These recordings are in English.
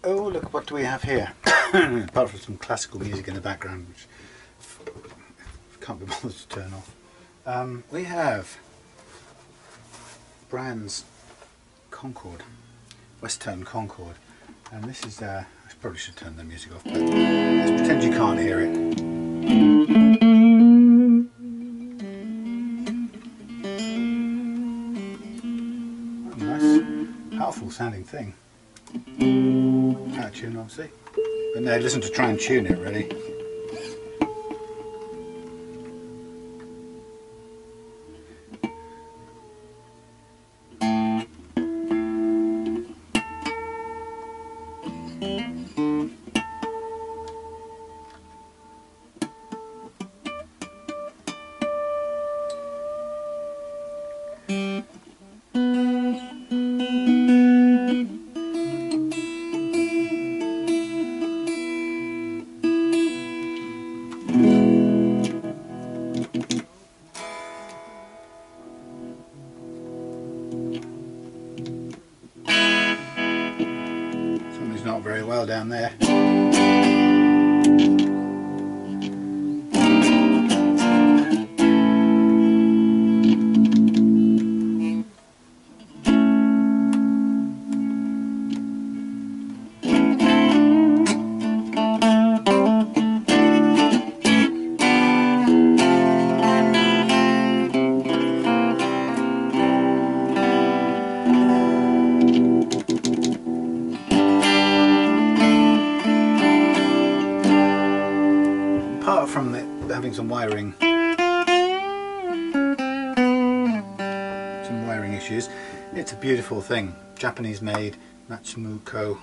Oh, look, what do we have here? Apart from some classical music in the background, which can't be bothered to turn off. We have Brand's Concord, Westone Concord, and this is, I probably should turn the music off, but let's pretend you can't hear it. Oh, nice, powerful sounding thing. Out of tune, obviously, but no, listen to try and tune it really. Somebody's not very well down there. Apart from having some wiring issues, it's a beautiful thing. Japanese made Matsumoku,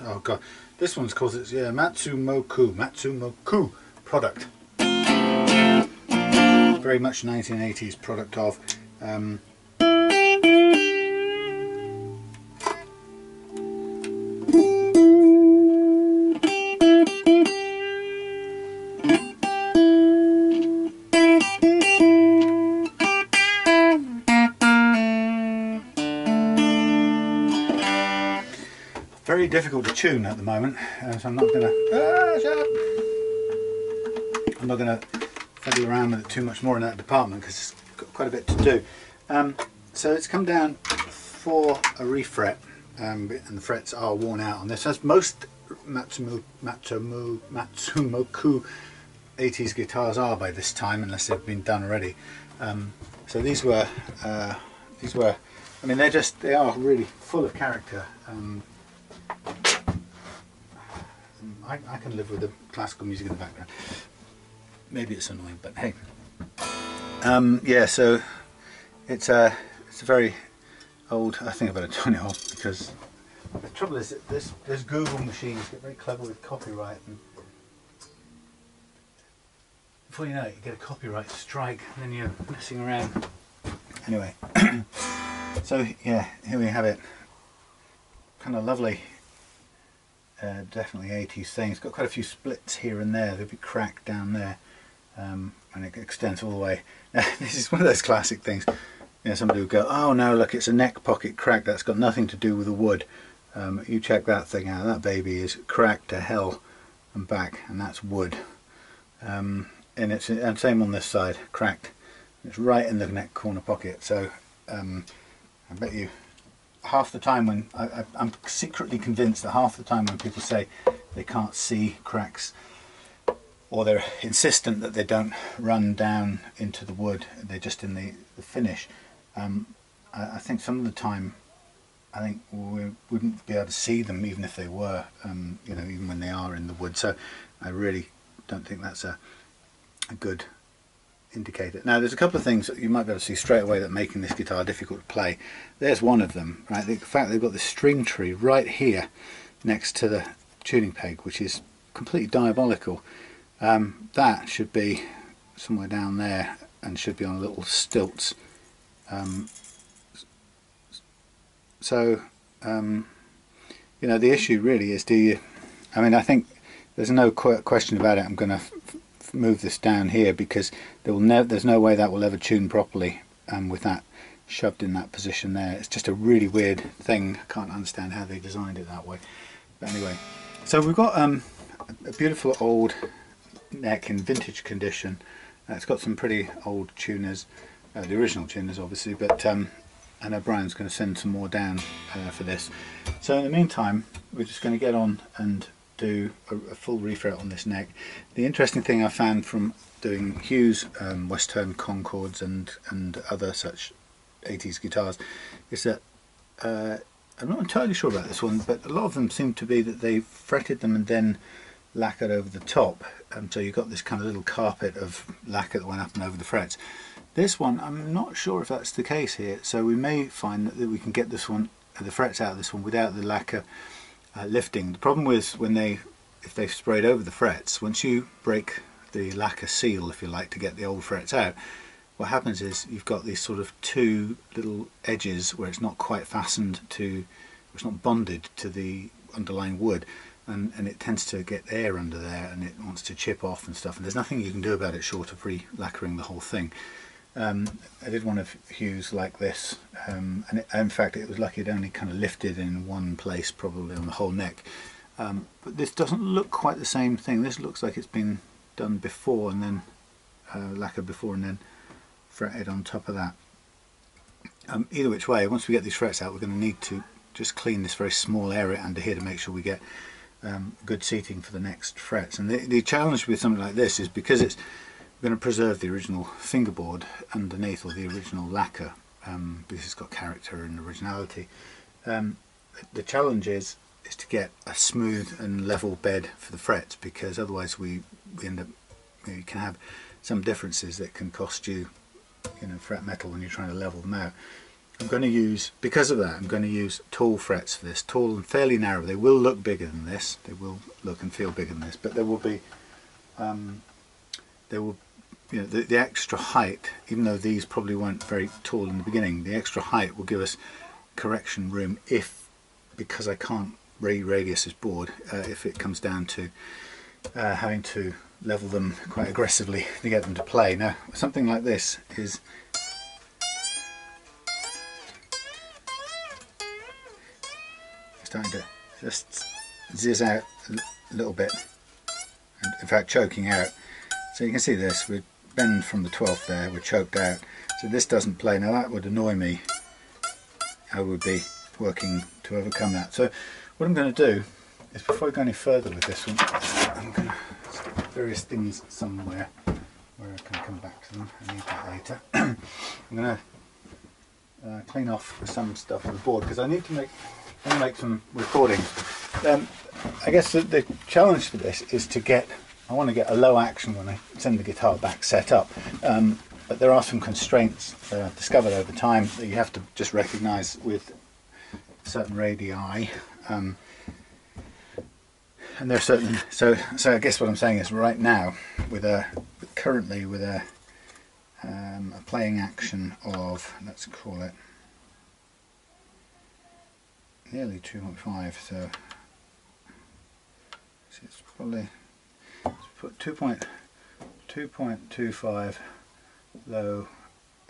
oh god, this one's called Matsumoku product. Very much 1980s product of. Very difficult to tune at the moment, so I'm not going to. Shut up! I'm not going to fiddle around with it too much more in that department because it's got quite a bit to do. So it's come down for a refret, and the frets are worn out on this, as most Matsumoku 80s guitars are by this time, unless they've been done already. So these were. I mean, they are really full of character. I can live with the classical music in the background. Maybe it's annoying, but hey. Yeah, so it's a very old. I think I better turn it off because the trouble is that this Google machines get very clever with copyright, and before you know it, you get a copyright strike, and then you're messing around. Anyway, so yeah, here we have it. Kind of lovely. Definitely 80s thing. It's got quite a few splits here and there. There'll be crack down there, and it extends all the way. Now, this is one of those classic things. You know, somebody would go, "Oh no, look, it's a neck pocket crack. That's got nothing to do with the wood." You check that thing out. That baby is cracked to hell and back, and that's wood. And same on this side, cracked. It's right in the neck corner pocket. So I bet you. Half the time when I'm secretly convinced that half the time when people say they can't see cracks, or they're insistent that they don't run down into the wood, they're just in the finish, I think some of the time we wouldn't be able to see them even if they were, you know, even when they are in the wood. So I really don't think that's a good indicator. Now there's a couple of things that you might be able to see straight away that are making this guitar difficult to play. There's one of them, right? The fact they've got the string tree right here next to the tuning peg, which is completely diabolical. That should be somewhere down there and should be on little stilts. You know, the issue really is, I think there's no question about it. I'm going to move this down here because there's no way that will ever tune properly with that shoved in that position there. It's just a really weird thing. I can't understand how they designed it that way. But anyway, so we've got a beautiful old neck in vintage condition. It's got some pretty old tuners, the original tuners obviously, but I know Brian's going to send some more down for this. So in the meantime, we're just going to get on and do a full refret on this neck. The interesting thing I found from doing Hughes Westone Concords and other such 80s guitars is that I'm not entirely sure about this one, but a lot of them seem to be that they fretted them and then lacquered over the top, so you've got this kind of little carpet of lacquer that went up and over the frets. This one, I'm not sure if that's the case here, so we may find that we can get this one, the frets out of this one without the lacquer lifting. The problem is if they've sprayed over the frets, once you break the lacquer seal, if you like, to get the old frets out, what happens is you've got these sort of two little edges where it's not quite fastened to, it's not bonded to the underlying wood, and it tends to get air under there and it wants to chip off and stuff, and there's nothing you can do about it short of re-lacquering the whole thing. I did one of Hughes like this, and in fact it was lucky it only kind of lifted in one place, probably on the whole neck. But this doesn't look quite the same thing. This looks like it's been done before and then lacquered before and then fretted on top of that. Either which way, once we get these frets out, we're going to need to just clean this very small area under here to make sure we get good seating for the next frets. And the challenge with something like this is because it's we're going to preserve the original fingerboard underneath, or the original lacquer, because it's got character and originality. The challenge is to get a smooth and level bed for the frets, because otherwise we end up, you can have some differences that can cost you, fret metal when you're trying to level them out. I'm going to use, because of that, I'm going to use tall frets for this, tall and fairly narrow. They will look bigger than this, they will look and feel bigger than this, but there will be, the extra height, even though these probably weren't very tall in the beginning, the extra height will give us correction room because I can't radius this board, if it comes down to having to level them quite aggressively to get them to play. Now something like this is starting to just zizz out a little bit, and in fact choking out. So you can see this, we bend from the 12th there, we're choked out, so this doesn't play. Now that would annoy me. I would be working to overcome that. So what I'm going to do is, before I go any further with this one, I'm going to stick various things somewhere where I can come back to them. I need that later. I'm going to clean off some stuff on the board because I need to make some recordings. I guess the challenge for this is I want to get a low action when I send the guitar back set up, but there are some constraints that I've discovered over time that you have to just recognise with certain radii, and there are certain, so I guess what I'm saying is, right now currently with a playing action of, let's call it nearly 2.5, so it's probably, let's put 2.25 low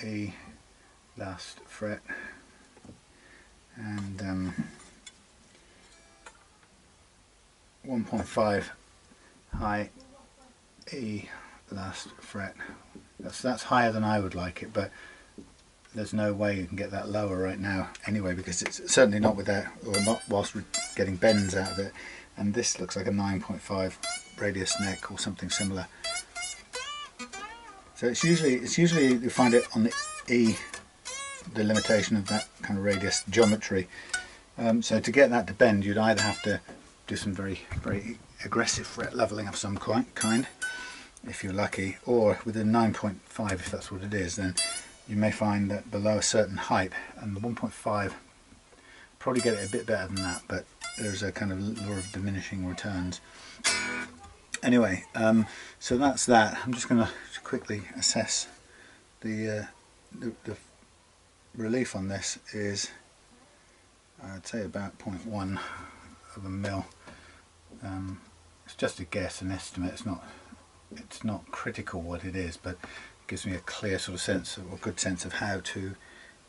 E last fret, and 1.5 high E last fret. That's higher than I would like it, but there's no way you can get that lower right now anyway, because it's certainly not without, or not whilst we're getting bends out of it. And this looks like a 9.5 radius neck or something similar. So it's usually you find it on the E, the limitation of that kind of radius geometry. So to get that to bend, you'd either have to do some very aggressive fret leveling of some kind, if you're lucky, or with a 9.5, if that's what it is, then you may find that below a certain height, and the 1.5 probably get it a bit better than that, but there's a kind of law of diminishing returns. Anyway, so that's that. I'm just going to quickly assess the relief on this is, I'd say about 0.1 of a mil. It's just a guess, an estimate. It's not critical what it is, but it gives me a clear sort of sense, or good sense of how to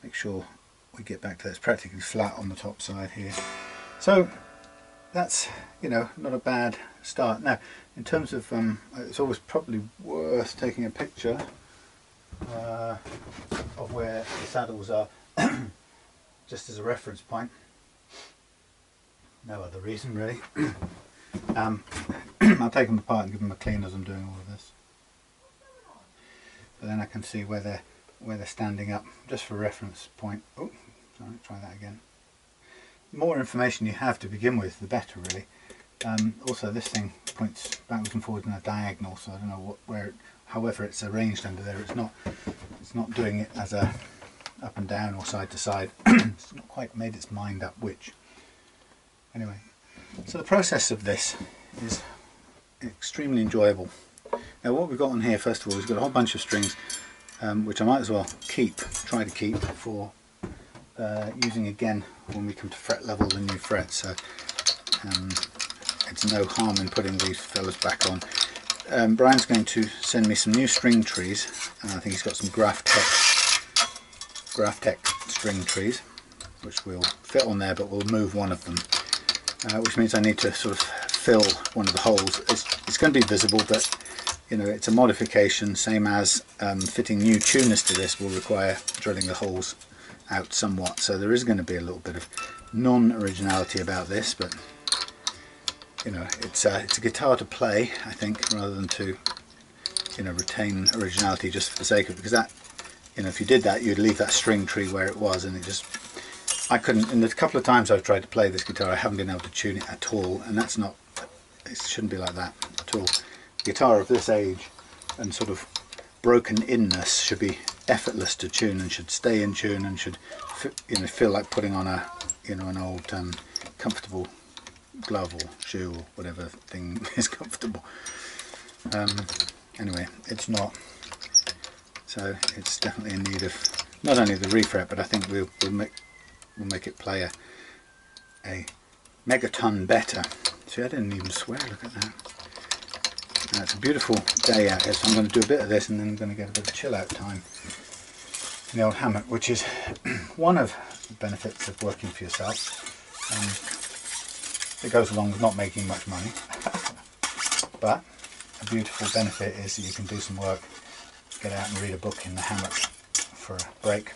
make sure we get back to that. It's practically flat on the top side here. So that's, you know, not a bad start. Now, in terms of, it's always probably worth taking a picture of where the saddles are, just as a reference point. No other reason really. I'll take them apart and give them a clean as I'm doing all of this. But then I can see where they're standing up, just for reference point. Oh, sorry, try that again. The more information you have to begin with, the better really. Also, this thing points backwards and forwards in a diagonal, so I don't know however it's arranged under there. It's not doing it as a up and down or side to side. It's not quite made its mind up which. Anyway, so the process of this is extremely enjoyable. Now, what we've got on here, first of all, we've got a whole bunch of strings, which I might as well try to keep for using again when we come to fret level the new frets. So it's no harm in putting these fellas back on. Brian's going to send me some new string trees, and I think he's got some Graphtec string trees, which will fit on there, but we'll move one of them, which means I need to sort of fill one of the holes. It's going to be visible, but you know, it's a modification, same as fitting new tuners to this will require drilling the holes out somewhat. So there is going to be a little bit of non-originality about this, but you know, it's a guitar to play, I think, rather than to, you know, retain originality just for the sake of it. Because that, you know, if you did that, you'd leave that string tree where it was, and it just, I couldn't. And the couple of times I've tried to play this guitar, I haven't been able to tune it at all, and that's not. It shouldn't be like that at all. A guitar of this age and sort of broken inness should be effortless to tune, and should stay in tune, and should, you know, feel like putting on a, you know, an old comfortable glove or shoe or whatever thing is comfortable. Anyway, it's not, so it's definitely in need of not only the refret, but I think we'll make it play a megaton better. See, I didn't even swear, look at that. It's a beautiful day out here, so I'm going to do a bit of this, and then I'm going to get a bit of chill out time in the old hammock, which is one of the benefits of working for yourself. It goes along with not making much money, but a beautiful benefit is that you can do some work, get out and read a book in the hammock for a break,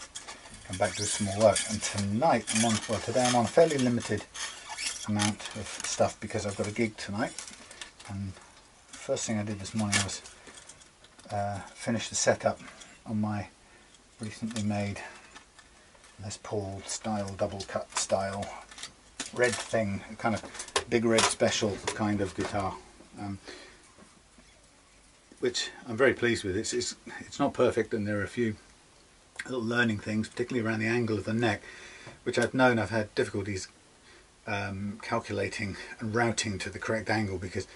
come back, do some more work. And tonight today I'm on a fairly limited amount of stuff because I've got a gig tonight, and the first thing I did this morning was finish the setup on my recently made Les Paul style, double cut style red thing, a kind of big red special kind of guitar, which I'm very pleased with. It's not perfect, and there are a few little learning things, particularly around the angle of the neck, which I've had difficulties calculating and routing to the correct angle, because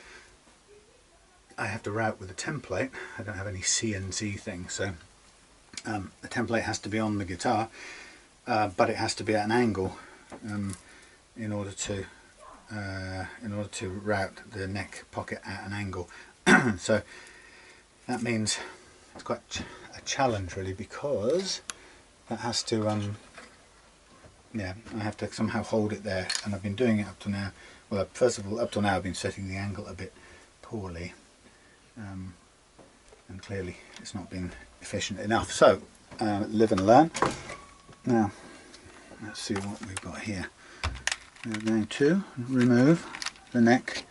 I have to route with a template. I don't have any CNC thing, so the template has to be on the guitar, but it has to be at an angle in order to route the neck pocket at an angle. So that means it's quite a challenge really, because that has to yeah, I have to somehow hold it there, and I've been doing it up to now. Well, first of all, up till now I've been setting the angle a bit poorly, and clearly it's not been efficient enough. So live and learn. Now let's see what we've got here. We're going to remove the neck,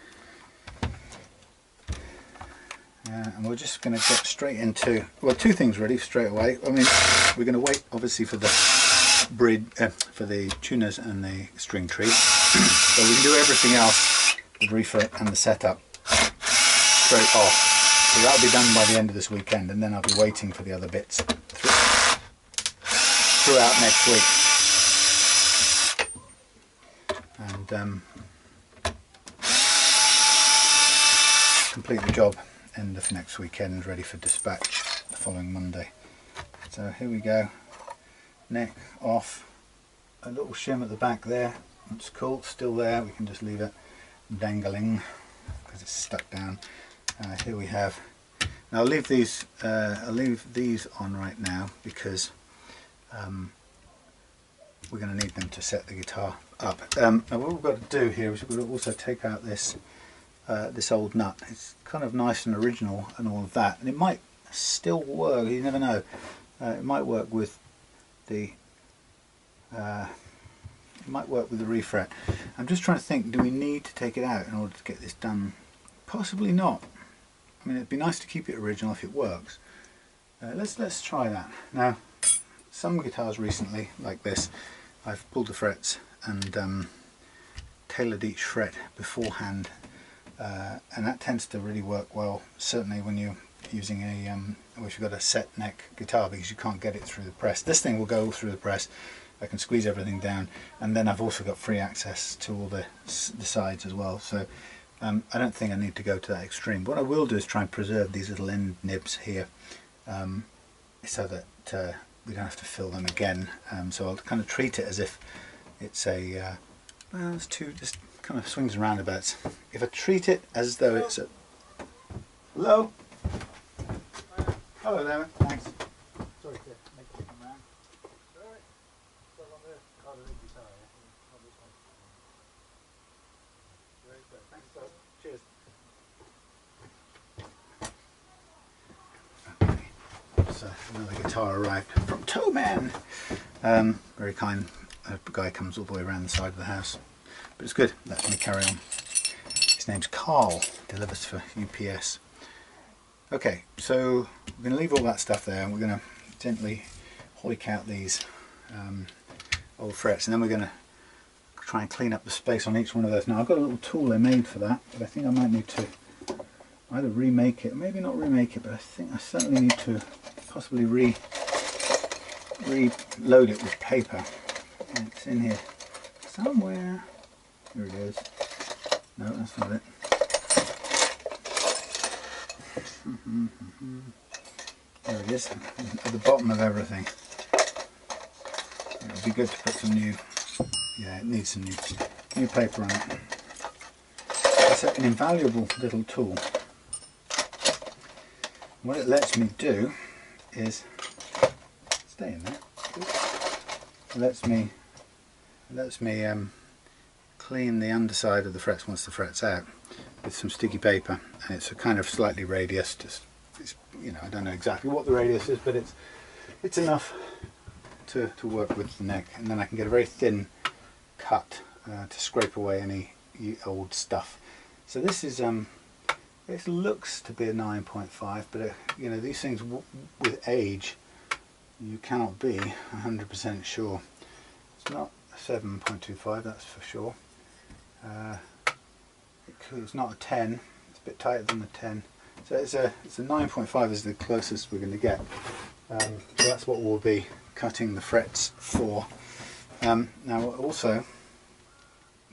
and we're just going to get straight into, well, two things really straight away. I mean, we're going to wait obviously for the for the tuners and the string tree, so we can do everything else, the refret and the setup, straight off. So that'll be done by the end of this weekend, and then I'll be waiting for the other bits throughout next week. And complete the job end of next weekend, ready for dispatch the following Monday. So here we go, neck off, a little shim at the back there, that's cool, still there, we can just leave it dangling because it's stuck down. Here we have, now I'll leave these on right now because we're going to need them to set the guitar up. Now what we've got to do here is we've got to also take out this this old nut. It's kind of nice and original and all of that, and it might still work, you never know. It might work with the refret. I'm just trying to think, do we need to take it out in order to get this done? Possibly not. I mean, it'd be nice to keep it original if it works. Let's try that. Now, some guitars recently, like this, I've pulled the frets and tailored each fret beforehand, and that tends to really work well, certainly when you're using if you've got a set neck guitar, because you can't get it through the press. This thing will go through the press. I can squeeze everything down, and then I've also got free access to all the sides as well, so I don't think I need to go to that extreme. What I will do is try and preserve these little end nibs here, so that we don't have to fill them again. So I'll kind of treat it as if it's a well, it's just kind of swings and roundabouts. If I treat it as though it's a hello. Hello there, thanks. Sorry to make you come round. Alright. Still on the card of the guitar, yeah? Not this one. Very good. Thanks, so. Cheers. Okay. So another guitar arrived from Towman. Very kind. A guy comes all the way around the side of the house. But it's good. Let me carry on. His name's Carl. Delivers for UPS. Okay, so we're going to leave all that stuff there, and we're going to gently hoik out these old frets, and then we're going to try and clean up the space on each one of those. Now I've got a little tool I made for that, but I think I might need to either remake it, maybe not remake it, but I think I certainly need to possibly reload it with paper. It's in here somewhere. Here it is. No, that's not it. There it is, at the bottom of everything. It would be good to put some new, yeah, it needs some new paper on it. It's an invaluable little tool. What it lets me do is, stay in there, it lets me clean the underside of the frets once the fret's out with some sticky paper, and it's a kind of slightly radius, just, it's, you know, I don't know exactly what the radius is, but it's enough to work with the neck, and then I can get a very thin cut to scrape away any old stuff. So this is it looks to be a 9.5, but you know, these things with age you cannot be 100% sure. It's not a 7.25, that's for sure. It's not a 10, it's a bit tighter than the 10, so it's a 9.5 is the closest we're going to get. So that's what we'll be cutting the frets for. Now also,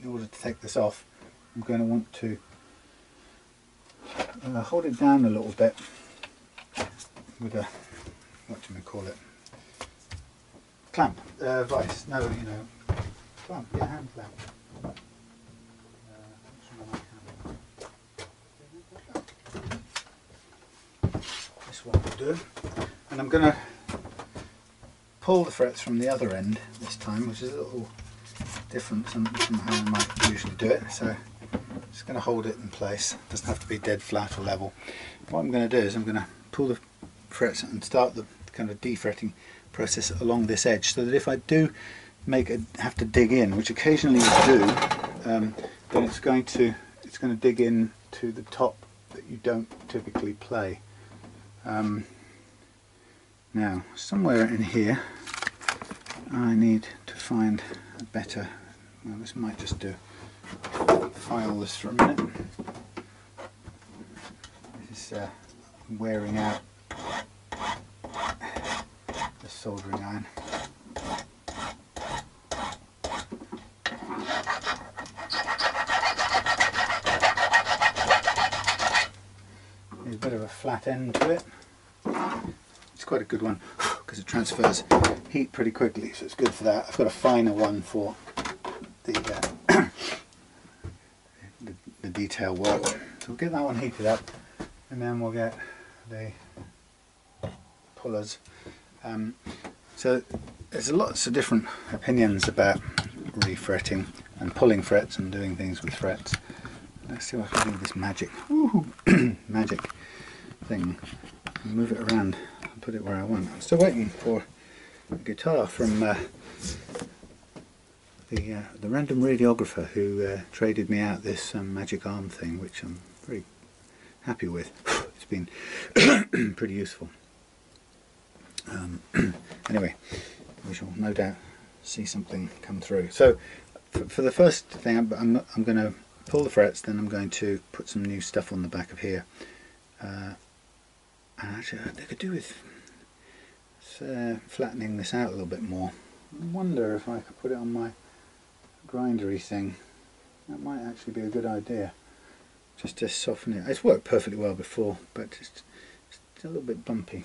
in order to take this off, I'm going to want to hold it down a little bit with a, what do you call it, clamp, vice, no, you know, clamp, yeah, hand clamp. This one will do, and I'm going to pull the frets from the other end this time, which is a little different from how I might usually do it. So I'm just going to hold it in place. It doesn't have to be dead flat or level. What I'm going to do is I'm going to pull the frets and start the kind of defretting process along this edge, so that if I do have to dig in, which occasionally you do, then it's going to dig in to the top that you don't typically play. Now somewhere in here I need to find a better, well, this might just do. File this for a minute. This is wearing out the soldering iron. There's a bit of a flat end to it. It's quite a good one because it transfers heat pretty quickly, so it's good for that. I've got a finer one for the the detail work. So we'll get that one heated up, and then we'll get the pullers. So there's lots of different opinions about refretting and pulling frets and doing things with frets. Let's see what I can do with this magic magic thing. Move it around and put it where I want. I'm still waiting for a guitar from the random radiographer who traded me out this magic arm thing, which I'm very happy with. It's been pretty useful. Anyway, we shall no doubt see something come through. So for the first thing, I'm going to pull the frets, then I'm going to put some new stuff on the back of here. And actually I could do with flattening this out a little bit more. I wonder if I could put it on my grindery thing. That might actually be a good idea, just to soften it. It's worked perfectly well before, but it's a little bit bumpy.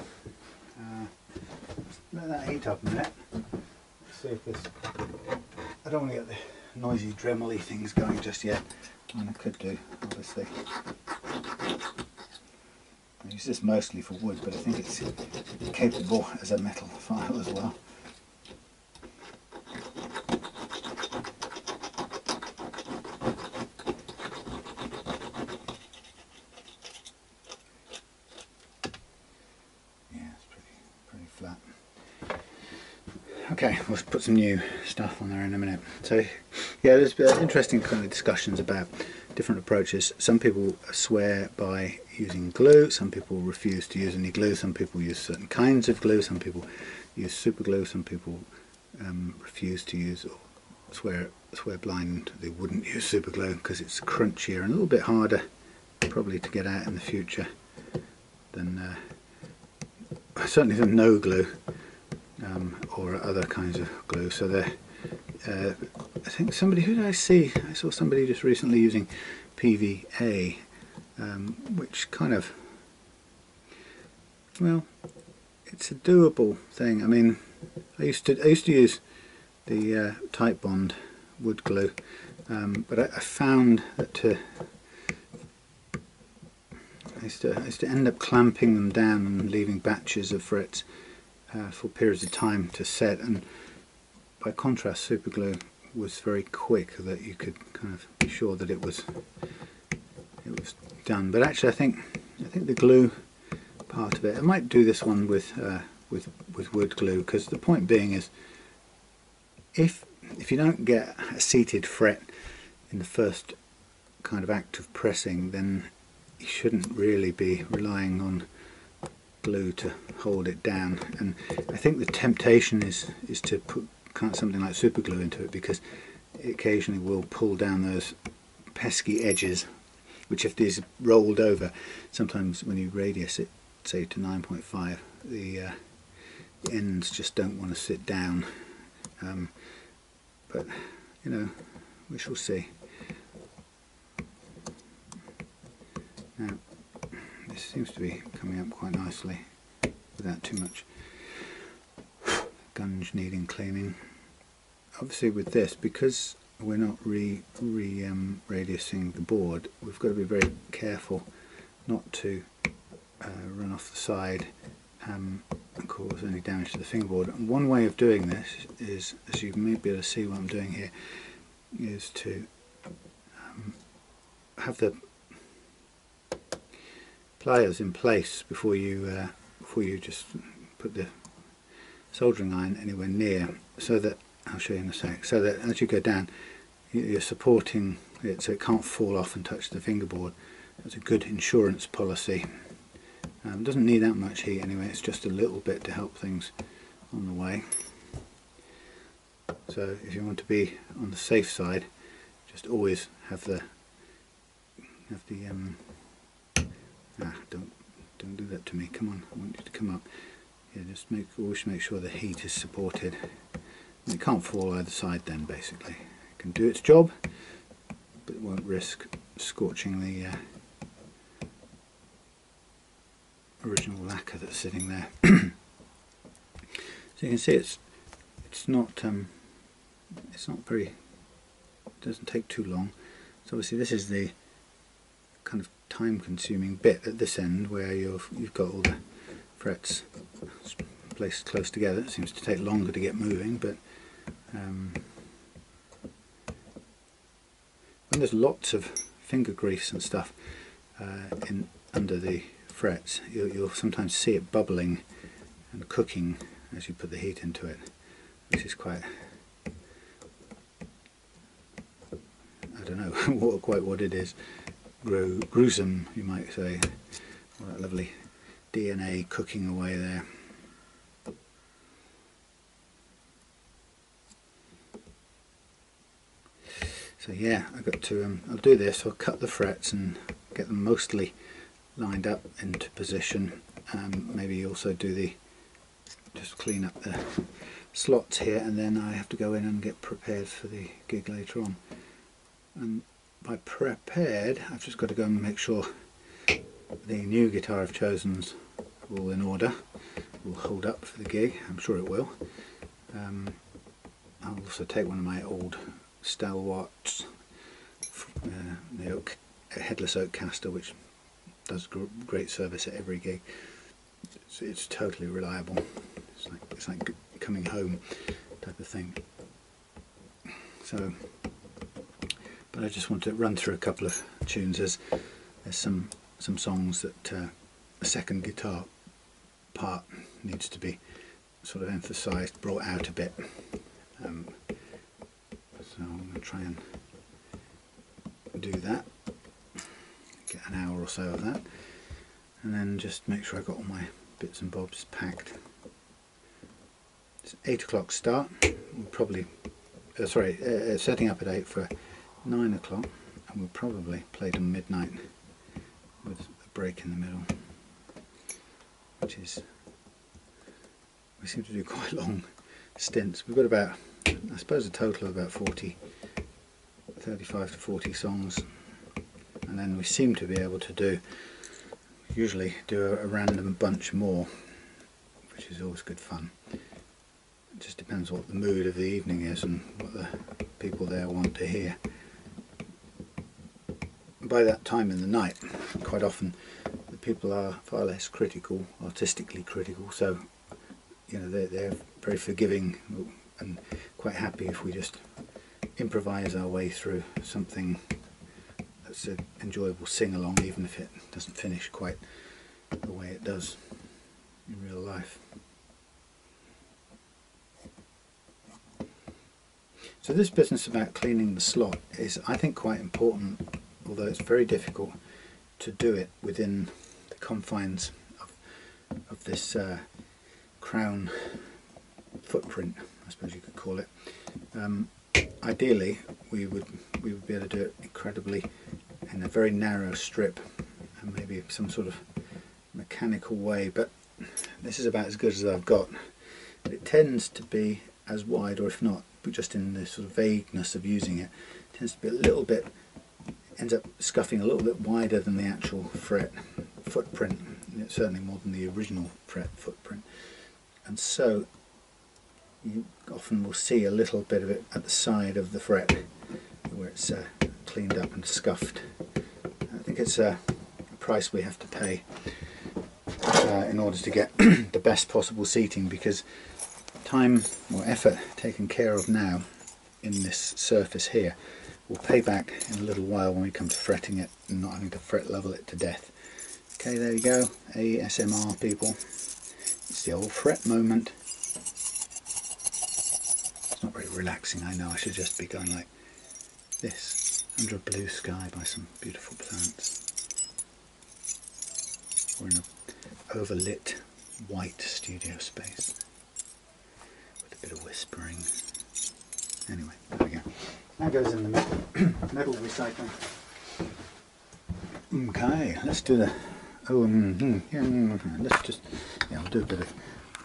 Let that heat up a minute. Let's see if this... I don't want to get the noisy Dremel-y things going just yet. I mean, I could do, obviously. I use this mostly for wood, but I think it's capable as a metal file as well. Okay, we'll put some new stuff on there in a minute. So yeah, there's been interesting kind of discussions about different approaches. Some people swear by using glue, some people refuse to use any glue, some people use certain kinds of glue, some people use super glue, some people refuse to use, or swear blind they wouldn't use super glue because it's crunchier and a little bit harder probably to get out in the future than certainly than no glue. Or other kinds of glue. So there, I think somebody, who did I see? I saw somebody just recently using PVA, which kind of, well, it's a doable thing. I mean, I used to use the Type Bond wood glue, but I found that I used to end up clamping them down and leaving batches of frets for periods of time to set, and by contrast super glue was very quick, that you could kind of be sure that it was done. But actually I think the glue part of it, I might do this one with wood glue, because the point being is if you don't get a seated fret in the first kind of act of pressing, then you shouldn't really be relying on glue to hold it down. And I think the temptation is to put kind of something like super glue into it, because it occasionally will pull down those pesky edges, which if these rolled over, sometimes when you radius it say to 9.5, the ends just don't want to sit down, but you know, we shall see. Now this seems to be coming up quite nicely without too much gunge needing cleaning. Obviously with this, because we're not radiusing the board, we've got to be very careful not to run off the side and cause any damage to the fingerboard. And one way of doing this is, as you may be able to see what I'm doing here, is to have the pliers in place before you just put the soldering iron anywhere near, so that, I'll show you in a sec, so that as you go down you're supporting it so it can't fall off and touch the fingerboard. That's a good insurance policy. It doesn't need that much heat anyway, it's just a little bit to help things on the way. So if you want to be on the safe side, just always have the don't do that to me, come on, I want you to come up. Yeah, just always make sure the heat is supported. It can't fall either side then, basically. It can do its job, but it won't risk scorching the original lacquer that's sitting there. So you can see it's not very, it doesn't take too long. So obviously this is the kind of time consuming bit at this end, where you've got all the frets placed close together. It seems to take longer to get moving, but when there's lots of finger grease and stuff under the frets, you'll sometimes see it bubbling and cooking as you put the heat into it, which is quite, I don't know quite what it is, gruesome you might say. All that lovely DNA cooking away there. So yeah, I've got to, I'll do this, I'll cut the frets and get them mostly lined up into position. Maybe also do just clean up the slots here, and then I have to go in and get prepared for the gig later on. And by prepared, I've just got to go and make sure the new guitar I've chosen's all in order, will hold up for the gig. I'm sure it will. I'll also take one of my old stalwarts, the headless oak caster, which does great service at every gig. It's totally reliable. It's like coming home type of thing. So, but I just want to run through a couple of tunes. There's some songs that a second guitar part needs to be sort of emphasised, brought out a bit. So I'm going to try and do that, get an hour or so of that, and then just make sure I've got all my bits and bobs packed. It's 8 o'clock start. We'll probably, setting up at 8 for 9 o'clock, and we'll probably play till midnight with a break in the middle, which is, we seem to do quite long stints. We've got about, I suppose, a total of about 35 to 40 songs, and then we seem to be able to usually do a random bunch more, which is always good fun. It just depends what the mood of the evening is and what the people there want to hear. By that time in the night, quite often the people are far less critical, artistically critical, so you know, they're very forgiving and quite happy if we just improvise our way through something that's an enjoyable sing-along, even if it doesn't finish quite the way it does in real life. So this business about cleaning the slot is, I think, quite important, although it's very difficult to do it within the confines of this crown footprint, I suppose you could call it. Ideally, we would be able to do it incredibly in a very narrow strip, and maybe some sort of mechanical way, but this is about as good as I've got. It tends to be as wide, or if not, just in the sort of vagueness of using it, tends to be a little bit, ends up scuffing a little bit wider than the actual fret footprint, certainly more than the original fret footprint, and so you often will see a little bit of it at the side of the fret where it's cleaned up and scuffed. I think it's a price we have to pay in order to get the best possible seating, because time or effort taken care of now in this surface here will pay back in a little while when we come to fretting it and not having to fret level it to death. Okay, there you go, ASMR people. It's the old fret moment. It's not very relaxing, I know. I should just be going like this under a blue sky by some beautiful plants, or in an overlit white studio space with a bit of whispering. Anyway, there we go. That goes in the metal recycling. Okay, let's do the let's just, I'll do a bit of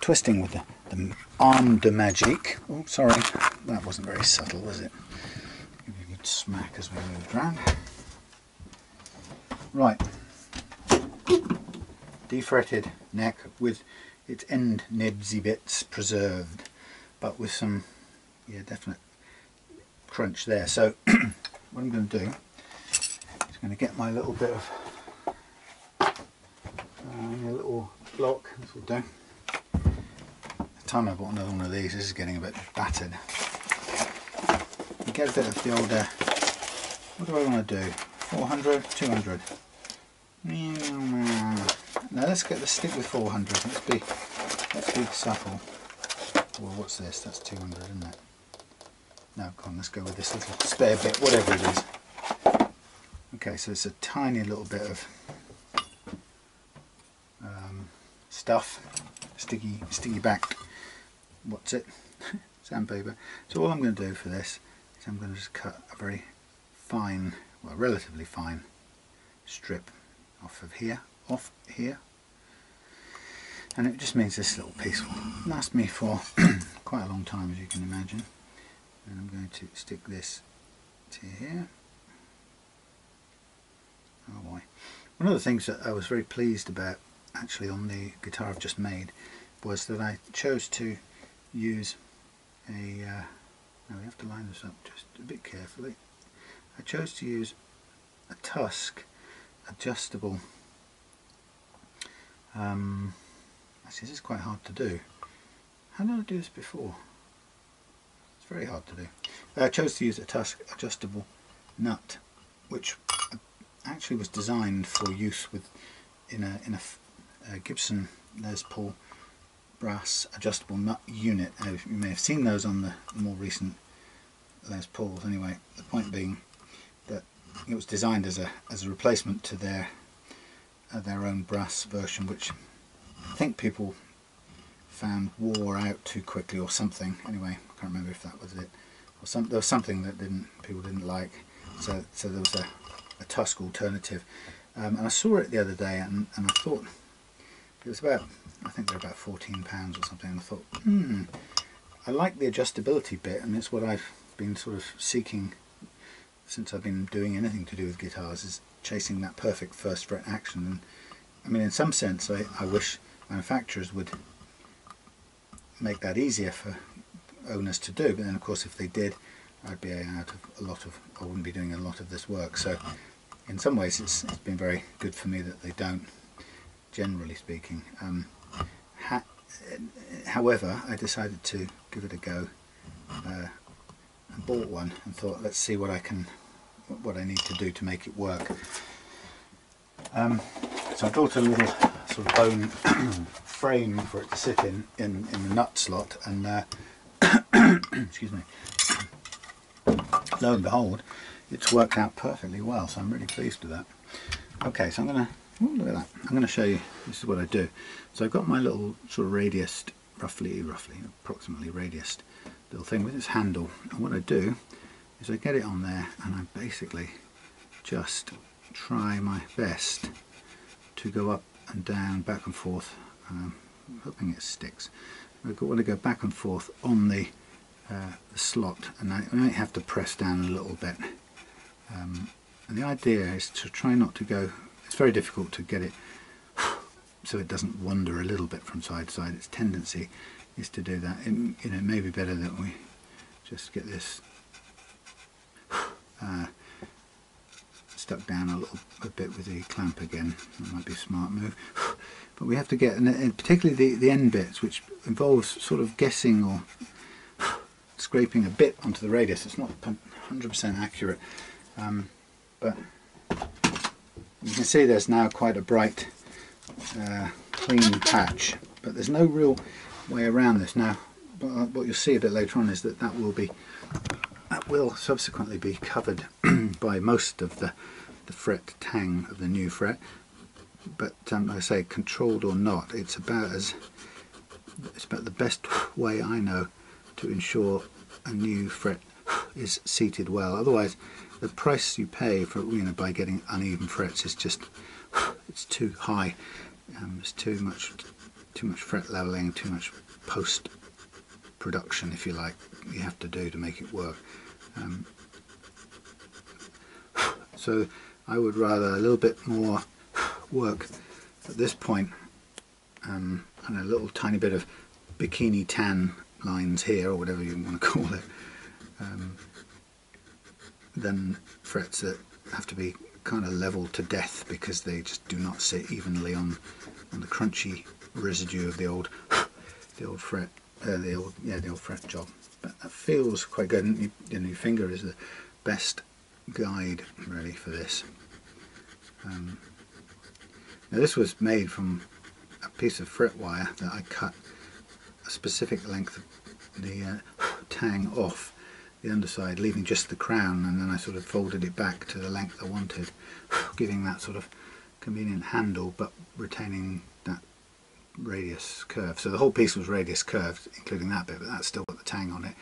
twisting with the arme de magique. Oh, sorry, that wasn't very subtle, was it? Give you a good smack as we moved round. Right, defretted neck with its end nibsy bits preserved, but with some definite crunch there. So what I'm going to do is going to get my little bit of a little block, this will do, time I bought another one of these. This is getting a bit battered. You get a bit of the older. What do I want to do? 400, 200. Now let's stick with 400. Let's be supple. Well, what's this? That's 200, isn't it? No, come on, let's go with this little spare bit, whatever it is. Okay, so it's a tiny little bit of stuff, sticky backed, what's it? Sandpaper. So all I'm going to do for this is I'm going to just cut a very fine, well, relatively fine strip off here, and it just means this little piece will last me for quite a long time, as you can imagine. And I'm going to stick this to here. Oh boy. One of the things that I was very pleased about actually on the guitar I've just made was that I chose to use a, now we have to line this up just a bit carefully. I chose to use a Tusk adjustable, actually this is quite hard to do. How did I do this before? It's very hard to do. I chose to use a Tusk adjustable nut, which actually was designed for use with in a Gibson Les Paul brass adjustable nut unit. Now, you may have seen those on the more recent Les Pauls. Anyway, the point being that it was designed as a replacement to their own brass version, which I think people found wore out too quickly or something. Anyway, I can't remember if that was it, or there was something that people didn't like. So there was a Tusk alternative, and I saw it the other day, and I thought it was about, I think they're about £14 or something, and I thought, I like the adjustability bit, and it's what I've been sort of seeking since I've been doing anything to do with guitars, is chasing that perfect first fret action. And I mean, in some sense I wish manufacturers would make that easier for owners to do, but then of course if they did, I'd be out of I wouldn't be doing a lot of this work. So in some ways it's been very good for me that they don't, generally speaking. However, I decided to give it a go. I bought one and thought, let's see what I need to do to make it work. So I built a little sort of bone frame for it to sit in the nut slot, and excuse me, lo and behold, it's worked out perfectly well, so I'm really pleased with that. Okay, so I'm going to, look at that, I'm going to show you, this is what I do. So I've got my little sort of radiused, approximately radiused little thing with its handle, and what I do is I get it on there and I basically just try my best to go up and down, back and forth, hoping it sticks. I want to go back and forth on the slot, and I might have to press down a little bit. And the idea is to try not to go, it's very difficult to get it so it doesn't wander a little bit from side to side. Its tendency is to do that. It may be better that we just get this stuck down a bit with the clamp again. That might be a smart move. But we have to get, and particularly the end bits, which involves sort of guessing or scraping a bit onto the radius. It's not 100% accurate, but you can see there's now quite a bright clean patch, but there's no real way around this. Now what you'll see a bit later on is that will subsequently be covered by most of the fret tang of the new fret, but like I say, controlled or not, it's about the best way I know to ensure a new fret is seated well. Otherwise the price you pay for, by getting uneven frets is just, it's too high. There's too much fret leveling, too much post production, if you like, you have to do to make it work. So I would rather a little bit more work at this point, and a little tiny bit of bikini tan lines here, or whatever you want to call it, than frets that have to be kind of leveled to death because they just do not sit evenly on the crunchy residue of the old fret. the old fret job. But that feels quite good, and your finger is the best guide really for this. Now this was made from a piece of fret wire that I cut a specific length of the tang off the underside, leaving just the crown, and then I sort of folded it back to the length I wanted, giving that sort of convenient handle but retaining that radius curve. So the whole piece was radius curved, including that bit, but that's still got the tang on it.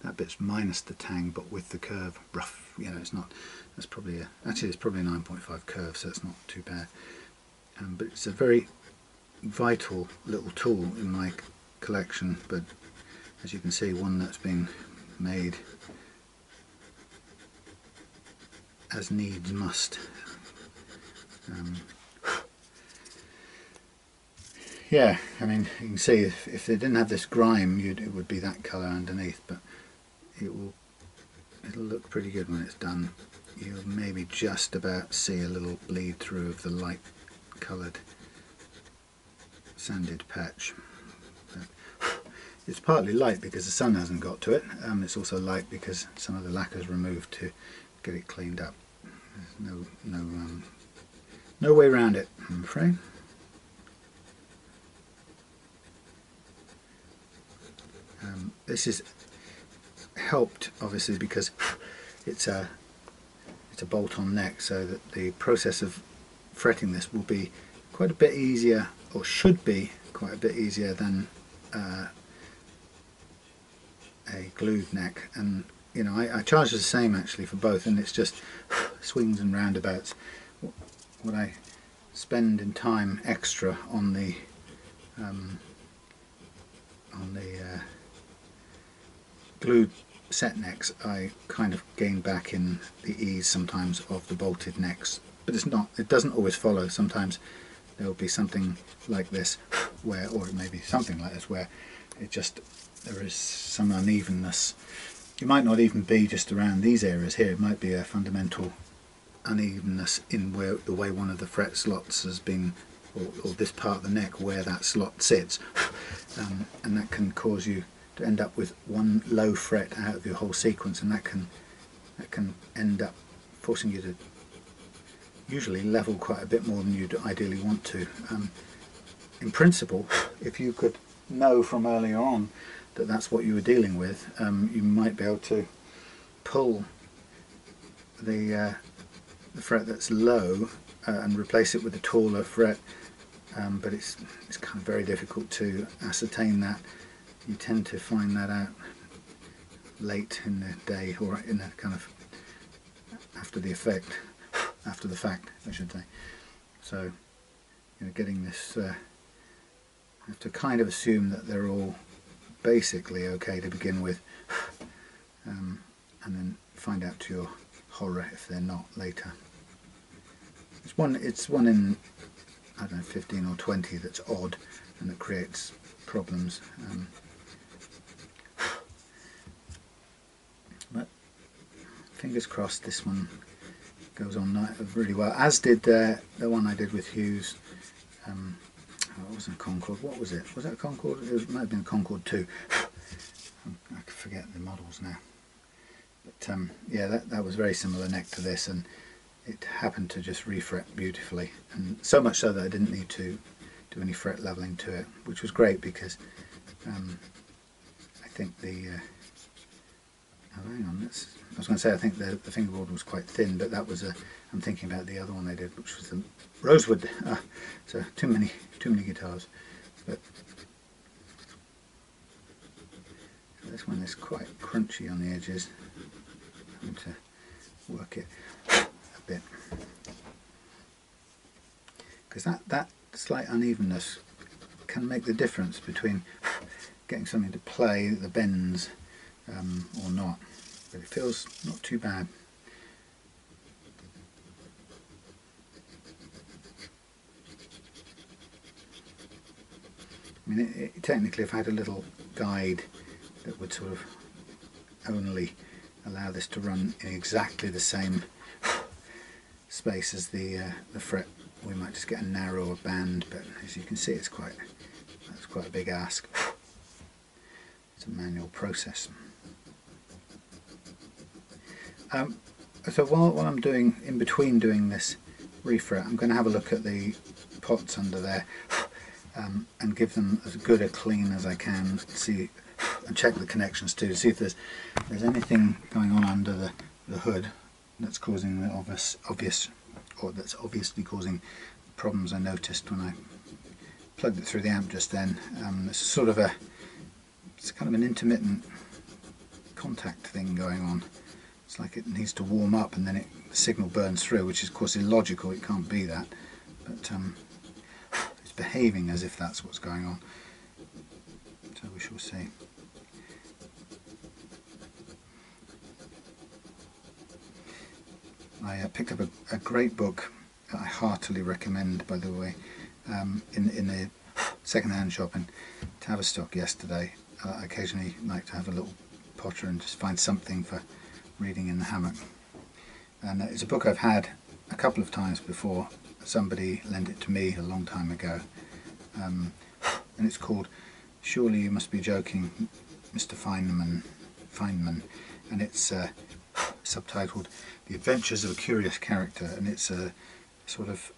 That bit's minus the tang but with the curve rough. You know, it's not, that's probably actually it's probably a 9.5 curve, so it's not too bad. But it's a very vital little tool in my collection, but as you can see, one that's been made as needs must. Yeah, I mean, you can see if they didn't have this grime, it would be that colour underneath, but it'll look pretty good when it's done. You'll maybe just about see a little bleed through of the light coloured sanded patch. But it's partly light because the sun hasn't got to it. It's also light because some of the lacquer's removed to get it cleaned up. There's no way around it, I'm afraid. This is helped obviously because it's a bolt-on neck, so that the process of fretting this will be quite a bit easier, or should be quite a bit easier than a glued neck. And you know, I charge the same actually for both, and it's just swings and roundabouts. What I spend in time extra on the glued set necks, I kind of gain back in the ease sometimes of the bolted necks. But it doesn't always follow. Sometimes there will be something like this where, or it may be something like this where there is some unevenness. It might not even be just around these areas here. It might be a fundamental unevenness in the way one of the fret slots has been, or this part of the neck where that slot sits, and that can cause you to end up with one low fret out of your whole sequence, and that can end up forcing you to usually level quite a bit more than you'd ideally want to. In principle, if you could know from earlier on that that's what you were dealing with, you might be able to pull the fret that's low and replace it with a taller fret, but it's kind of very difficult to ascertain that. You tend to find that out late in the day, or in a kind of after the fact, I should say. So, you know, getting this, you have to kind of assume that they're all basically okay to begin with, and then find out to your horror if they're not later. It's one in, I don't know, 15 or 20 that's odd and that creates problems. But fingers crossed this one goes on really well, as did the one I did with Hughes. It wasn't a Concord. What was it? Was that a Concord? It might have been a Concord 2. I forget the models now. But yeah, that was very similar neck to this, and it happened to just refret beautifully, and so much so that I didn't need to do any fret leveling to it, which was great because I think the oh, hang on, I was going to say I think the fingerboard was quite thin, but that was I'm thinking about the other one they did, which was the rosewood. So too many guitars. But this one is quite crunchy on the edges. I'm going to work it a bit, because that slight unevenness can make the difference between getting something to play the bends or not. But it feels not too bad. I mean, technically, if I had a little guide that would sort of only allow this to run in exactly the same space as the fret, we might just get a narrower band. But as you can see, that's quite a big ask. It's a manual process. So while I'm doing, in between doing this refret, I'm going to have a look at the pots under there and give them as good a clean as I can, see and check the connections too, to see if there's anything going on under the hood that's causing the obvious or that's obviously causing problems I noticed when I plugged it through the amp just then. It's sort of it's kind of an intermittent contact thing going on. It's like it needs to warm up and then the signal burns through, which is of course illogical, it can't be that, but it's behaving as if that's what's going on, so we shall see. I picked up a great book that I heartily recommend, by the way, in the second-hand shop in Tavistock yesterday. I occasionally like to have a little potter and just find something for reading in the hammock. And it's a book I've had a couple of times before. Somebody lent it to me a long time ago. And it's called Surely You Must Be Joking, Mr. Feynman. And it's subtitled The Adventures of a Curious Character, and it's a sort of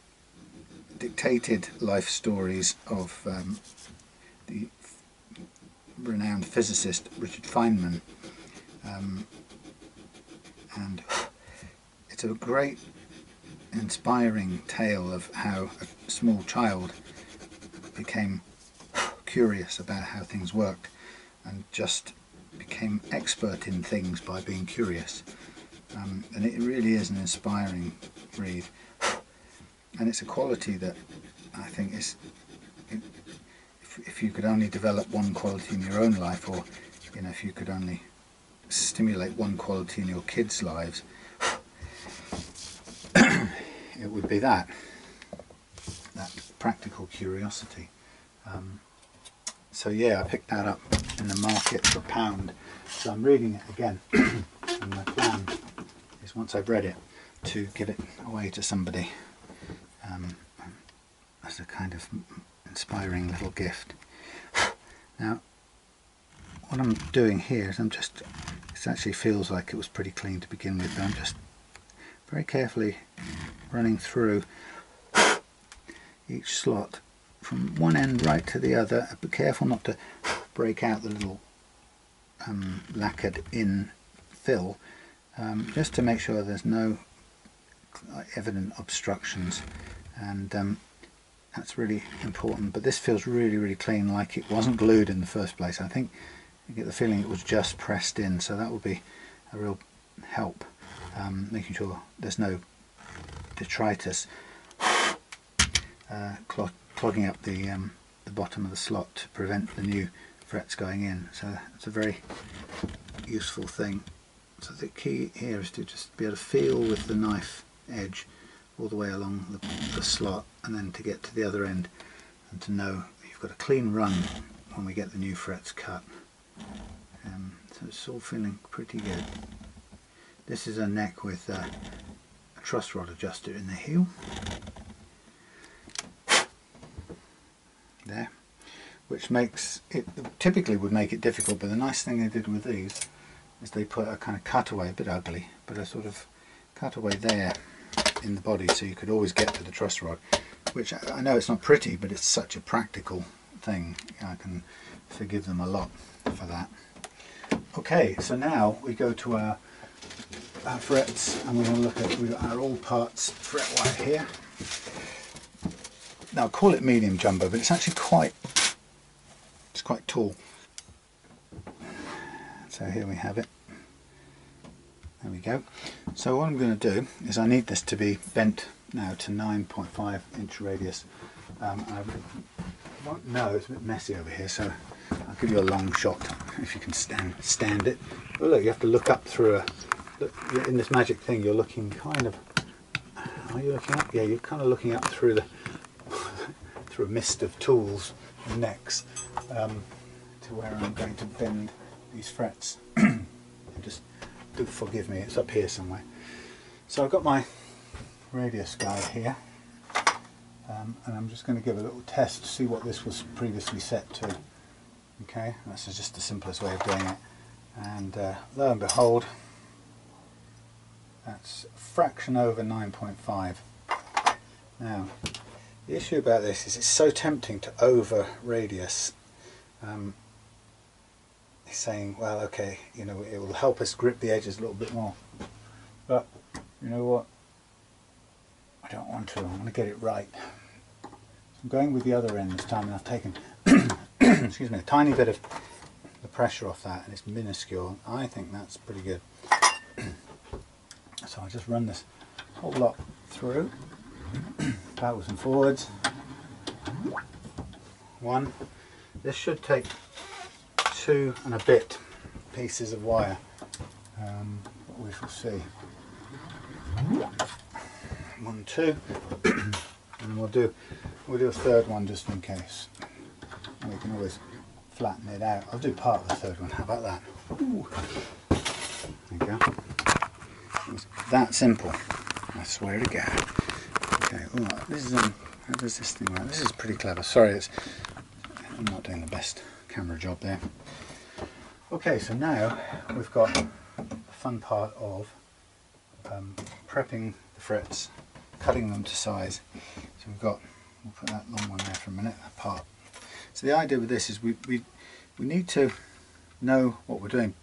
dictated life stories of the renowned physicist Richard Feynman, and it's a great inspiring tale of how a small child became curious about how things worked and just became expert in things by being curious. And it really is an inspiring read, and it's a quality that I think is, if you could only develop one quality in your own life, or if you could only stimulate one quality in your kids' lives, it would be that practical curiosity. So yeah, I picked that up in the market for £1, so I'm reading it again. And my plan is, once I've read it, to give it away to somebody as a kind of inspiring little gift. Now, what I'm doing here is it actually feels like it was pretty clean to begin with, but I'm just very carefully running through each slot from one end right to the other. Be careful not to break out the little lacquered in fill, just to make sure there's no evident obstructions, and that's really important. But this feels really clean, like it wasn't glued in the first place. I think you get the feeling it was just pressed in, so that will be a real help, making sure there's no detritus clogging up the bottom of the slot to prevent the new frets going in. So it's a very useful thing. So the key here is to just be able to feel with the knife edge all the way along the slot, and then to get to the other end and to know you've got a clean run when we get the new frets cut. So it's all feeling pretty good. This is a neck with a truss rod adjuster in the heel. There, which makes it, typically would make it difficult, but the nice thing they did with these is they put a kind of cutaway, a bit ugly, but a sort of cutaway there in the body, so you could always get to the truss rod, which I know it's not pretty, but it's such a practical thing. I can forgive them a lot for that. Okay, so now we go to our frets, and we're going to look at our all parts fret wire here. Now I call it medium jumbo, but it's actually quite tall. So here we have it. There we go. So what I'm going to do is, I need this to be bent now to 9.5 inch radius. I don't know, it's a bit messy over here, so I'll give you a long shot if you can stand it. But look, you have to look up through in this magic thing, you're looking kind of, are you looking up? Yeah, you're kind of looking up through through a mist of tools and necks to where I'm going to bend these frets. Just do forgive me, it's up here somewhere. So I've got my radius guide here, and I'm just going to give a little test to see what this was previously set to. Okay, that's just the simplest way of doing it. And lo and behold, that's a fraction over 9.5. Now, the issue about this is it's so tempting to over radius. It's saying, well, okay, you know, it will help us grip the edges a little bit more. But you know what? I don't want to. I want to get it right. So I'm going with the other end this time, and I've taken excuse me, a tiny bit of the pressure off that, and it's minuscule. I think that's pretty good. So I'll just run this whole lot through, backwards and forwards. One. This should take 2 and a bit pieces of wire, but we shall see. 1, 2, and we'll do a third one just in case. And we can always flatten it out. I'll do part of the third one. How about that? Ooh. There you go. It's that simple. I swear to God. Okay. Ooh, this is how does this thing work? This is pretty clever. Sorry, I'm not doing the best camera job there. Okay, so now we've got the fun part of prepping the frets, cutting them to size. So we'll put that long one there for a minute, that part. So the idea with this is we need to know what we're doing.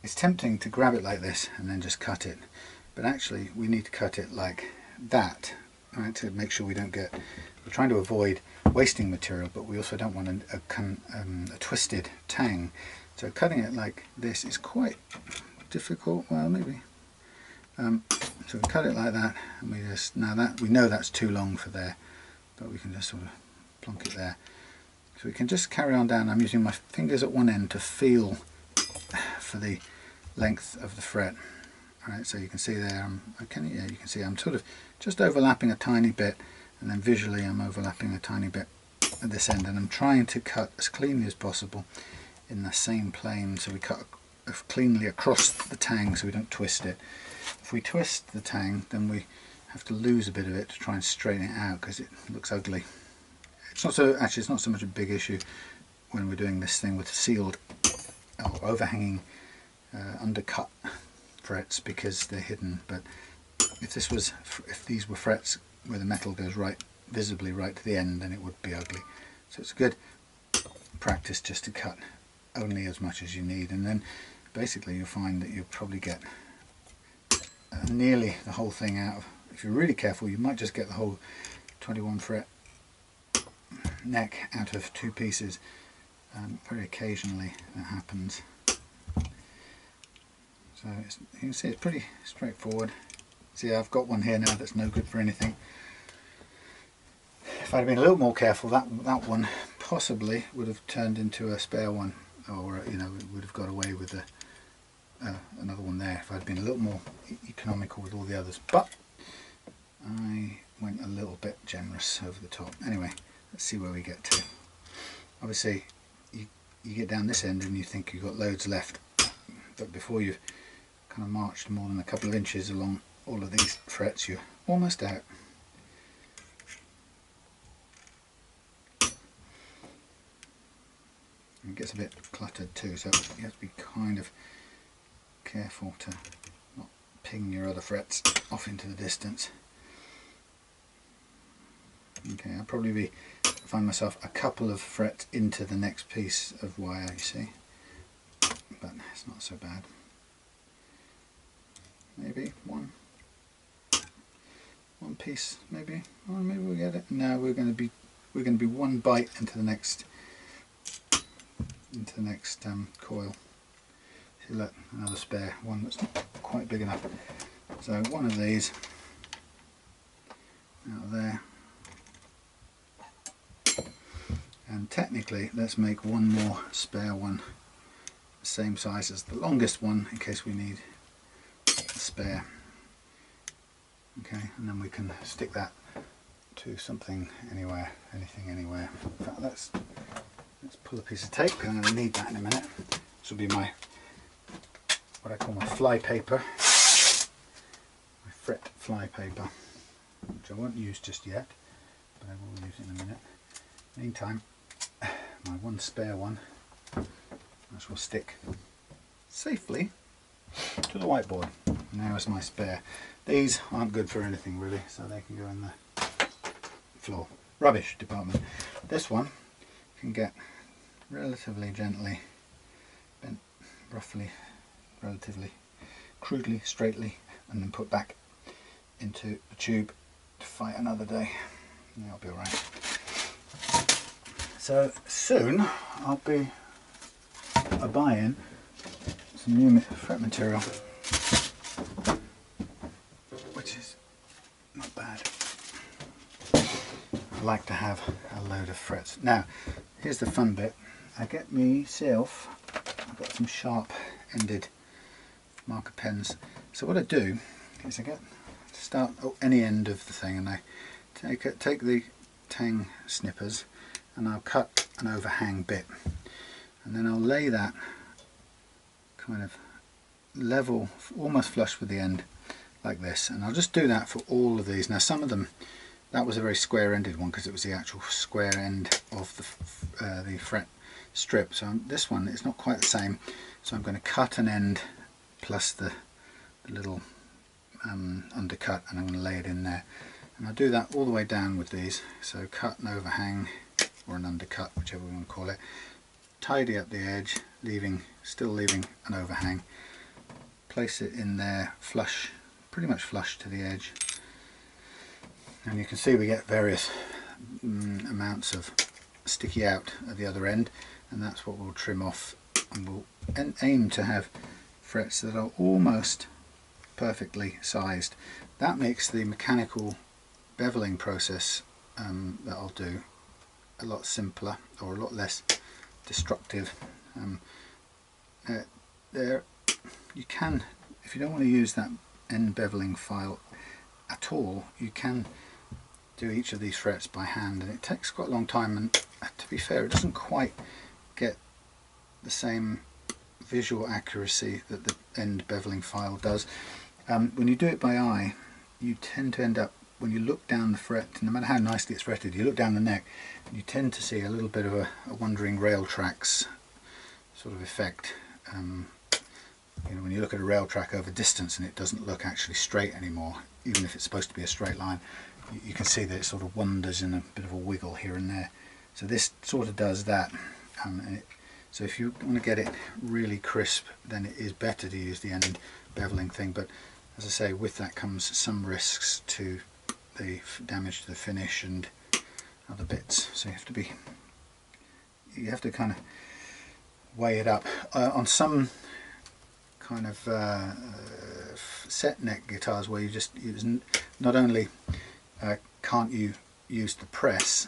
It's tempting to grab it like this and then just cut it, but actually we need to cut it like that, right, to make sure we don't get, we're trying to avoid wasting material, but we also don't want a twisted tang. So cutting it like this is quite difficult. Well, maybe. So we cut it like that, and we know that's too long for there, but we can just sort of plonk it there. So we can just carry on down. I'm using my fingers at one end to feel for the length of the fret. All right, so you can see there. You can see I'm sort of just overlapping a tiny bit, and then visually I'm overlapping a tiny bit at this end, and I'm trying to cut as cleanly as possible in the same plane, so we cut cleanly across the tang so we don't twist it. If we twist the tang, then we have to lose a bit of it to try and straighten it out because it looks ugly. It's not so, actually it's not so much a big issue when we're doing this thing with sealed or overhanging undercut frets because they're hidden, but if these were frets where the metal goes visibly right to the end, then it would be ugly. So it's a good practice just to cut only as much as you need, and then basically you'll find that you'll probably get nearly the whole thing out of, if you're really careful you might just get the whole 21 fret neck out of 2 pieces. Very occasionally that happens. So you can see it's pretty straightforward. See, I've got one here now that's no good for anything. If I'd been a little more careful, that one possibly would have turned into a spare one, or you know, we would have got away with another one there if I'd been a little more economical with all the others. But I went a little bit generous over the top. Anyway, let's see where we get to. Obviously, you get down this end and you think you've got loads left, but before you've kind of marched more than a couple of inches along all of these frets, you're almost out. It gets a bit cluttered too, so you have to be kind of careful to not ping your other frets off into the distance. Okay, I'll probably find myself a couple of frets into the next piece of wire, you see, but it's not so bad. Maybe one piece, maybe, or maybe we'll get it. No, we're going to be one bite into the next coil. See, look, another spare one that's not quite big enough. So one of these out of there, and technically let's make one more spare one the same size as the longest one in case we need a spare. Okay, and then we can stick that to something anywhere, anything anywhere. In fact, let's pull a piece of tape. I'm going to need that in a minute. This will be my, what I call my fly paper, my fret fly paper, which I won't use just yet, but I will use in a minute. Meantime, my one spare one This will stick safely to the whiteboard. Now is my spare. These aren't good for anything really, so they can go in the floor rubbish department. This one can get relatively gently bent, roughly, relatively crudely, straightly, and then put back into the tube to fight another day. And that'll be alright. So soon I'll be buying some new fret material, which is not bad. I like to have a load of frets. Now here's the fun bit. I get myself, I've got some sharp ended marker pens. So what I do is I start at any end of the thing, and I take the tang snippers and I'll cut an overhang bit, and then I'll lay that kind of level, almost flush with the end like this, and I'll just do that for all of these. Now some of them, that was a very square ended one because it was the actual square end of the fret strip. So this one is not quite the same, so I'm going to cut an end plus the little undercut, and I'm going to lay it in there, and I'll do that all the way down with these. So cut an overhang or an undercut, whichever we want to call it, tidy up the edge, still leaving an overhang, place it in there flush, pretty much flush to the edge, and you can see we get various amounts of sticky out at the other end, and that's what we'll trim off, and we'll aim to have frets that are almost perfectly sized. That makes the mechanical beveling process that I'll do a lot simpler, or a lot less destructive. You can, if you don't want to use that end beveling file at all, you can do each of these frets by hand, and it takes quite a long time, and to be fair, it doesn't quite get the same visual accuracy that the end beveling file does. When you do it by eye, you tend to end up, when you look down the fret, no matter how nicely it's fretted, you look down the neck and you tend to see a little bit of a wandering rail tracks sort of effect. You know, when you look at a rail track over distance and it doesn't look actually straight anymore, even if it's supposed to be a straight line, you can see that it sort of wanders in a bit of a wiggle here and there. So this sort of does that. So if you want to get it really crisp, then it is better to use the end beveling thing, but as I say, with that comes some risks to the damage to the finish and other bits, so you have to kind of weigh it up. On some kind of set neck guitars where you just not only can't you use the press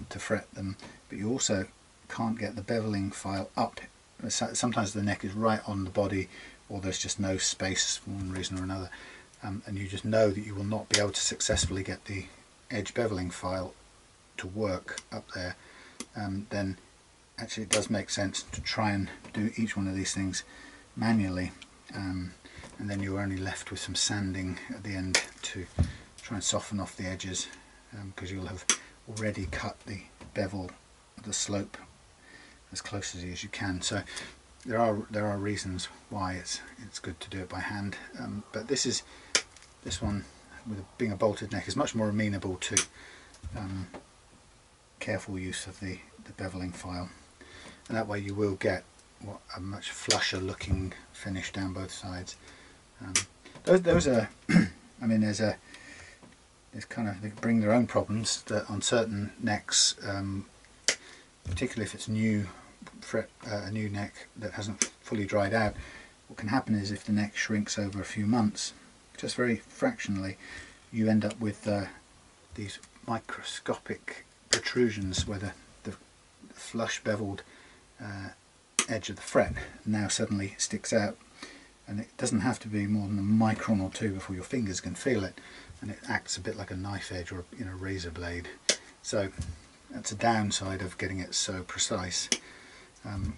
to fret them, but you also can't get the beveling file up. Sometimes the neck is right on the body, or there's just no space for one reason or another, and you just know that you will not be able to successfully get the edge beveling file to work up there. Then actually it does make sense to try and do each one of these things manually, and then you're only left with some sanding at the end to try and soften off the edges, because you'll have already cut the bevel, the slope, as closely as you can. So there are reasons why it's good to do it by hand, but this one, with being a bolted neck, is much more amenable to careful use of the beveling file, and that way you will get a much flusher looking finish down both sides. Those are I mean, there's kind of, they bring their own problems that on certain necks, particularly if it's a new neck that hasn't fully dried out, what can happen is if the neck shrinks over a few months, just very fractionally, you end up with these microscopic protrusions where the flush beveled edge of the fret now suddenly sticks out, and it doesn't have to be more than a micron or two before your fingers can feel it, and it acts a bit like a knife edge or a razor blade. So that's a downside of getting it so precise.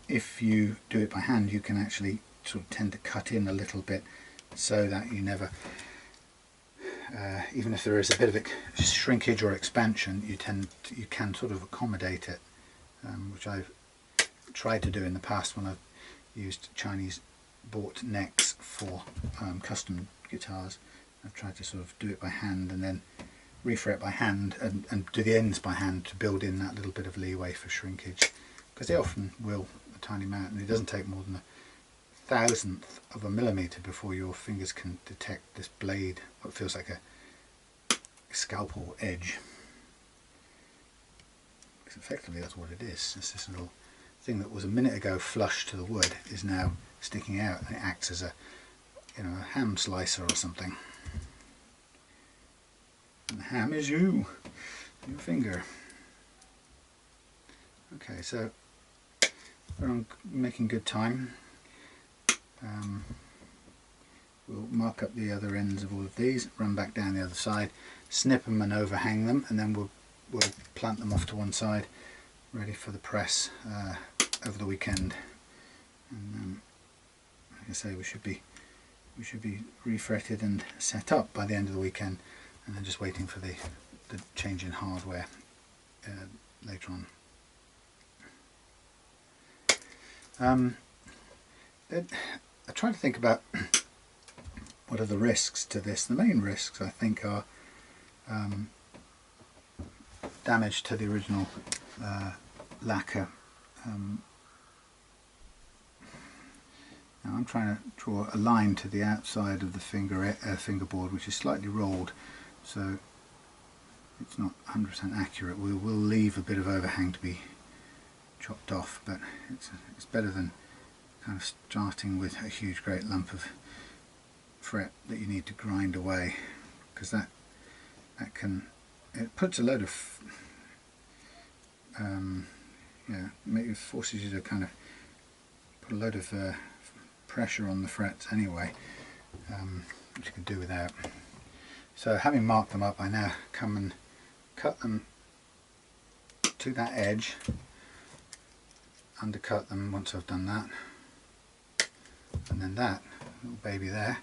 If you do it by hand, you can actually sort of tend to cut in a little bit so that you never, even if there is a bit of shrinkage or expansion, you can sort of accommodate it, which I've tried to do in the past when I've used Chinese bought necks for custom guitars. I've tried to sort of do it by hand and then refret by hand and do the ends by hand to build in that little bit of leeway for shrinkage, because they often will a tiny amount, and it doesn't take more than 1/1000th of a millimetre before your fingers can detect this blade, what feels like a scalpel edge. Because effectively that's what it is. It's this little thing that was a minute ago flush to the wood is now sticking out, and it acts as a, you know, a ham slicer or something. And the ham is you, your finger. Okay, so we're making good time. We'll mark up the other ends of all of these, run back down the other side, snip them and overhang them, and then we'll plant them off to one side, ready for the press over the weekend. And like I say, we should be refretted and set up by the end of the weekend, and then just waiting for the change in hardware later on. I try to think about what are the risks to this. The main risks, I think, are damage to the original lacquer. Now I'm trying to draw a line to the outside of the fingerboard, which is slightly rolled, so it's not 100% accurate. We will leave a bit of overhang to be chopped off, but it's better than kind of starting with a huge great lump of fret that you need to grind away, because that it puts a load of maybe forces you to kind of put a load of pressure on the frets anyway, which you can do without. So having marked them up, I now come and cut them to that edge, undercut them once I've done that, and then that little baby there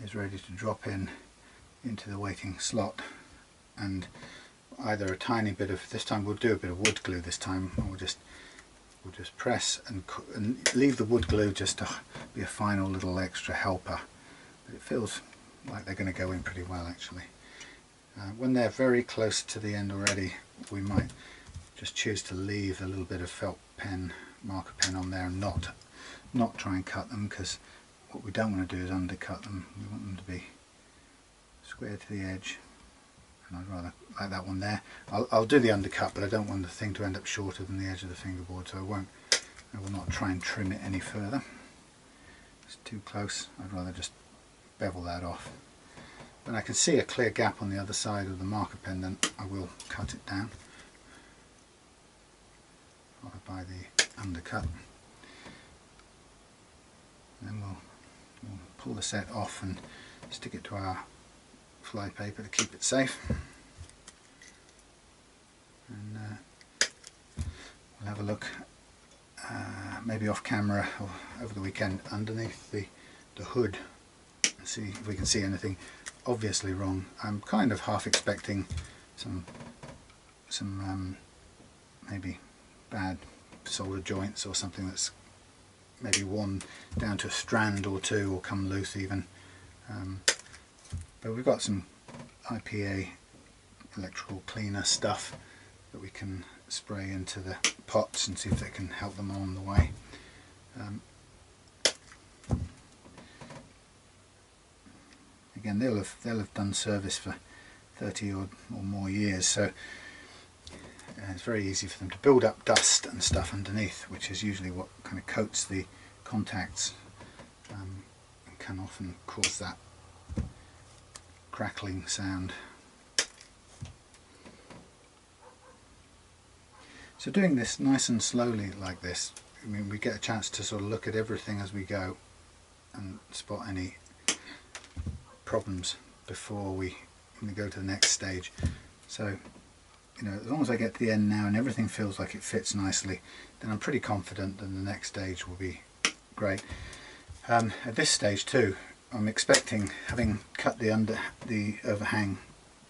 is ready to drop into the waiting slot, and either a tiny bit of, this time we'll do a bit of wood glue this time, and we'll just press and leave the wood glue just to be a final little extra helper, but it feels like they're going to go in pretty well actually. When they're very close to the end already, we might just choose to leave a little bit of felt pen, marker pen on there, and not try and cut them, because what we don't want to do is undercut them. We want them to be square to the edge, and I'd rather like that one there. I'll do the undercut, but I don't want the thing to end up shorter than the edge of the fingerboard, so I will not try and trim it any further. It's too close. I'd rather just bevel that off. When I can see a clear gap on the other side of the marker pen, then I will cut it down, followed by the undercut. Then we'll pull the set off and stick it to our fly paper to keep it safe, and we'll have a look maybe off camera or over the weekend underneath the hood and see if we can see anything obviously wrong. I'm kind of half expecting some maybe bad solder joints or something that's maybe worn down to a strand or two, or come loose even. But we've got some IPA electrical cleaner stuff that we can spray into the pots and see if they can help them along the way. Again, they'll have done service for 30 or more years, so it's very easy for them to build up dust and stuff underneath, which is usually what kind of coats the contacts, and can often cause that crackling sound. So doing this nice and slowly like this, I mean, we get a chance to sort of look at everything as we go and spot any problems before we go to the next stage. So, you know, as long as I get to the end now and everything feels like it fits nicely, then I'm pretty confident that the next stage will be great. At this stage too, I'm expecting, having cut the overhang,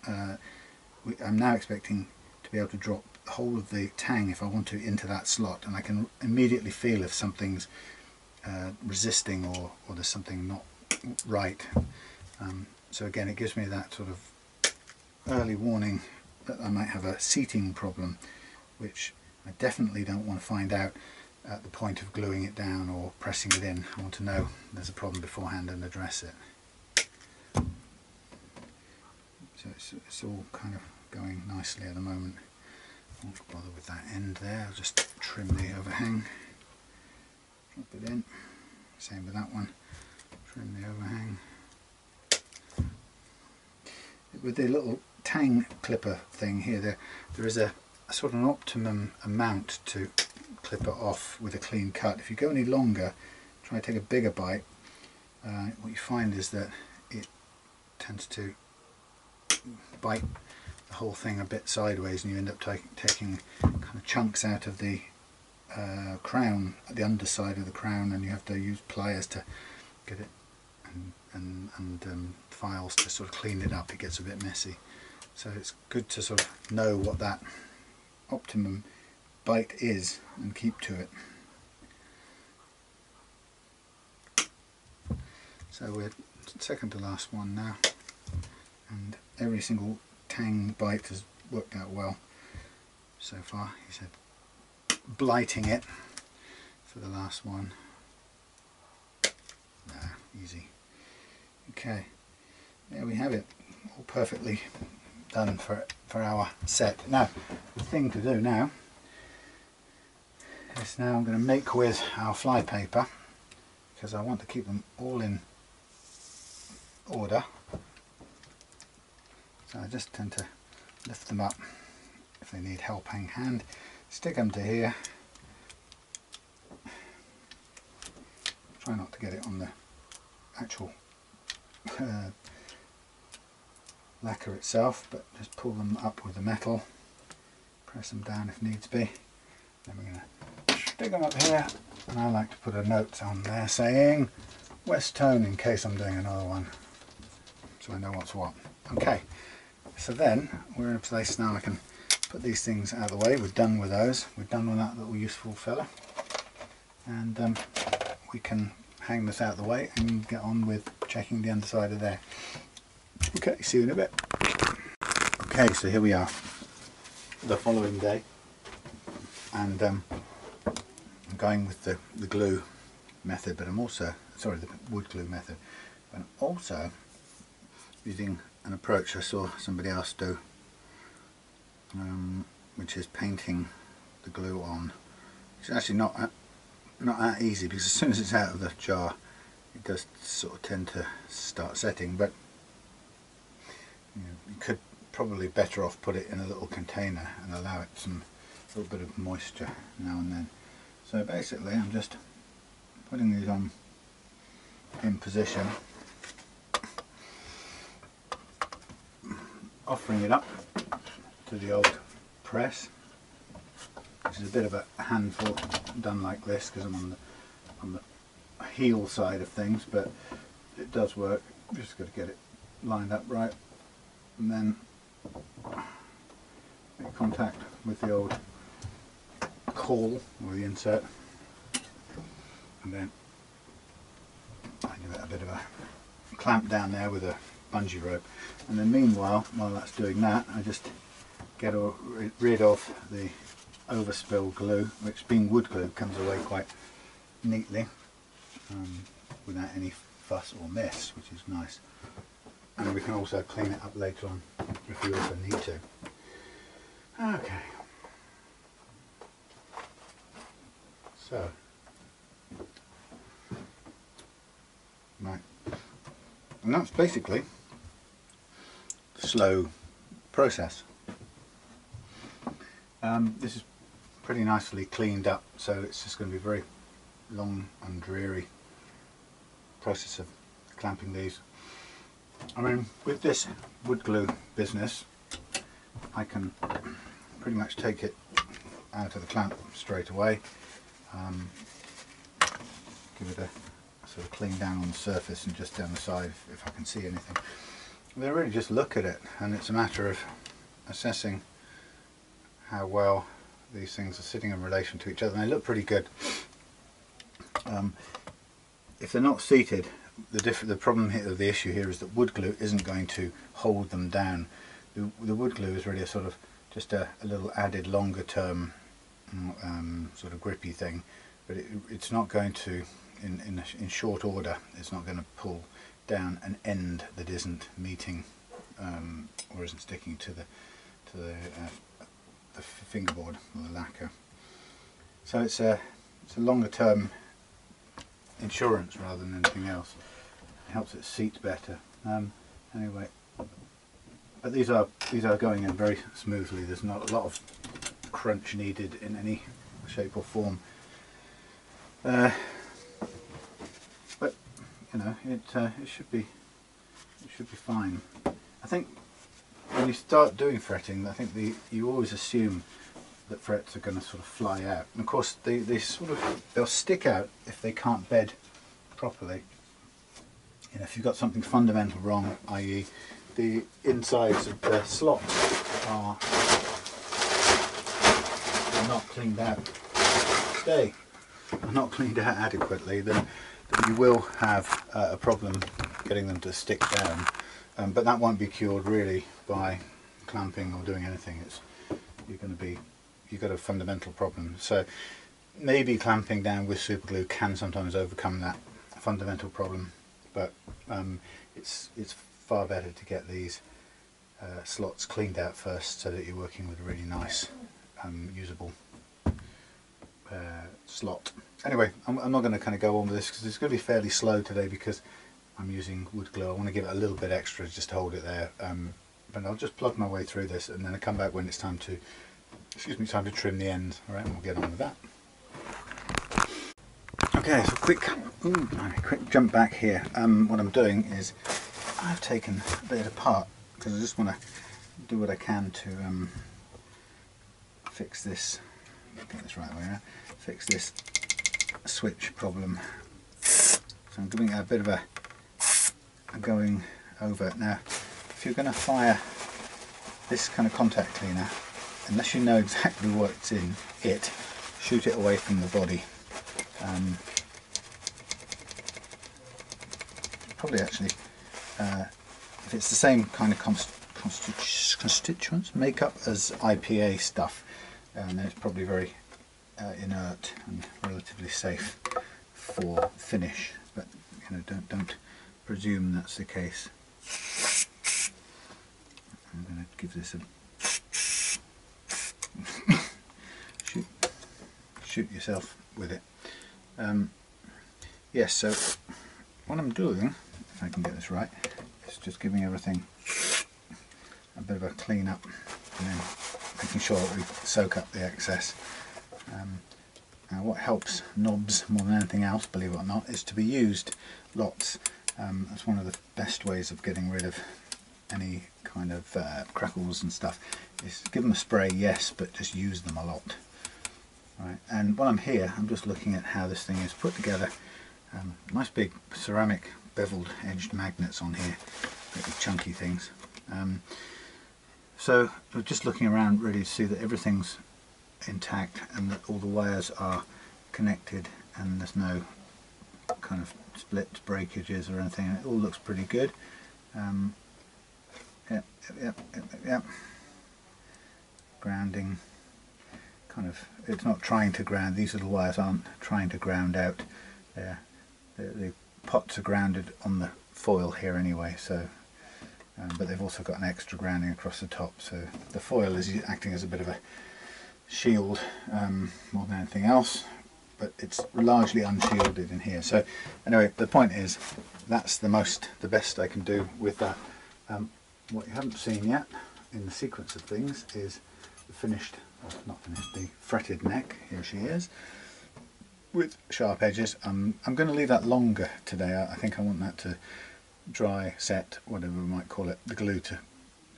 I'm now expecting to be able to drop the whole of the tang, if I want to, into that slot, and I can immediately feel if something's resisting or there's something not right. So again, it gives me that sort of early warning that I might have a seating problem, which I definitely don't want to find out at the point of gluing it down or pressing it in. I want to know there's a problem beforehand and address it. So it's all kind of going nicely at the moment. I won't bother with that end there, I'll just trim the overhang, drop it in, same with that one, trim the overhang. With the little tang clipper thing here, there is a sort of an optimum amount to clip it off with a clean cut. If you go any longer, try to take a bigger bite, what you find is that it tends to bite the whole thing a bit sideways, and you end up taking kind of chunks out of the crown, the underside of the crown, and you have to use pliers to get it and files to sort of clean it up. It gets a bit messy, so it's good to sort of know what that optimum bite is and keep to it. So we're second to last one now, and every single tang bite has worked out well so far. He said blighting it for the last one. Nah, easy. Okay, there we have it, all perfectly done for our set. Now the thing to do now is I'm going to make with our fly paper, because I want to keep them all in order. So I just tend to lift them up if they need helping hand, stick them to here, try not to get it on the actual lacquer itself, but just pull them up with the metal, press them down if needs be. Then we're going to stick them up here, and I like to put a note on there saying Westone in case I'm doing another one, so I know what's what. Okay, so then we're in a place now I can put these things out of the way. We're done with those, we're done with that little useful fella, and we can hang this out of the way and get on with checking the underside of there. Okay, see you in a bit. Okay, so here we are, the following day, and I'm going with the glue method, but I'm also, sorry, the wood glue method, but I'm also using an approach I saw somebody else do, which is painting the glue on. It's actually not that easy, because as soon as it's out of the jar it does sort of tend to start setting, but you could probably better off put it in a little container and allow it a little bit of moisture now and then. So basically I'm just putting these on in position, offering it up to the old press, which is a bit of a handful done like this because I'm on the heel side of things, but it does work. Just got to get it lined up right, and then make contact with the old caul or the insert, and then I give it a bit of a clamp down there with a bungee rope, and then meanwhile, while that's doing that, I just get rid of the overspill glue, which being wood glue comes away quite neatly without any fuss or mess, which is nice. And we can also clean it up later on if we also need to. Okay, so right, and that's basically the slow process. This is pretty nicely cleaned up, so it's just going to be a very long and dreary process of clamping these. I mean, with this wood glue business, I can pretty much take it out of the clamp straight away, give it a sort of clean down on the surface and just down the side if I can see anything. They really just look at it, and it's a matter of assessing how well these things are sitting in relation to each other, and they look pretty good. If they're not seated, the problem here, the issue here, is that wood glue isn't going to hold them down. The wood glue is really a sort of just a little added longer term sort of grippy thing, but it's not going to, in short order, it's not going to pull down an end that isn't meeting or isn't sticking to the fingerboard or the lacquer. So it's a longer term insurance rather than anything else. It helps it seat better. Anyway, but these are going in very smoothly. There's not a lot of crunch needed in any shape or form. But you know, it should be fine. I think when you start doing fretting, I think you always assume that frets are going to sort of fly out, and of course they'll stick out if they can't bed properly. You know, if you've got something fundamental wrong, i.e. the insides of the slots are not cleaned out, are not cleaned out adequately, then you will have a problem getting them to stick down. But that won't be cured really by clamping or doing anything. You've got a fundamental problem. So maybe clamping down with super glue can sometimes overcome that fundamental problem, but it's far better to get these slots cleaned out first, so that you're working with a really nice usable slot. Anyway, I'm not going to kind of go on with this because it's going to be fairly slow today because I'm using wood glue. I want to give it a little bit extra just to hold it there, but I'll just plug my way through this, and then I'll come back when it's time to trim the ends. Alright, and we'll get on with that. Okay, so quick jump back here. What I'm doing is I've taken a bit apart because I just want to do what I can to fix this. Get this right way around. Fix this switch problem. So I'm giving it a bit of a going over it. Now, if you're going to fire this kind of contact cleaner, unless you know exactly what's in it, shoot it away from the body. Probably actually, if it's the same kind of constituents makeup as IPA stuff, then it's probably very inert and relatively safe for finish. But you know, don't presume that's the case. I'm going to give this a shoot yourself with it. Yes, so what I'm doing, if I can get this right, is just giving everything a bit of a clean up and then making sure that we soak up the excess. Now what helps knobs more than anything else, believe it or not, is to be used lots. That's one of the best ways of getting rid of any kind of crackles and stuff, is give them a spray, yes, but just use them a lot. Right. And while I'm here, I'm just looking at how this thing is put together. Nice big ceramic beveled edged magnets on here, really chunky things. So we're just looking around really to see that everything's intact and that all the wires are connected and there's no kind of split breakages or anything, and it all looks pretty good. Yep. Grounding, kind of, it's not trying to ground, these little wires aren't trying to ground out. The pots are grounded on the foil here anyway, so but they've also got an extra grounding across the top, so the foil is acting as a bit of a shield more than anything else, but it's largely unshielded in here. So anyway, the point is that's the best I can do with that. What you haven't seen yet in the sequence of things is the finished, well, not finished, the fretted neck. Here she is with sharp edges. I'm going to leave that longer today. I think I want that to dry, set, whatever we might call it, the glue to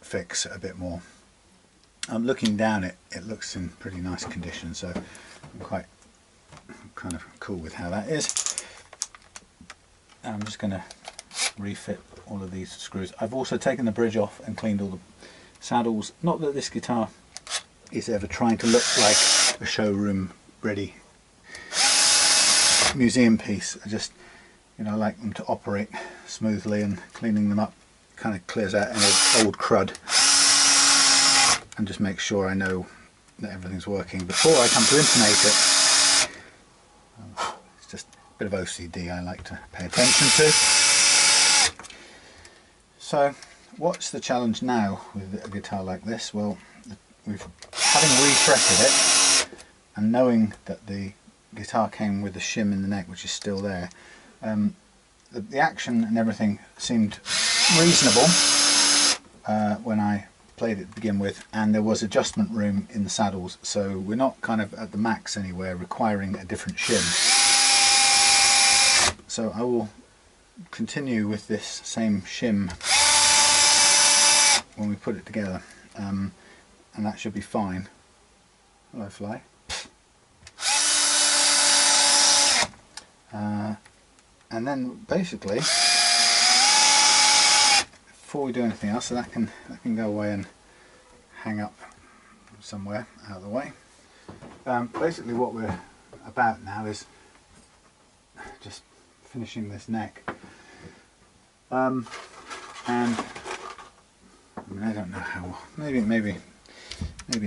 fix a bit more. I'm looking down it, it looks in pretty nice condition, so I'm quite kind of cool with how that is. I'm just going to refit all of these screws. I've also taken the bridge off and cleaned all the saddles. Not that this guitar is ever trying to look like a showroom ready museum piece. I just, you know, I like them to operate smoothly, and cleaning them up kind of clears out any old crud and just makes sure I know that everything's working before I come to intonate it. It's just a bit of OCD I like to pay attention to. So what's the challenge now with a guitar like this? Well, having refretted it and knowing that the guitar came with the shim in the neck, which is still there, the action and everything seemed reasonable when I played it to begin with, and there was adjustment room in the saddles, so we're not kind of at the max anywhere requiring a different shim. So I will continue with this same shim when we put it together, and that should be fine. Hello, fly. And then basically, before we do anything else, so that can go away and hang up somewhere out of the way. Basically what we're about now is just finishing this neck, and I mean, I don't know how, maybe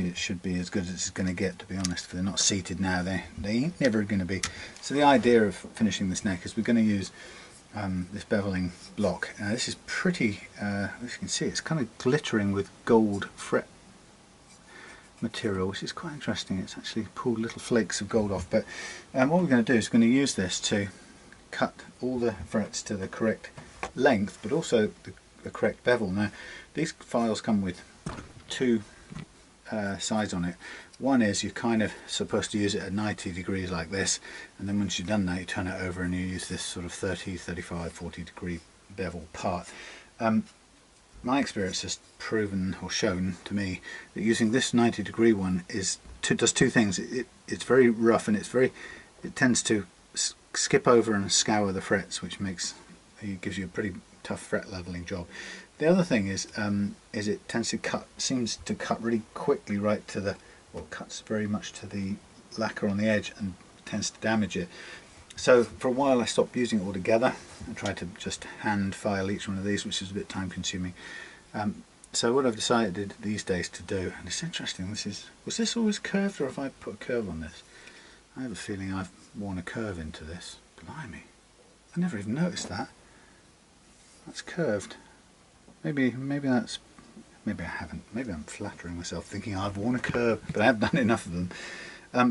it should be as good as it's going to get, to be honest. If they're not seated now, they ain't never going to be. So the idea of finishing this neck is we're going to use this beveling block. This is pretty, as you can see, it's kind of glittering with gold fret material, which is quite interesting. It's actually pulled little flakes of gold off. But what we're going to do is we're going to use this to cut all the frets to the correct length, but also the correct bevel. Now, these files come with two sides on it. One is you're kind of supposed to use it at 90 degrees like this, and then once you've done that, you turn it over and you use this sort of 30, 35, 40 degree bevel part. My experience has proven or shown to me that using this 90 degree one does two things. It's very rough, and it tends to skip over and scour the frets, which gives you a pretty tough fret leveling job. The other thing is it seems to cut really quickly right to the, well, cuts very much to the lacquer on the edge and tends to damage it. So for a while I stopped using it altogether. I tried to just hand file each one of these, which is a bit time consuming. So what I've decided these days to do, and it's interesting, was this always curved, or have I put a curve on this? I have a feeling I've worn a curve into this. Blimey, I never even noticed that. That's curved. Maybe I haven't. Maybe I'm flattering myself thinking I've worn a curve, but I haven't done enough of them.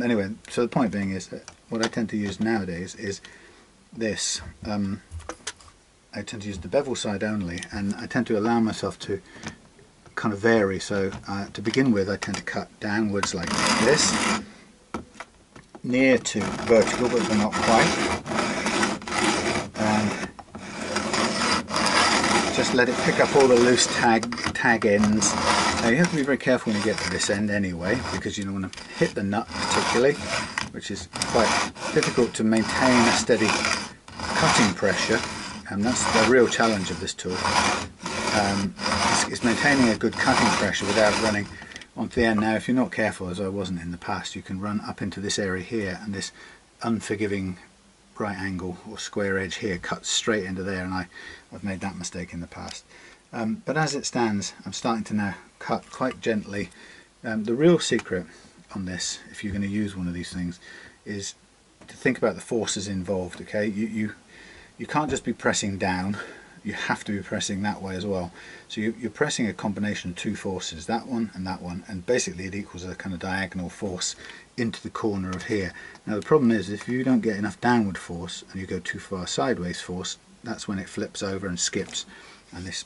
Anyway, so the point being is that what I tend to use nowadays is this. I tend to use the bevel side only, and I tend to allow myself to kind of vary. So to begin with, I tend to cut downwards like this, near to vertical, but not quite. Just let it pick up all the loose tag ends. Now you have to be very careful when you get to this end anyway, because you don't want to hit the nut particularly, which is quite difficult to maintain a steady cutting pressure, and that's the real challenge of this tool. Is maintaining a good cutting pressure without running onto the end. Now if you're not careful, as I wasn't in the past, you can run up into this area here, and this unforgiving right angle or square edge here cuts straight into there, and I've made that mistake in the past. But as it stands, I'm starting to now cut quite gently. The real secret on this, if you're going to use one of these things, is to think about the forces involved. Okay, you can't just be pressing down, you have to be pressing that way as well. So you're pressing a combination of two forces, that one, and basically it equals a kind of diagonal force into the corner of here. Now the problem is, if you don't get enough downward force and you go too far sideways force, that's when it flips over and skips, and this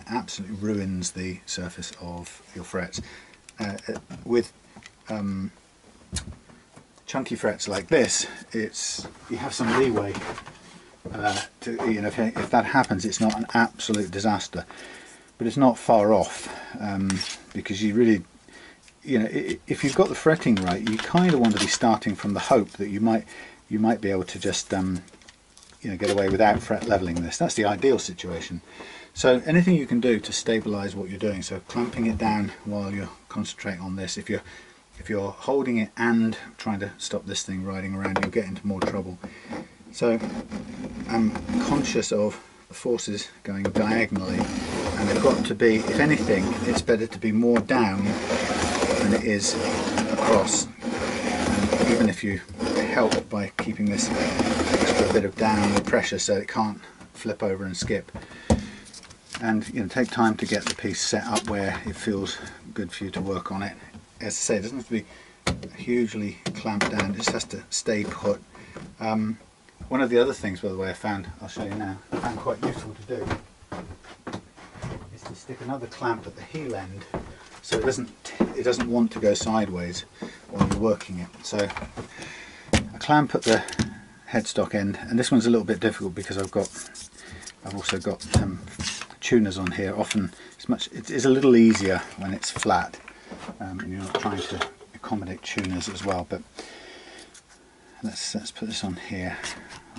absolutely ruins the surface of your frets. With chunky frets like this, you have some leeway. If that happens, it's not an absolute disaster, but it's not far off, because you really, if you've got the fretting right, you kind of want to be starting from the hope that you might be able to just get away without fret leveling this. That's the ideal situation. So anything you can do to stabilize what you're doing, so clamping it down while you're concentrate on this. If you're holding it and trying to stop this thing riding around, you'll get into more trouble. So I'm conscious of the forces going diagonally, and they've got to be, if anything, it's better to be more down than it is across. And even if you help by keeping this extra bit of downward pressure so it can't flip over and skip. And take time to get the piece set up where it feels good for you to work on it. As I say, it doesn't have to be hugely clamped down, it just has to stay put. One of the other things, by the way, I'll show you now, I found quite useful to do, is to stick another clamp at the heel end so it doesn't want to go sideways while you're working it. So a clamp at the headstock end, and this one's a little bit difficult because I've also got some tuners on here. Often it is a little easier when it's flat and you're not trying to accommodate tuners as well. But let's put this on here,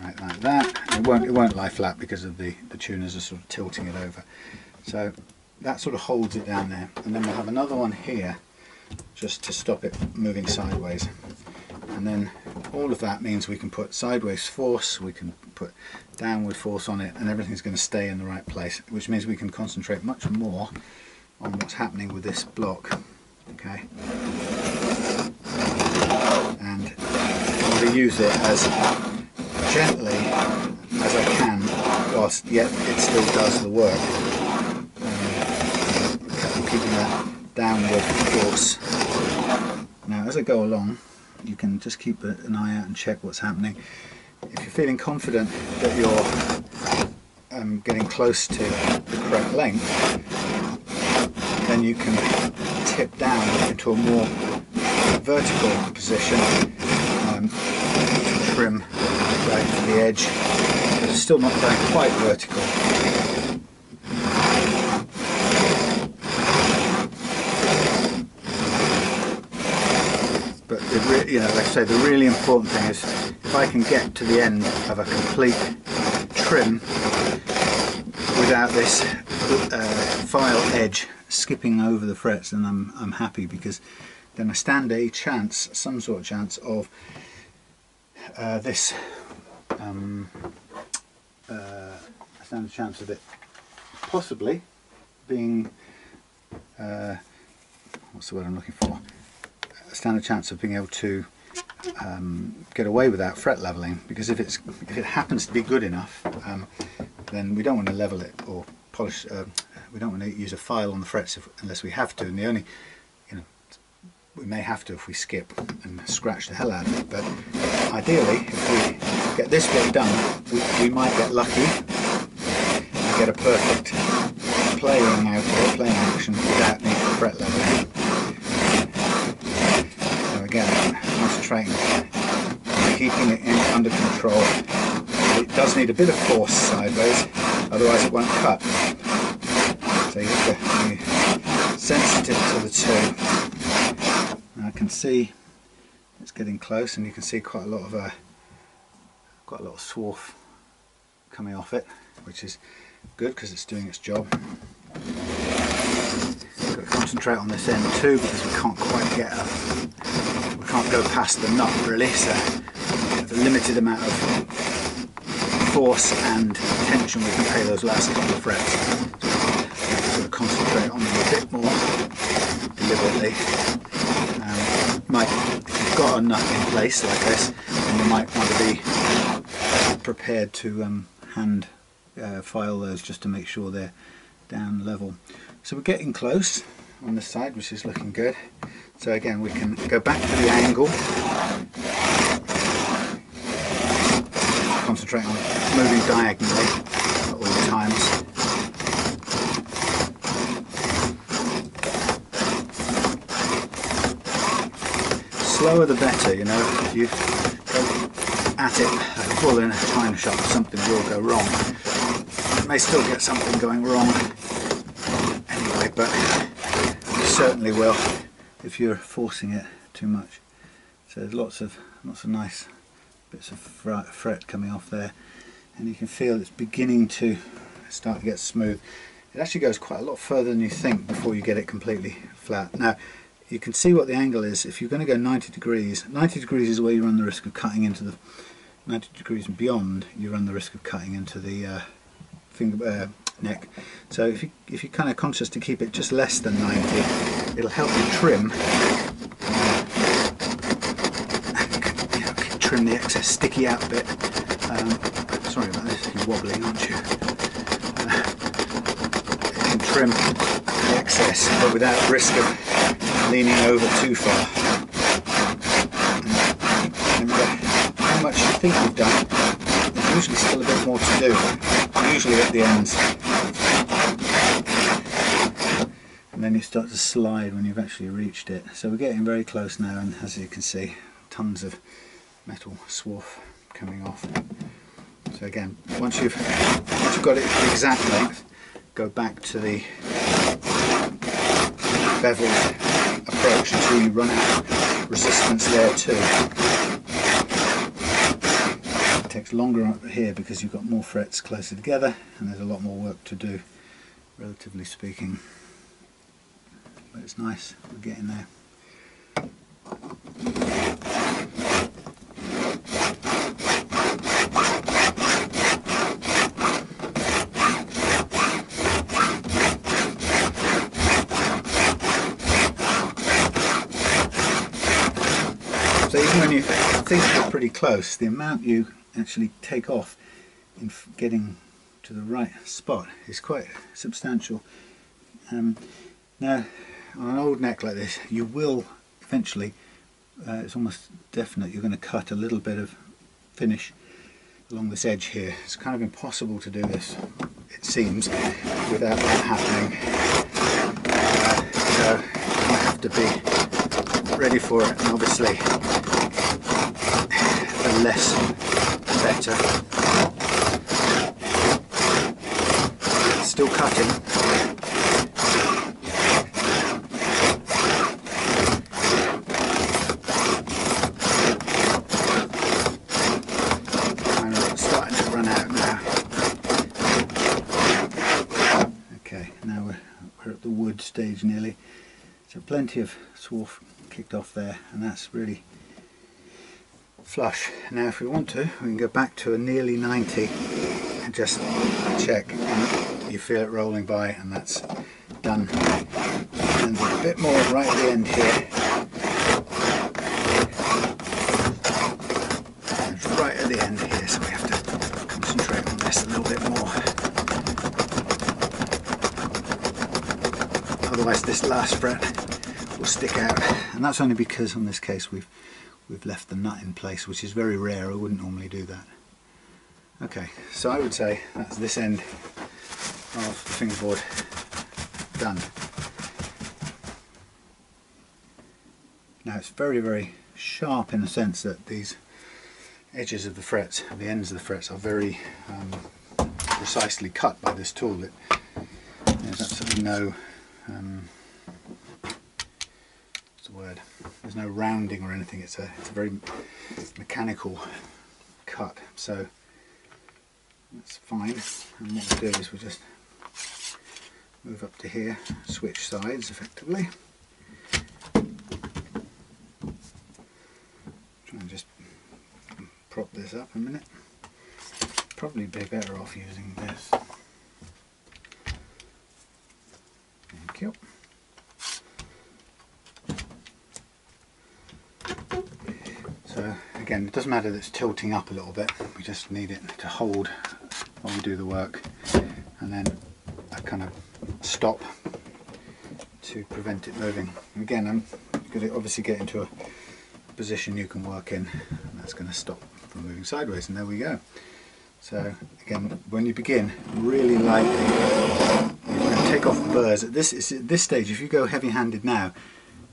right, like that. It won't lie flat because of the tuners are sort of tilting it over. So that sort of holds it down there, and then we'll have another one here just to stop it moving sideways. And then all of that means we can put sideways force, we can put downward force on it, and everything's going to stay in the right place, which means we can concentrate much more on what's happening with this block. Okay, and I'm going to use it as gently as I can, whilst yet it still does the work. Keeping that downward force. Now, as I go along, you can just keep an eye out and check what's happening. If you're feeling confident that you're getting close to the correct length, then you can tip down into a more vertical position to trim right to the edge, but it's still not going quite vertical. But like I say, the really important thing is if I can get to the end of a complete trim without this file edge skipping over the frets, then I'm happy, because then I stand some sort of chance of this. I stand a chance of it possibly being what's the word I'm looking for? Stand a chance of being able to get away without fret leveling, because if it happens to be good enough, then we don't want to level it or polish. We don't want to use a file on the frets unless we have to, and the only, we may have to if we skip and scratch the hell out of it. But ideally, if we get this bit done, we might get lucky and get a perfect playing action without needing fret leveling. Again, concentrating on keeping it under control. It does need a bit of force sideways, otherwise it won't cut. So you have to be sensitive to the two. Now I can see it's getting close, and you can see quite a lot of swarf coming off it, which is good because it's doing its job. Got to concentrate on this end too, because we can't quite we can't go past the nut really, so there's a limited amount of force and tension we can pay those last couple of frets. Sort of concentrate on them a bit more deliberately. If you've got a nut in place like this, then you might want to be prepared to hand file those just to make sure they're down level. So we're getting close on this side, which is looking good. So again, we can go back to the angle, concentrate on moving diagonally at all times. Slower the better, if you go at it like a bull in a china shop, something will go wrong. You may still get something going wrong anyway, but you certainly will if you're forcing it too much. So there's lots of nice bits of fret coming off there, and you can feel it's beginning to start to get smooth. It actually goes quite a lot further than you think before you get it completely flat. Now, you can see what the angle is. If you're going to go 90 degrees, 90 degrees is where you run the risk of cutting into the 90 degrees and beyond. You run the risk of cutting into the neck. So if you're kind of conscious to keep it just less than 90, it'll help you trim. Trim the excess sticky out bit. Sorry about this, you're wobbling, aren't you? You can trim the excess, but without risk of leaning over too far. And how much you think you've done, there's usually still a bit more to do, usually at the ends. And then you start to slide when you've actually reached it. So we're getting very close now, and as you can see, tons of metal swarf coming off. So again, once you've got it the exact length, go back to the beveled approach until you run out of resistance there too. It takes longer up here because you've got more frets closer together and there's a lot more work to do, relatively speaking. But it's nice, we're getting there. So even when you think you're pretty close, the amount you actually take off in getting to the right spot is quite substantial. Now, on an old neck like this, you will eventually, it's almost definite, you're going to cut a little bit of finish along this edge here. It's kind of impossible to do this, it seems, without that happening. So you have to be ready for it, and obviously the less the better. It's still cutting. And it's starting to run out now. Okay, now we're at the wood stage nearly. So plenty of swarf kicked off there, and that's really flush. Now if we want to, we can go back to a nearly 90 and just check, and you feel it rolling by, and that's done. And a bit more right at the end here. And right at the end here, so we have to concentrate on this a little bit more. Otherwise this last fret will stick out, and that's only because on this case we've left the nut in place, which is very rare. I wouldn't normally do that. Okay, so I would say that's this end of the fingerboard done. Now it's very, very sharp in the sense that these edges of the frets, the ends of the frets, are very precisely cut by this tool. There's absolutely no word. There's no rounding or anything. It's a very mechanical cut, so that's fine. And what we'll do is we'll just move up to here, switch sides effectively. Try and just prop this up a minute. Probably be better off using this. Thank you. So again, it doesn't matter that it's tilting up a little bit, we just need it to hold while we do the work, and then I kind of stop to prevent it moving. And again, I'm going to obviously get into a position you can work in, and that's going to stop from moving sideways, and there we go. So again, when you begin, really lightly, you're going to take off the burrs. At this stage, if you go heavy-handed now,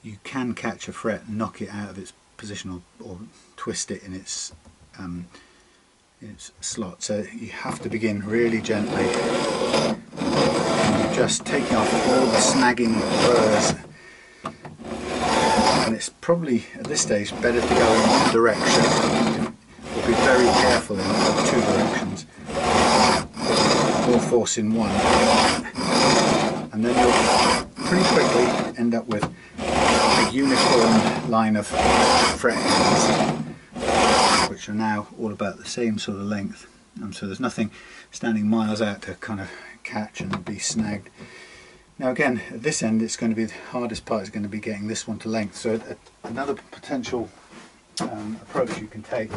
you can catch a fret and knock it out of its position, or twist it in its slot. So you have to begin really gently, and you're just taking off all the snagging burrs. And it's probably at this stage better to go in one direction. We'll be very careful in the two directions. More force in one, and then you'll pretty quickly end up with a uniform line of fret ends, which are now all about the same sort of length. So there's nothing standing miles out to kind of catch and be snagged. Now again, at this end, it's going to be the hardest part is going to be getting this one to length. So another potential approach you can take,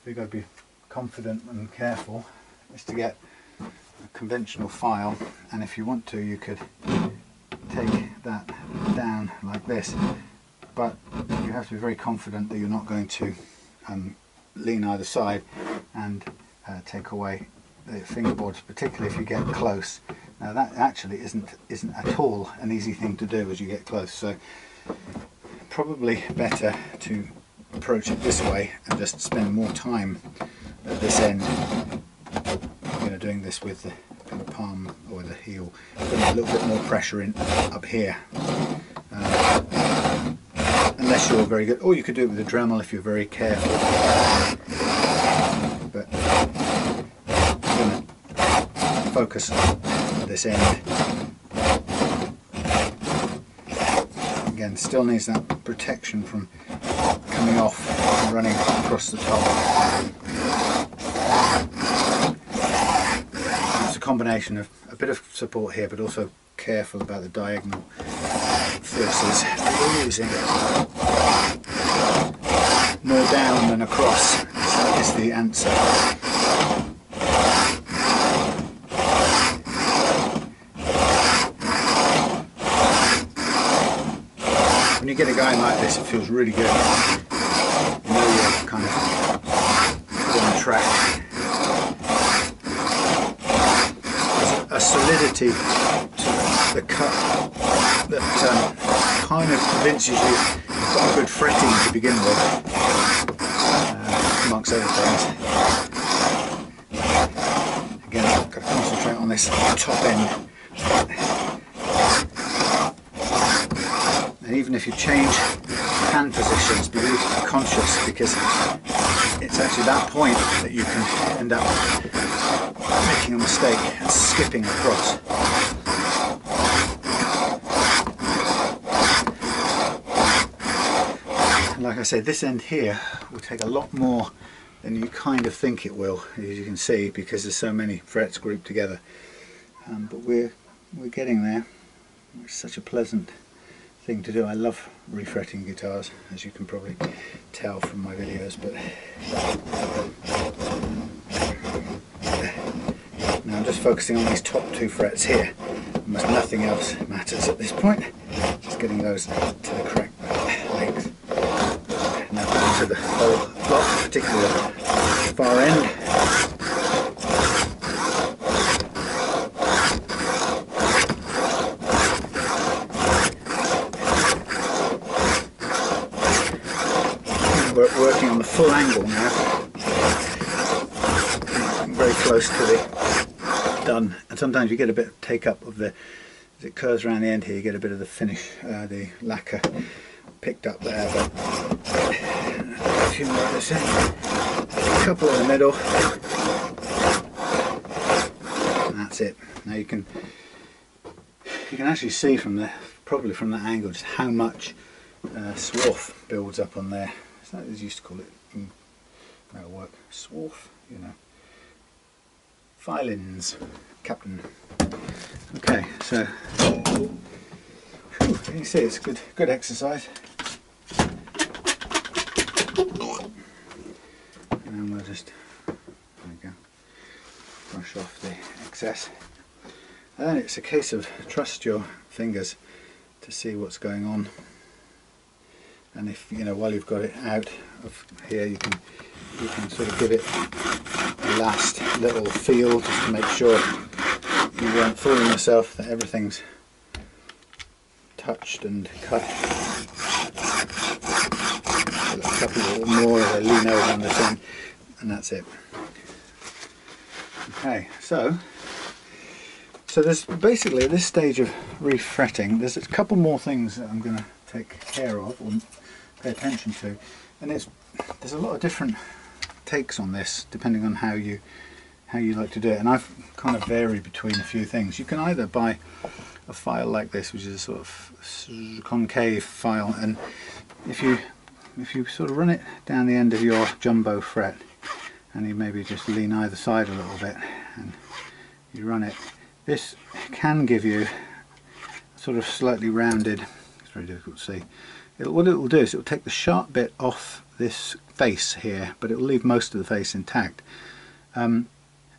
you've got to be confident and careful, is to get a conventional file, and if you want to, you could take that down like this, but you have to be very confident that you're not going to lean either side and take away the fingerboards, particularly if you get close. Now that actually isn't at all an easy thing to do as you get close, so probably better to approach it this way and just spend more time at this end, doing this with the palm or the heel, putting a little bit more pressure in up here, unless you're very good, or you could do it with a Dremel if you're very careful, but I'm going to focus on this end. Again, still needs that protection from coming off and running across the top. It's a combination of a bit of support here, but also careful about the diagonal forces that we're using. More down than across is the answer. When you get a guy like this, it feels really good. You know you're kind of on track. There's a solidity to the cut that kind of convinces you you've got a good fretting to begin with, amongst other things. Again, I've got to concentrate on this top end. And even if you change hand positions, be really conscious, because it's actually that point that you can end up making a mistake and skipping across. And like I say, this end here will take a lot more than you kind of think it will, as you can see, because there's so many frets grouped together. But we're getting there. It's such a pleasant thing to do. I love refretting guitars, as you can probably tell from my videos, but now I'm just focusing on these top two frets here. Almost nothing else matters at this point. Just getting those to the correct length. Now onto the whole block, particularly the far end. We're working on the full angle now. I'm very close to the done, and sometimes you get a bit of take up of the, as it curves around the end here, you get a bit of the finish, the lacquer picked up there. But a few more of this in, a couple in the middle, and that's it. Now you can actually see from the, probably from that angle, just how much swarf builds up on there. That is used to call it in metalwork, swarf, you know. Filings, Captain. Okay, so you can see it's good exercise. And we'll just, there we go, brush off the excess. And then it's a case of trust your fingers to see what's going on. And if, you know, while you've got it out of here, you can sort of give it a last little feel, just to make sure you weren't fooling yourself that everything's touched and cut. A couple more as I lean over on this end, and that's it. Okay, so there's basically, at this stage of refretting, there's a couple more things that I'm going to take care of or pay attention to, and there's a lot of different takes on this depending on how you how you like to do it, and I've kind of varied between a few things. You can either buy a file like this, which is a sort of concave file, and if you sort of run it down the end of your jumbo fret, and you maybe just lean either side a little bit, and you run it, this can give you a sort of slightly rounded, it's very difficult to see. What it will do is it will take the sharp bit off this face here, but it will leave most of the face intact.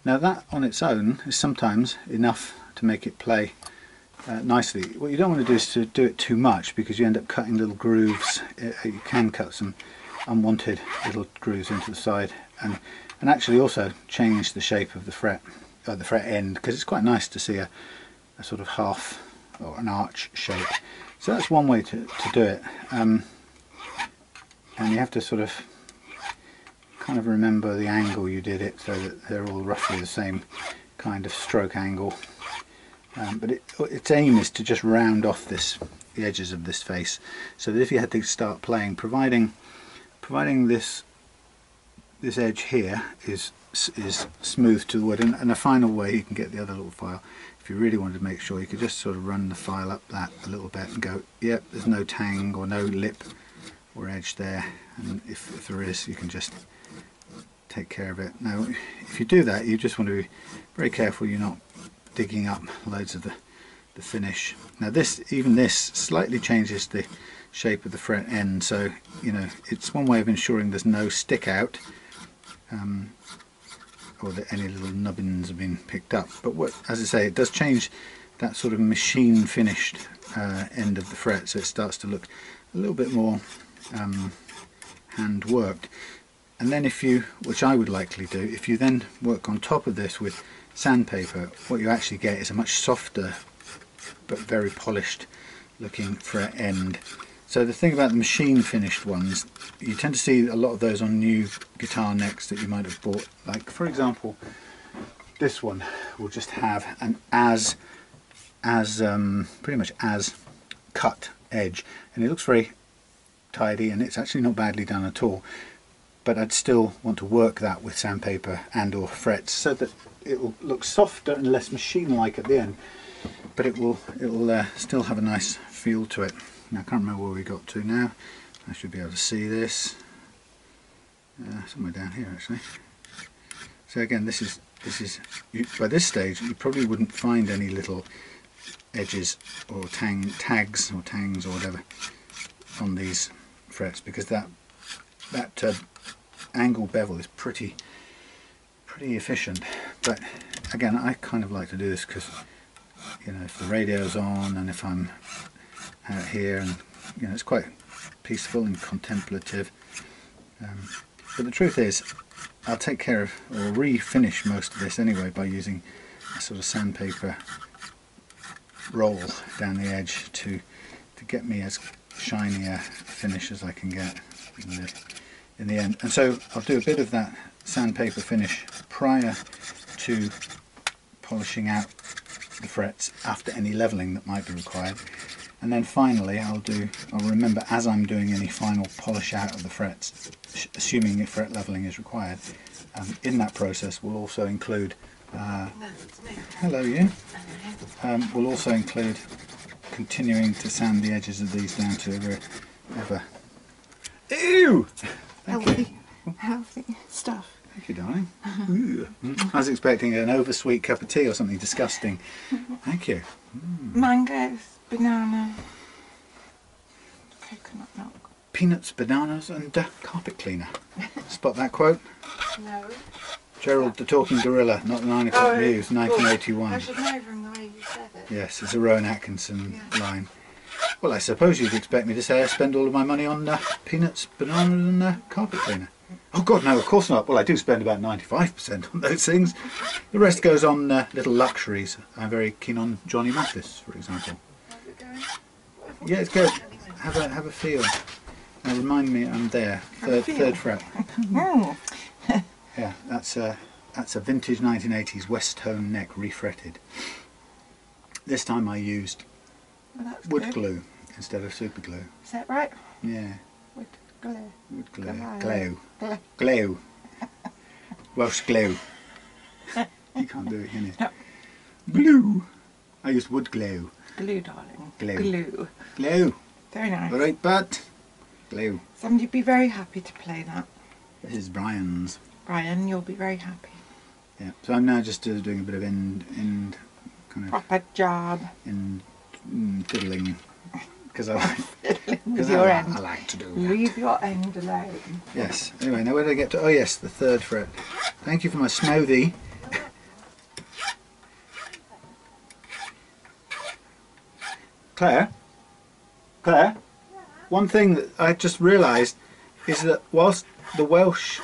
Now that on its own is sometimes enough to make it play nicely. What you don't want to do is to do it too much, because you end up cutting little grooves. You can cut some unwanted little grooves into the side, and actually also change the shape of the fret end, because it's quite nice to see a sort of half or an arch shape. So that's one way to do it, and you have to sort of kind of remember the angle you did it, so that they're all roughly the same kind of stroke angle. But its aim is to just round off the edges of this face, so that if you had to start playing, providing this edge here is smooth to the wood, and a final way you can get the other little file, if you really wanted to make sure, you could just sort of run the file up that a little bit and go, yep, there's no tang or no lip or edge there, and if there is, you can just take care of it. Now if you do that, you just want to be very careful you're not digging up loads of the finish. Now even this slightly changes the shape of the fret end, so you know, it's one way of ensuring there's no stick out, or that any little nubbins have been picked up. But as I say, it does change that sort of machine finished end of the fret, so it starts to look a little bit more hand worked. And then which I would likely do, if you then work on top of this with sandpaper, what you actually get is a much softer but very polished looking fret end. So the thing about the machine finished ones, you tend to see a lot of those on new guitar necks that you might have bought. Like for example, this one will just have an pretty much as cut edge, and it looks very tidy, and it's actually not badly done at all. But I'd still want to work that with sandpaper and or frets, so that it will look softer and less machine-like at the end, but it will still have a nice feel to it. Now I can't remember where we got to now. I should be able to see this somewhere down here actually. So again, this is by this stage you probably wouldn't find any little edges or tags or tangs or whatever on these frets, because that angle bevel is pretty efficient. But again, I kind of like to do this because, you know, if the radio's on and if I'm out here, and you know, it's quite peaceful and contemplative. But the truth is, I'll take care of or refinish most of this anyway by using a sort of sandpaper roll down the edge to get me as shiny a finish as I can get in the end. And so I'll do a bit of that sandpaper finish prior to polishing out the frets after any leveling that might be required. And then finally I'll remember as I'm doing any final polish out of the frets, assuming if fret leveling is required, in that process we'll also include hello you. We'll also include continuing to sand the edges of these down to wherever. Ew! Healthy stuff. Thank you, darling. I was expecting an oversweet cup of tea or something disgusting. Thank you. Mangoes, banana, coconut milk. Peanuts, bananas and carpet cleaner. Spot that quote? No. Gerald the Talking Gorilla, not the 9 o'clock News, 1981. I should know from the way you said it. Yes, it's a Rowan Atkinson line. Well, I suppose you'd expect me to say I spend all of my money on peanuts, bananas and carpet cleaner. Oh God, no, of course not. Well, I do spend about 95% on those things. The rest goes on little luxuries. I'm very keen on Johnny Mathis, for example. How's it going? Yeah, it's good. Have a feel. Now remind me I'm there. Third fret. Yeah, that's a vintage 1980s Westone neck refretted. This time I used wood glue instead of super glue. Is that right? Yeah. Wood glue. Wood glue. Glue. Glue. Welsh glue. You can't do it, can you? No. Glue. I used wood glue. Glue, darling. Glue. Glue. Glue. Very nice. All right, bud. Glue. Somebody'd be very happy to play that. This is Brian's. Brian, you'll be very happy. Yeah. So I'm now just doing a bit of end kind of Proper job. fiddling because I like With your end. I like to do that. Leave your end alone. Yes. Anyway, now where did I get to? Oh yes, the 3rd fret. Thank you for my smoothie. Claire, one thing that I just realised is that whilst the Welsh,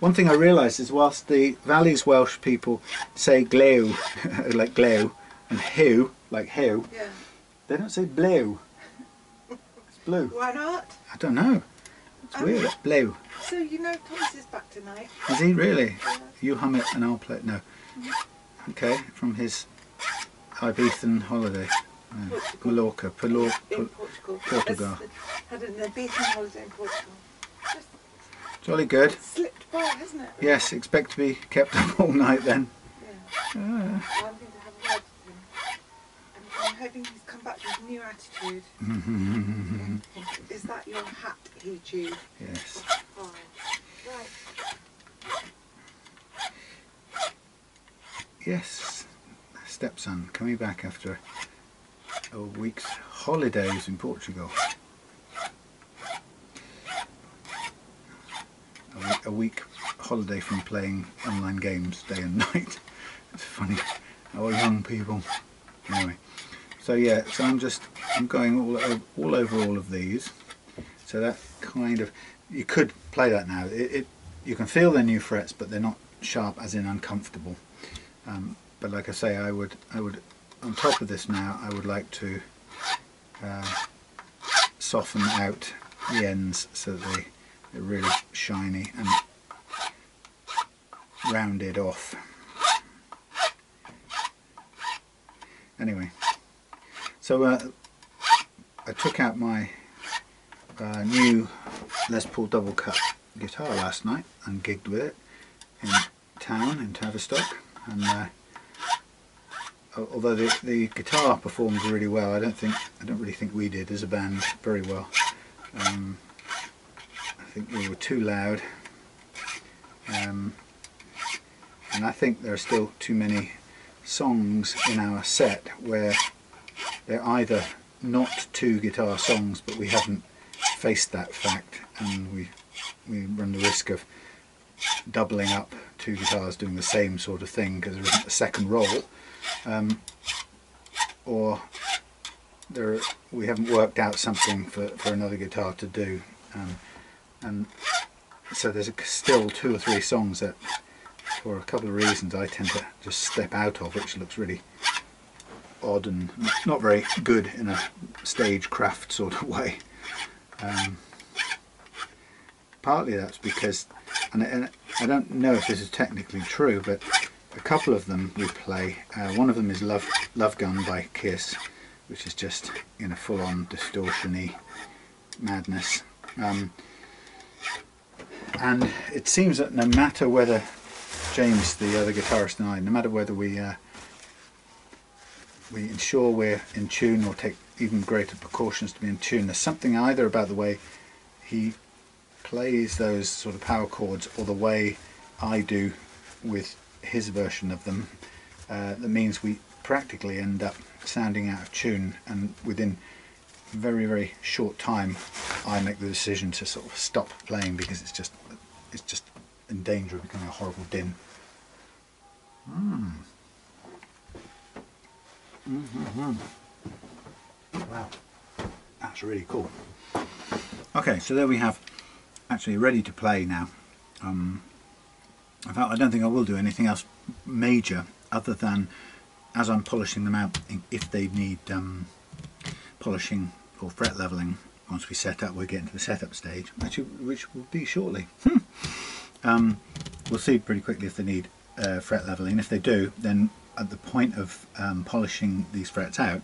one thing I realised is whilst the Valley's Welsh people say glue, like glue, and who, like who, Yeah. they don't say blue. It's blue. Why not? I don't know. It's weird. It's blue. So you know Thomas is back tonight. Is he really? Yeah. You hum it and I'll play it. No. Okay, from his Ibethan holiday. Mallorca, In Portugal. Portugal. Had an Ibethan holiday in Portugal. Just Jolly good. slipped by, hasn't it? Yes, expect to be kept up all night then. Yeah. I'm going to have a word with him. I'm hoping he's come back with a new attitude. Is that your hat, attitude? Yes. Fine. Right. Yes. Stepson coming back after a week's holidays in Portugal. A week holiday from playing online games day and night. It's funny. Our young people. Anyway. So yeah, so I'm going all over all of these. So that kind of, you could play that now. You can feel they're new frets, but they're not sharp as in uncomfortable. But like I say, I would on top of this now, I would like to soften out the ends so that they're really shiny and rounded off. Anyway, so I took out my new Les Paul double cut guitar last night and gigged with it in town in Tavistock, and although the guitar performed really well, I don't really think we did as a band very well. I think we were too loud, and I think there are still too many songs in our set where they're either not two guitar songs, but we haven't faced that fact, and we run the risk of doubling up two guitars doing the same sort of thing because there isn't a second roll, or we haven't worked out something for another guitar to do, and so there's still 2 or 3 songs that for a couple of reasons I tend to just step out of, which looks really odd and not very good in a stagecraft sort of way. Partly that's because, and I don't know if this is technically true, but a couple of them we play. One of them is Love Gun by Kiss, which is just full-on distortion-y madness. And it seems that no matter whether James, the other guitarist, and I, no matter whether we ensure we're in tune or take even greater precautions to be in tune, there's something either about the way he plays those sort of power chords or the way I do with his version of them that means we practically end up sounding out of tune, and within a very, very short time I make the decision to sort of stop playing because it's just in danger of becoming a horrible din. Wow, that's really cool. Okay, so there we have, actually ready to play now. In fact, I don't think I will do anything else major other than, as I'm polishing them out, if they need polishing or fret leveling, once we set up, we're getting to the setup stage, which will be shortly. We'll see pretty quickly if they need fret leveling. If they do, then at the point of polishing these frets out,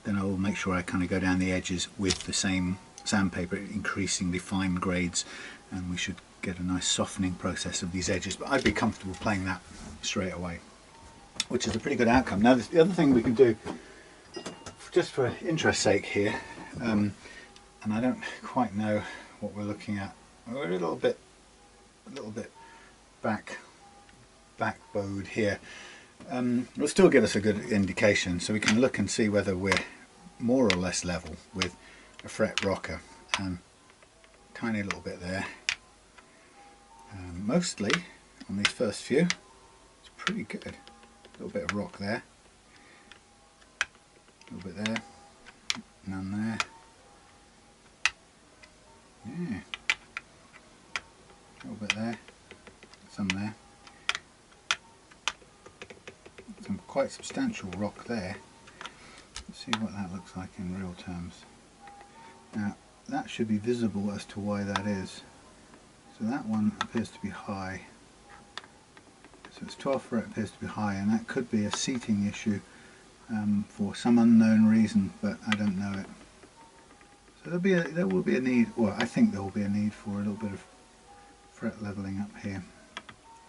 then I will make sure I kind of go down the edges with the same sandpaper, increasing the fine grades, and we should get a nice softening process of these edges, but I'd be comfortable playing that straight away, which is a pretty good outcome. Now the other thing we can do, just for interest's sake here, and I don't quite know what we're looking at, we're a little bit backbowed here. It'll still give us a good indication, so we can look and see whether we're more or less level with a fret rocker. Tiny little bit there. Mostly on these first few, it's pretty good. A little bit of rock there, a little bit there, none there. Yeah, a little bit there, some there. Some quite substantial rock there. Let's see what that looks like in real terms. Now that should be visible as to why that is. So that one appears to be high. So it's 12 fret appears to be high, and that could be a seating issue for some unknown reason, but I don't know it. So there will be a need, well, I think there will be a need for a little bit of fret leveling up here.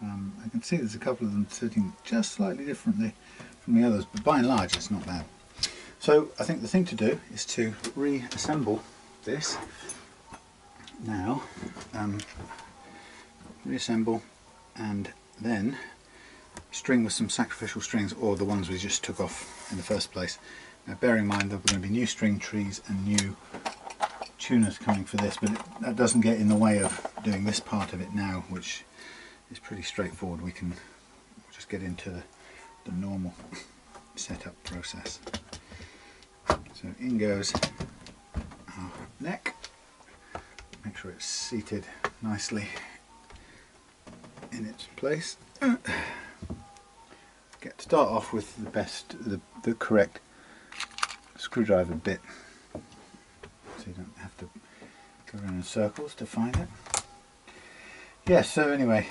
I can see there's a couple of them sitting just slightly differently from the others, but by and large it's not bad. So I think the thing to do is to reassemble this now, reassemble and then string with some sacrificial strings, or the ones we just took off in the first place. Now bearing in mind that we're going to be new string trees and new tuners coming for this, but that doesn't get in the way of doing this part of it now, which is pretty straightforward. We can just get into the normal setup process. So in goes our neck. Make sure it's seated nicely in its place. Start off with the correct screwdriver bit, so you don't have to go around in circles to find it. Yes, so anyway,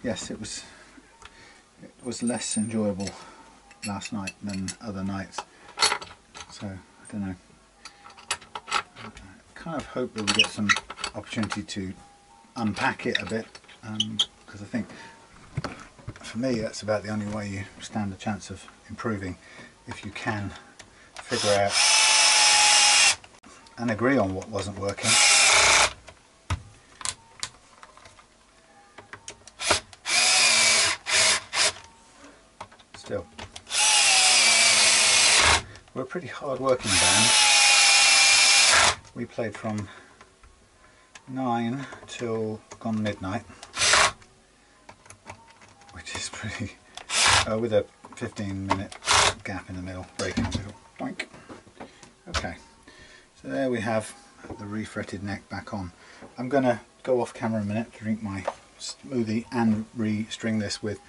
yes, it was less enjoyable last night than other nights, so I don't know. I kind of hope that we get some opportunity to unpack it a bit, because I think for me that's about the only way you stand a chance of improving, if you can figure out and agree on what wasn't working. Still, we're a pretty hard working band. We played from 9 till gone midnight, which is pretty, with a 15-minute gap in the middle, break in the middle. Boink. Okay, so there we have the refretted neck back on. I'm going to go off camera a minute, drink my smoothie and re-string this with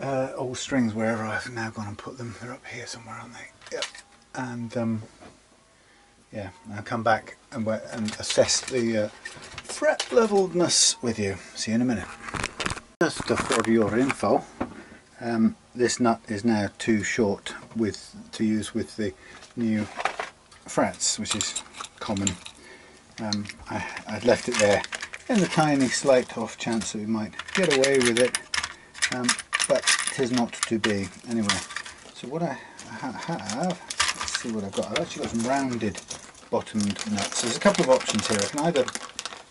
old strings wherever I've now gone and put them. They're up here somewhere, aren't they? Yep. And yeah, I'll come back and assess the fret levelness with you. See you in a minute. Just for your info, this nut is now too short to use with the new frets, which is common. I'd left it there in the tiny slight off chance that we might get away with it, but it is not to be. Anyway, so what I have, let's see what I've got. I've actually got some rounded bottomed nuts. There's a couple of options here. I can either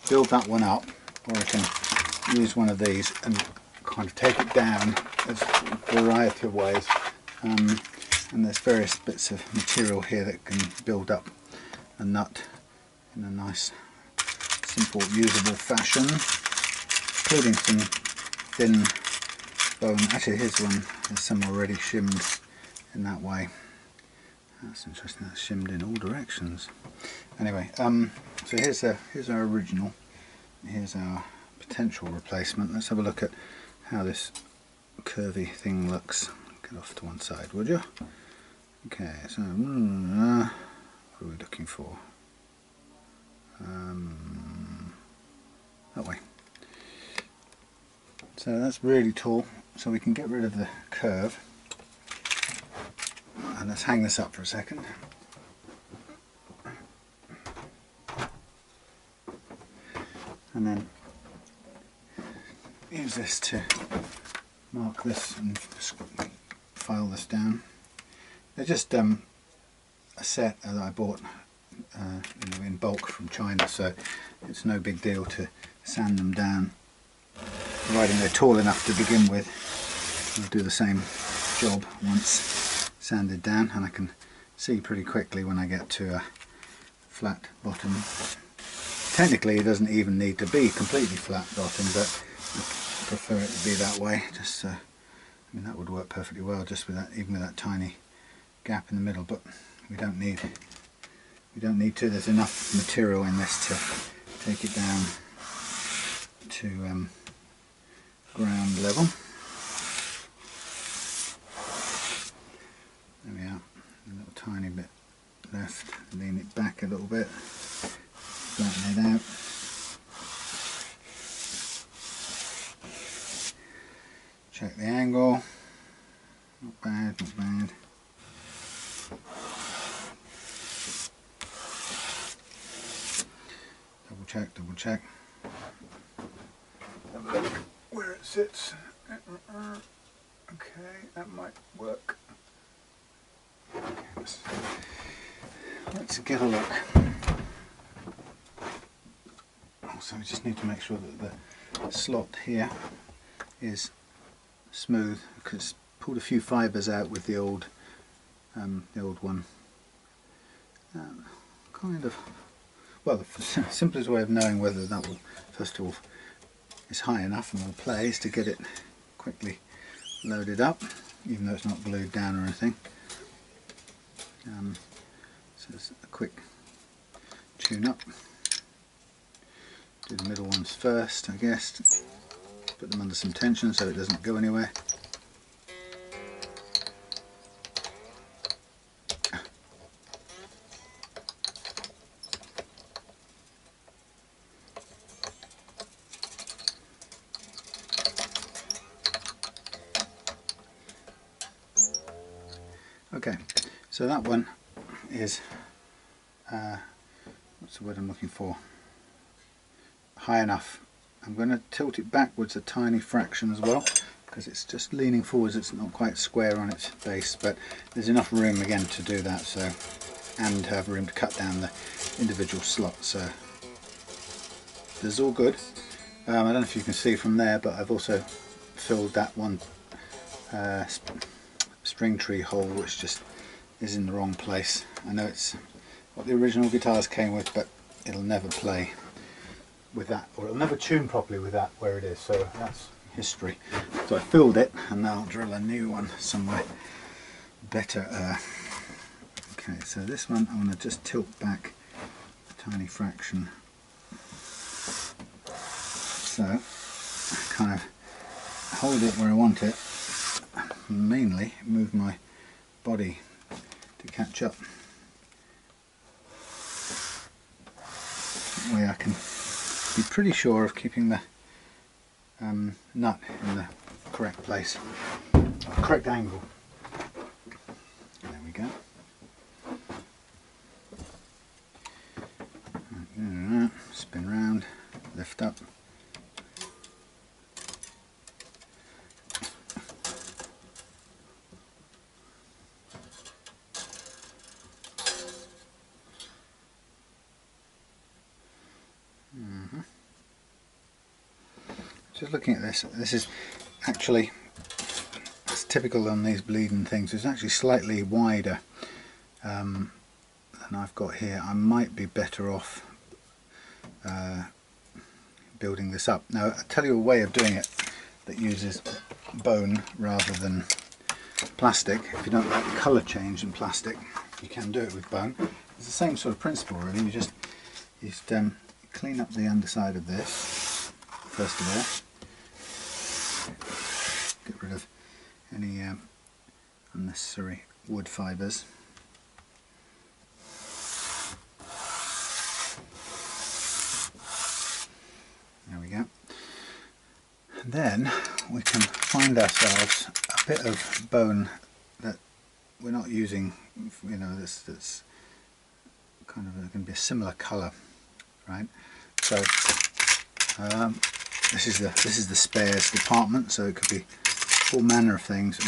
build that one up, or I can use one of these and kind of take it down. There's a variety of ways, and there's various bits of material here that can build up a nut in a nice, simple, usable fashion, including some thin bone. Actually, here's one. There's some already shimmed in that way. That's interesting. That's shimmed in all directions. Anyway, so here's our original. Here's our potential replacement. Let's have a look at how this curvy thing looks. Get off to one side, would you? Okay, so what are we looking for? That way. So that's really tall, so we can get rid of the curve. And let's hang this up for a second. and then use this to mark this and file this down. They're just a set that I bought in bulk from China, so it's no big deal to sand them down, providing they're tall enough to begin with. I'll do the same job once sanded down, and I can see pretty quickly when I get to a flat bottom. Technically it doesn't even need to be completely flat bottom, but I prefer it to be that way. Just I mean, that would work perfectly well just with that, even with that tiny gap in the middle, but we don't need to. There's enough material in this to take it down to ground level. There we are, a little tiny bit left, lean it back a little bit, flatten it out. Check the angle, not bad, not bad. Double check. Have a look where it sits. Okay, that might work. Okay, let's get a look. Also, we just need to make sure that the slot here is smooth, because pulled a few fibres out with the old one. Kind of. Well, the simplest way of knowing whether that will, first of all, is high enough and will play is to get it quickly loaded up, even though it's not glued down or anything. So it's a quick tune up. Do the middle ones first, I guess. Put them under some tension so it doesn't go anywhere. Okay, so that one is, what's the word I'm looking for? High enough. I'm going to tilt it backwards a tiny fraction as well, because it's just leaning forwards. It's not quite square on its base, but there's enough room again to do that, so, and have room to cut down the individual slots. So this is all good. I don't know if you can see from there, but I've also filled that one string tree hole, which just is in the wrong place. I know it's what the original guitars came with, but it'll never play with that, or it'll never tune properly with that where it is, so that's history. So I filled it, and now I'll drill a new one somewhere better. Okay, so this one I'm going to just tilt back a tiny fraction, so I kind of hold it where I want it, mainly move my body to catch up. That way I can be pretty sure of keeping the nut in the correct place, correct angle. There we go. Spin round, lift up. Just looking at this, this is actually, it's typical on these bleeding things, it's actually slightly wider than I've got here. I might be better off building this up. Now I'll tell you a way of doing it that uses bone rather than plastic. If you don't like the colour change in plastic, you can do it with bone. It's the same sort of principle really. You just clean up the underside of this first of all. Get rid of any unnecessary wood fibres. There we go. And then we can find ourselves a bit of bone that we're not using, you know, that's kind of going to be a similar colour, right? So This is the spares department, so it could be all manner of things.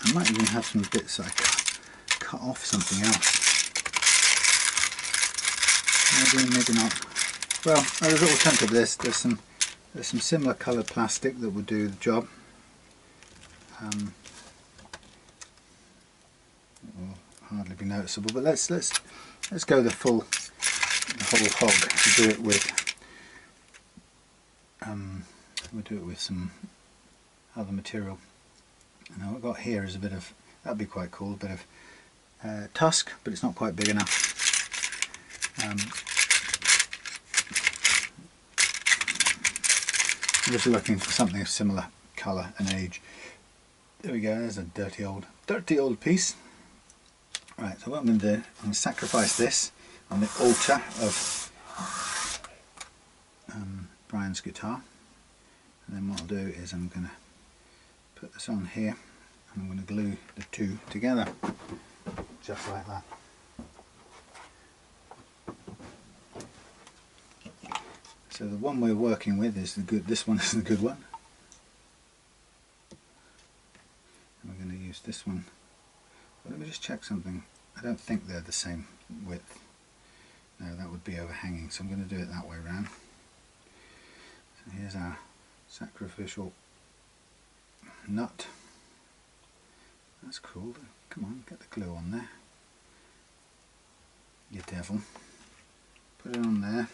I might even have some bits that I cut off something else. Maybe not. Well, there's an alternative. There's some similar coloured plastic that will do the job. It will hardly be noticeable, but let's go the whole hog. We'll do it with some other material. And what I've got here is a bit of, that'd be quite cool, a bit of tusk, but it's not quite big enough. I'm just looking for something of similar colour and age. There we go, there's a dirty old piece. Right, so what I'm going to do, I'm going to sacrifice this on the altar of Brian's guitar, and then what I'll do is I'm going to put this on here and I'm going to glue the two together, just like that. So the one we're working with is the good, this one is the good one. And we're going to use this one. But let me just check something. I don't think they're the same width. No, that would be overhanging, so I'm going to do it that way around. So here's our sacrificial nut. That's cool. Come on, get the glue on there. You devil. Put it on there.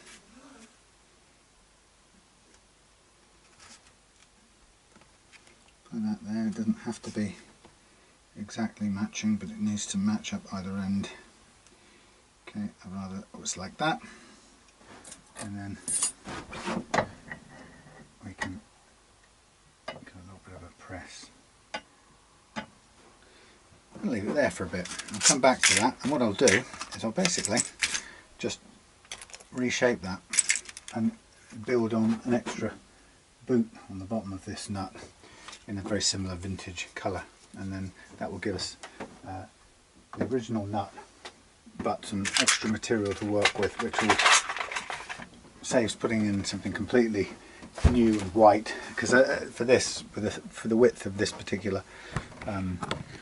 Put that there. It doesn't have to be exactly matching, but it needs to match up either end. Okay, I'd rather it was like that, and then we can give a little bit of a press. I'll leave it there for a bit. I'll come back to that, and what I'll do is I'll basically just reshape that and build on an extra boot on the bottom of this nut in a very similar vintage colour, and then that will give us the original nut but some extra material to work with, which will saves putting in something completely new and white, because for the width of this particular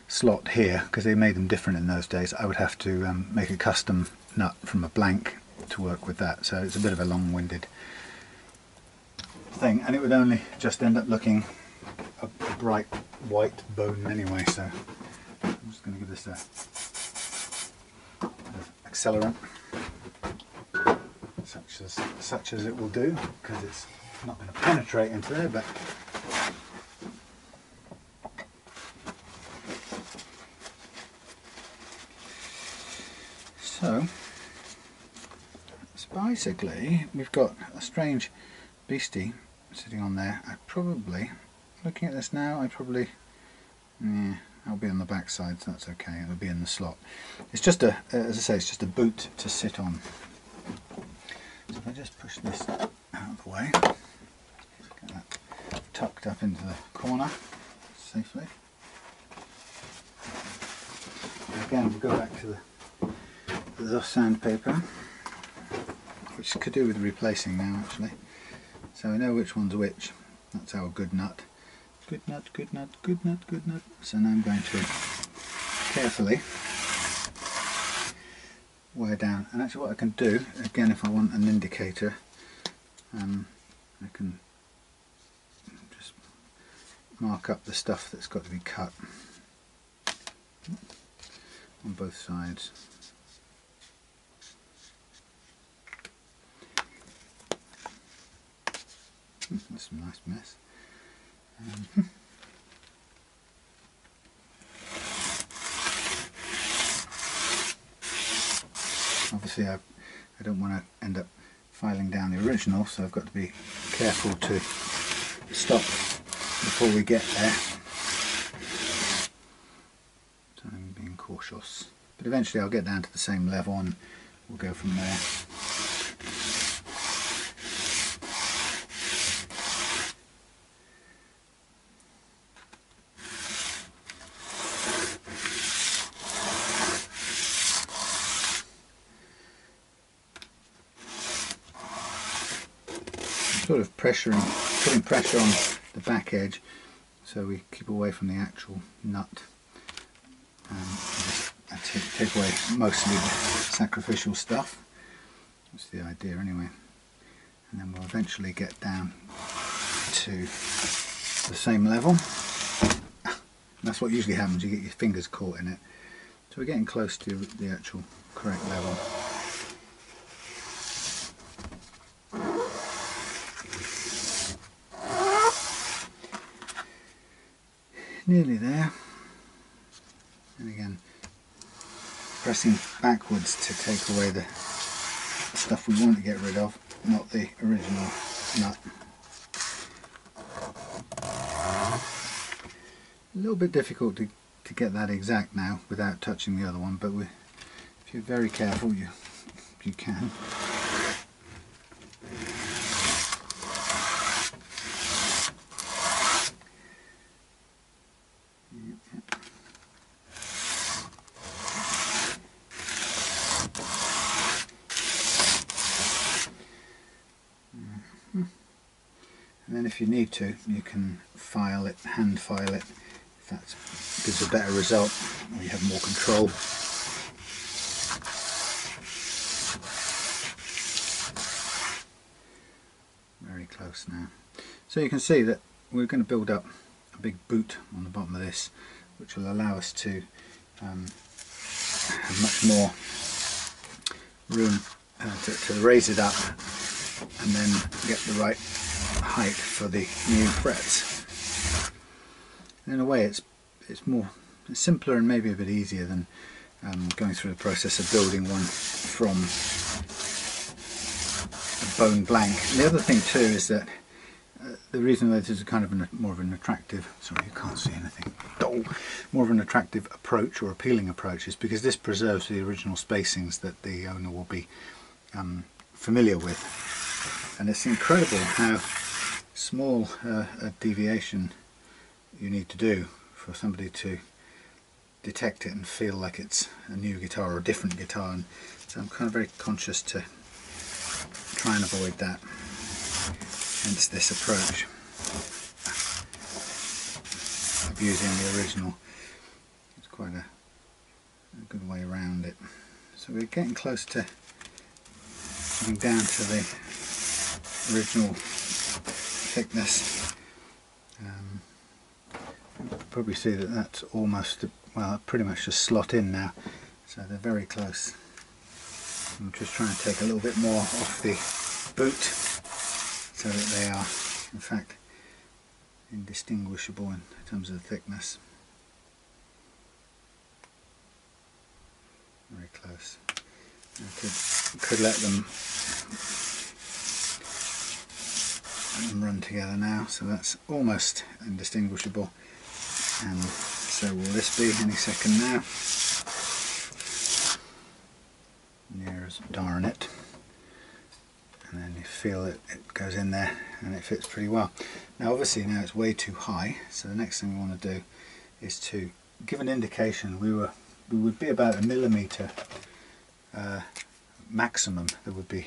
slot here, because they made them different in those days, I would have to make a custom nut from a blank to work with that, so it's a bit of a long-winded thing, and it would only just end up looking a bright white bone anyway. So I'm just going to give this a accelerant, such as it will do, because it's not going to penetrate into there, but so basically we've got a strange beastie sitting on there. I probably, looking at this now, I'll be on the back side, so that's okay. It'll be in the slot. It's just a, as I say, it's just a boot to sit on. So if I just push this out of the way, get that tucked up into the corner safely. And again, we'll go back to the sandpaper, which could do with replacing now actually. So we know which one's which. That's our good nut. Good nut, good nut, good nut, good nut. So now I'm going to carefully wear down. And actually what I can do, again, if I want an indicator, I can just mark up the stuff that's got to be cut on both sides. That's a nice mess. Obviously I don't want to end up filing down the original, so I've got to be careful to stop before we get there. So I'm being cautious, but eventually I'll get down to the same level and we'll go from there. sort of putting pressure on the back edge so we keep away from the actual nut. Take away mostly the sacrificial stuff. That's the idea anyway. And then we'll eventually get down to the same level. That's what usually happens, you get your fingers caught in it. So we're getting close to the actual correct level. Nearly there. And again, pressing backwards to take away the stuff we want to get rid of, not the original nut. A little bit difficult to get that exact now without touching the other one, but if you're very careful, you can. And then if you need to, you can file it, hand file it, if that gives a better result, or you have more control. Very close now. So you can see that we're going to build up a big boot on the bottom of this, which will allow us to have much more room to raise it up and then get the right height for the new frets. In a way it's simpler and maybe a bit easier than going through the process of building one from a bone blank. And the other thing too is that the reason that this is kind of more of an attractive, sorry you can't see anything, more of an attractive approach or appealing approach is because this preserves the original spacings that the owner will be familiar with. And it's incredible how small a deviation you need to do for somebody to detect it and feel like it's a new guitar or a different guitar, and so I'm kind of very conscious to try and avoid that, hence this approach of using the original. It's quite a good way around it. So we're getting close to getting down to the original thickness. You can probably see that that's almost, well, pretty much just slot in now, so they're very close. I'm just trying to take a little bit more off the boot so that they are in fact indistinguishable in terms of the thickness. Very close. I could let them run together now, so that's almost indistinguishable, and so will this be any second now. Near as darn it. And then you feel it goes in there and it fits pretty well. Now obviously now it's way too high, so the next thing we want to do is to give an indication. We would be about 1 millimetre maximum. There would be,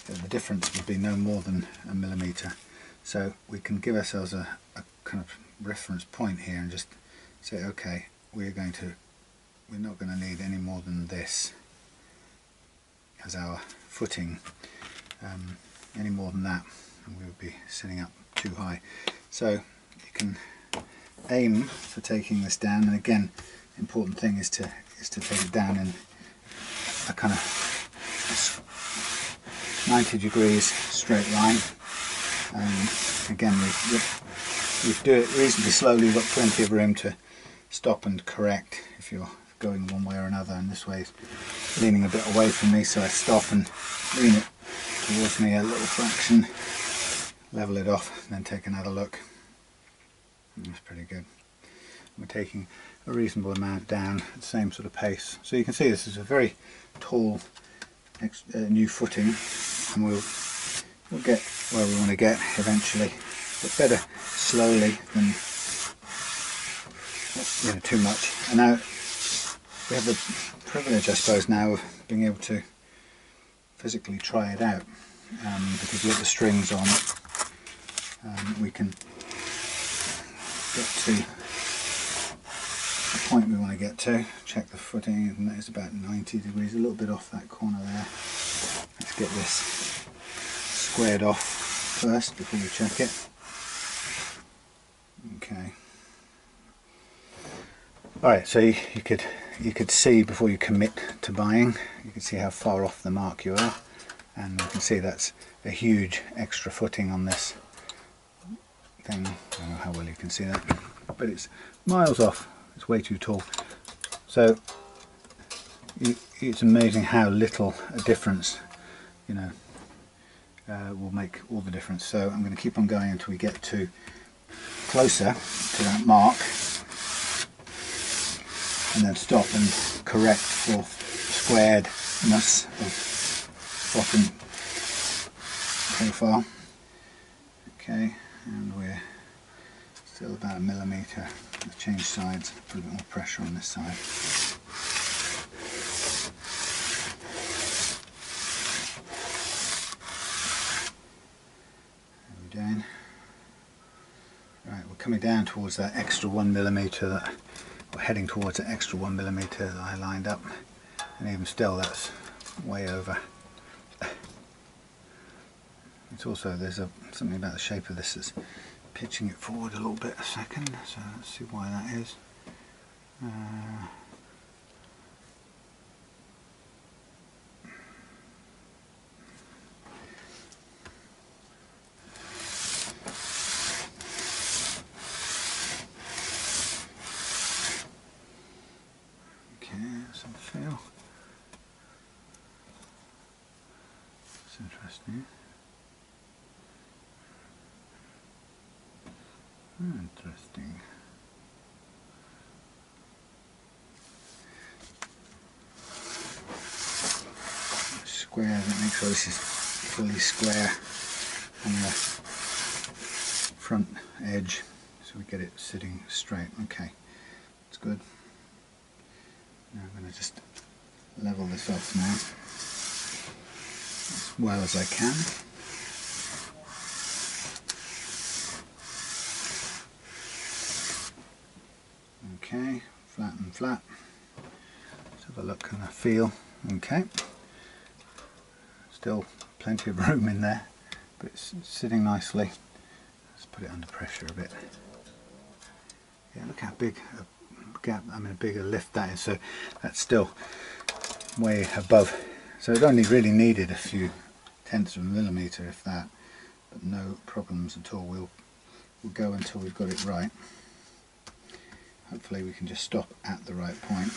the difference would be no more than 1 millimetre, so we can give ourselves a kind of reference point here and just say, okay, we're not going to need any more than this as our footing. Any more than that and we would be sitting up too high. So you can aim for taking this down, and again the important thing is to take it down in a kind of 90 degrees straight line. Again we do it reasonably slowly. You've got plenty of room to stop and correct if you're going one way or another, and this way is leaning a bit away from me, so I stop and lean it towards me a little fraction, level it off, and then take another look. And that's pretty good. We're taking a reasonable amount down at the same sort of pace, so you can see this is a very tall new footing, and we'll get where we want to get eventually, but better slowly than too much. And now we have the privilege, I suppose, now of being able to physically try it out. because with the strings on, we can get to the point we want to get to. Check the footing, and that is about 90 degrees, a little bit off that corner there. Let's get this squared off first before we check it. Okay. Alright, so you could see before you commit to buying, you can see how far off the mark you are, and you can see that's a huge extra footing on this thing. I don't know how well you can see that, but it's miles off. It's way too tall. So it's amazing how little a difference, you know, will make all the difference. So I'm going to keep on going until we get to closer to that mark, and then stop and correct for squaredness of bottom profile. Okay, and we're still about 1 millimetre. Let's change sides, put a bit more pressure on this side. How are we doing? Right, we're coming down towards that extra 1 millimetre that we're heading towards, that extra 1 millimetre that I lined up, and even still that's way over. It's also, there's something about the shape of this that's pitching it forward a little bit a second, so let's see why that is. Some feel. It's interesting. Interesting. Square, that makes sure this is fully square on the front edge, so we get it sitting straight. Okay, that's good. Now I'm going to just level this off now as well as I can. Okay, flat and flat. Let's have a look and a feel. Okay, still plenty of room in there, but it's sitting nicely. Let's put it under pressure a bit. Yeah, look how big a gap, I mean a bigger lift that is, so that's still way above. So it only really needed a few tenths of a millimetre, if that, but no problems at all. We'll go until we've got it right. Hopefully we can just stop at the right point.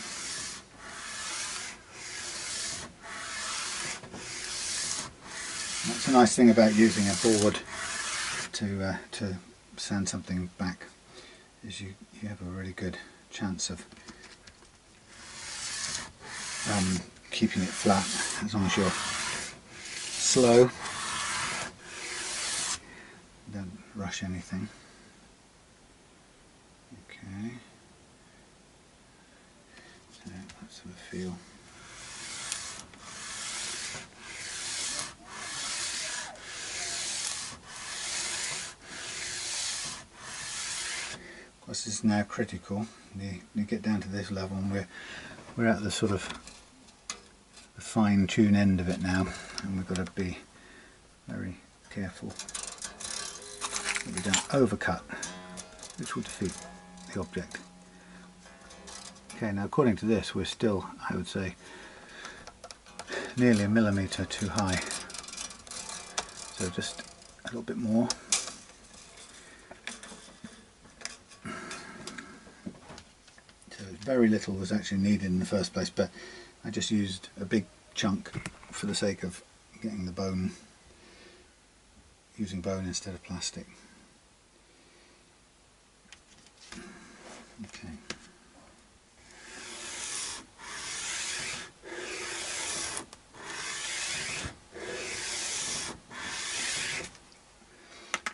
That's a nice thing about using a board to sand something back, is you have a really good chance of keeping it flat as long as you're slow. Don't rush anything. Okay. So let's have a feel. Of course, this is now critical. You get down to this level, and we're at the sort of the fine-tune end of it now, and we've got to be very careful that we don't overcut, which will defeat the object. Okay, now according to this, we're still, I would say, nearly a millimetre too high. So just a little bit more. So very little was actually needed in the first place, but I just used a big chunk for the sake of getting the bone, using bone instead of plastic. Okay.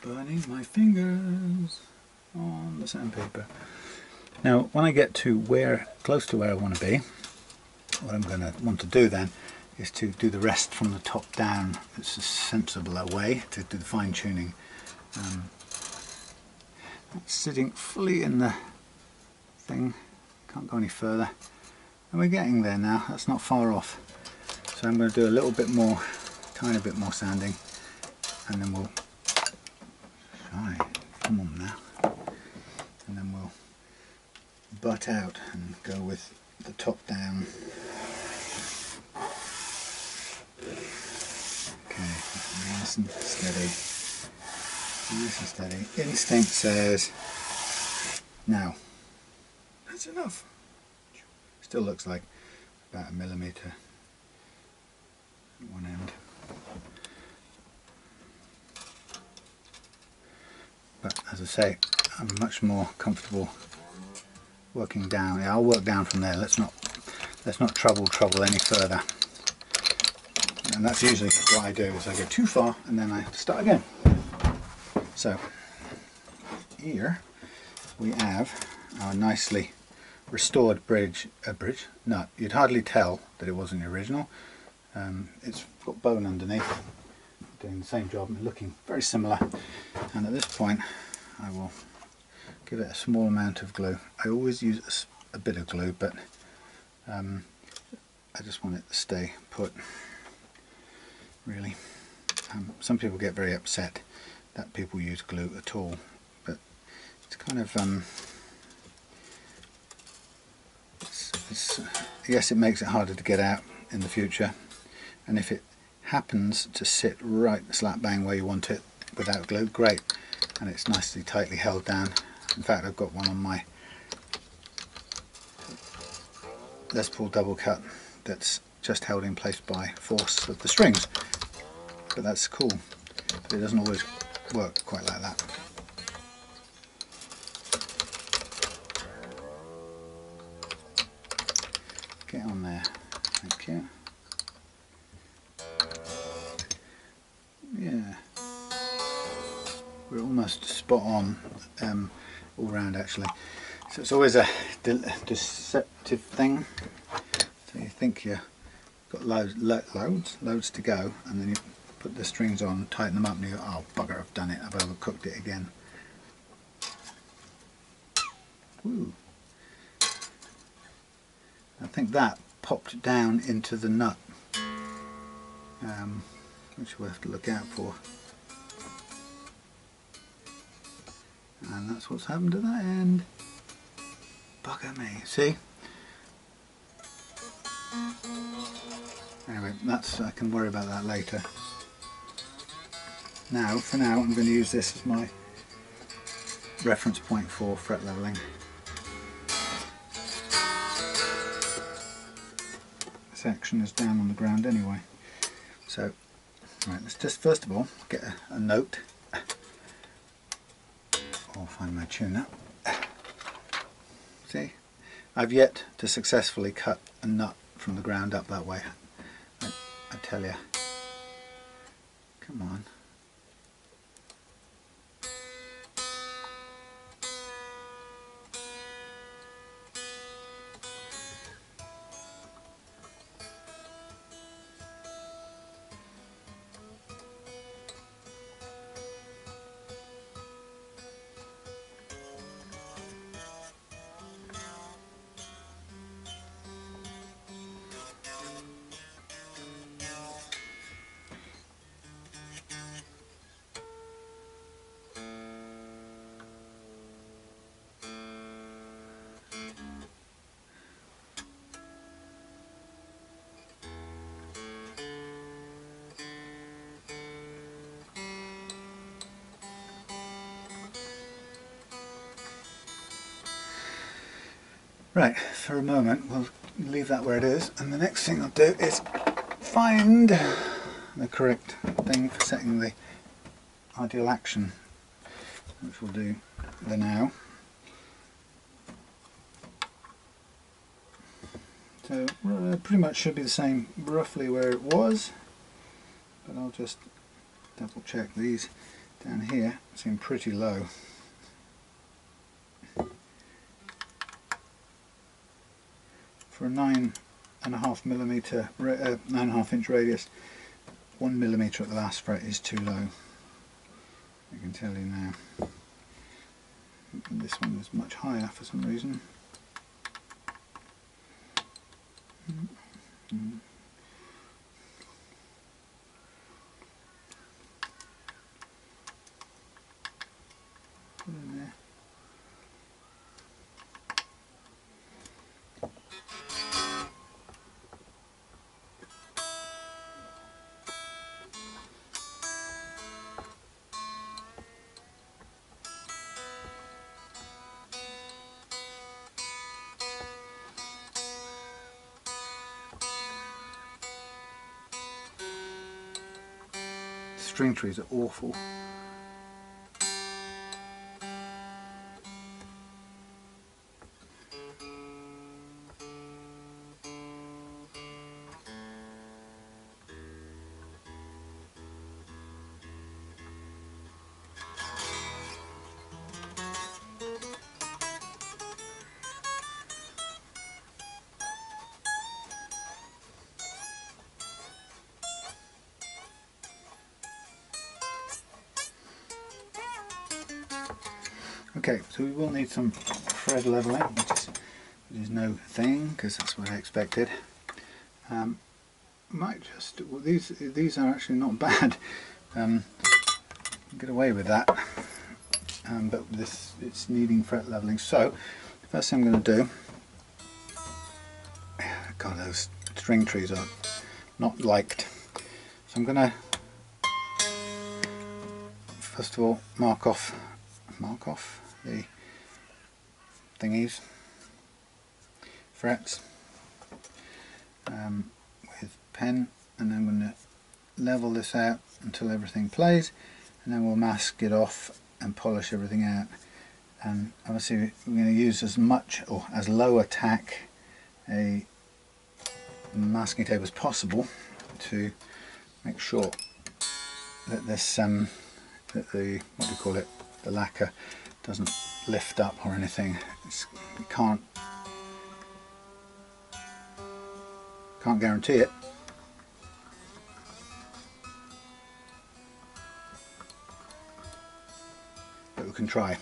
Burning my fingers on the sandpaper. Now when I get to close to where I want to be, what I'm going to want to do then is to do the rest from the top down. It's a sensibler way to do the fine tuning. It's sitting fully in the thing, can't go any further, and we're getting there now. That's not far off. So I'm going to do a little bit more, tiny bit more sanding, and then we'll come on now, and then we'll butt out and go with the top down. Okay, nice and steady, nice and steady. Instinct says now. That's enough. Still looks like about 1 millimetre at one end. But as I say, I'm much more comfortable working down. Yeah, I'll work down from there. Let's not trouble any further. And that's usually what I do, is I go too far and then I start again. So here we have our nicely restored nut. You'd hardly tell that it wasn't the original. It's got bone underneath, doing the same job and looking very similar. And at this point I will give it a small amount of glue. I always use a bit of glue, but I just want it to stay put, really. Some people get very upset that people use glue at all, but it's kind of yes, it makes it harder to get out in the future, and if it happens to sit right slap bang where you want it without glue, great, and it's nicely tightly held down. In fact, I've got one on my Les Paul double cut that's just held in place by force of the strings, but that's cool. But it doesn't always work quite like that. Get on there, thank you. Yeah, we're almost spot on all round actually. So it's always a deceptive thing. So you think you've got loads to go, and then you put the strings on, tighten them up, and you go, oh bugger, I've done it, I've overcooked it again. Woo. I think that popped down into the nut, which we'll have to look out for. And that's what's happened to that end. Bugger me, see? Anyway, I can worry about that later. Now, for now, I'm going to use this as my reference point for fret leveling. This action is down on the ground anyway. So, right, let's just first of all get a note. I'll find my tuner. See, I've yet to successfully cut a nut from the ground up that way. I tell you. Come on. Right, for a moment we'll leave that where it is, and the next thing I'll do is find the correct thing for setting the ideal action, which we'll do the now. So pretty much should be the same roughly where it was, but I'll just double check. These down here seem pretty low. For a 9 9.5mm, 9.5 inch radius. 1mm at the last fret is too low. I can tell you now. And this one is much higher for some reason. Put it in there. String trees are awful. Okay, so we will need some thread leveling, which is no thing because that's what I expected. Might just, well, these are actually not bad. Get away with that, but it's needing fret leveling. So the first thing I'm going to do, God, those string trees are not liked. So I'm going to first of all mark off the thingies, frets, with pen, and then I'm going to level this out until everything plays, and then we'll mask it off and polish everything out. And obviously we're going to use as much or as low a tack a masking tape as possible to make sure that this that the, what do you call it, the lacquer doesn't lift up or anything. You can't guarantee it, but we can try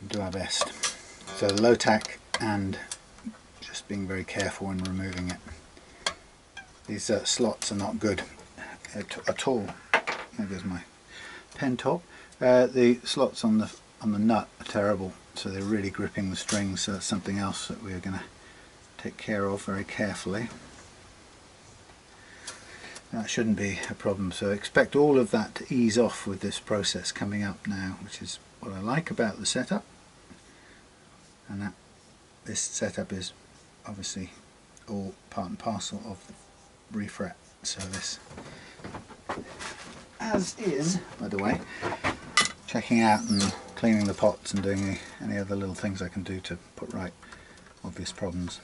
and do our best. So low tack and just being very careful when removing it. These slots are not good at all. There goes my pen top. The slots on the nut are terrible, so they're really gripping the strings, so that's something else that we're going to take care of very carefully. That shouldn't be a problem, so expect all of that to ease off with this process coming up now, which is what I like about the setup. And that this setup is obviously all part and parcel of the refret service. As is, by the way, checking out and cleaning the pots and doing any other little things I can do to put right obvious problems.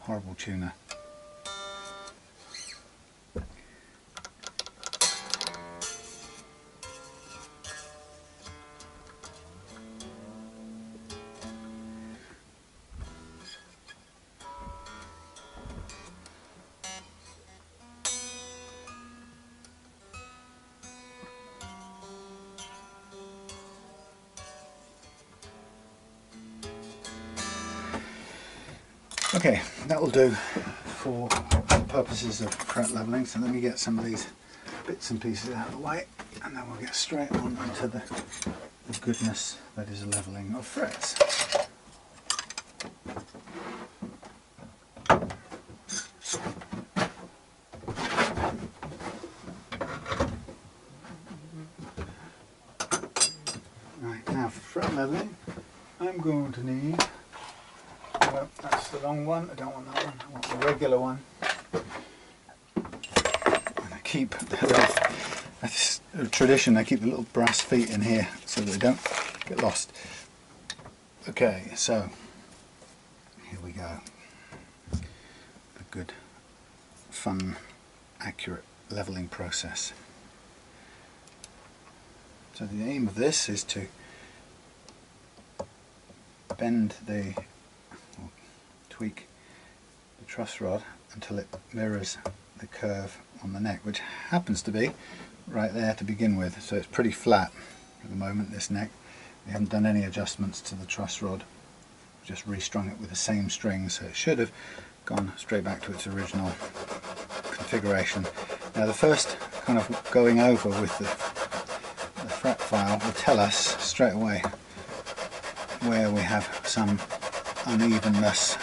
Horrible tuner. Okay, that will do for purposes of fret leveling, so let me get some of these bits and pieces out of the way and then we'll get straight on into the goodness that is leveling of frets. Right, now for fret leveling I'm going to need, well, that's the long one, I don't want that one, I want the regular one. And I keep the little, that's a tradition, I keep the little brass feet in here so that they don't get lost. Okay, so here we go. A good, fun, accurate leveling process. So the aim of this is to bend or tweak the truss rod until it mirrors the curve on the neck, which happens to be right there to begin with. So it's pretty flat at the moment, this neck. We haven't done any adjustments to the truss rod, just restrung it with the same string, so it should have gone straight back to its original configuration. Now the first kind of going over with the fret file will tell us straight away where we have some unevenness.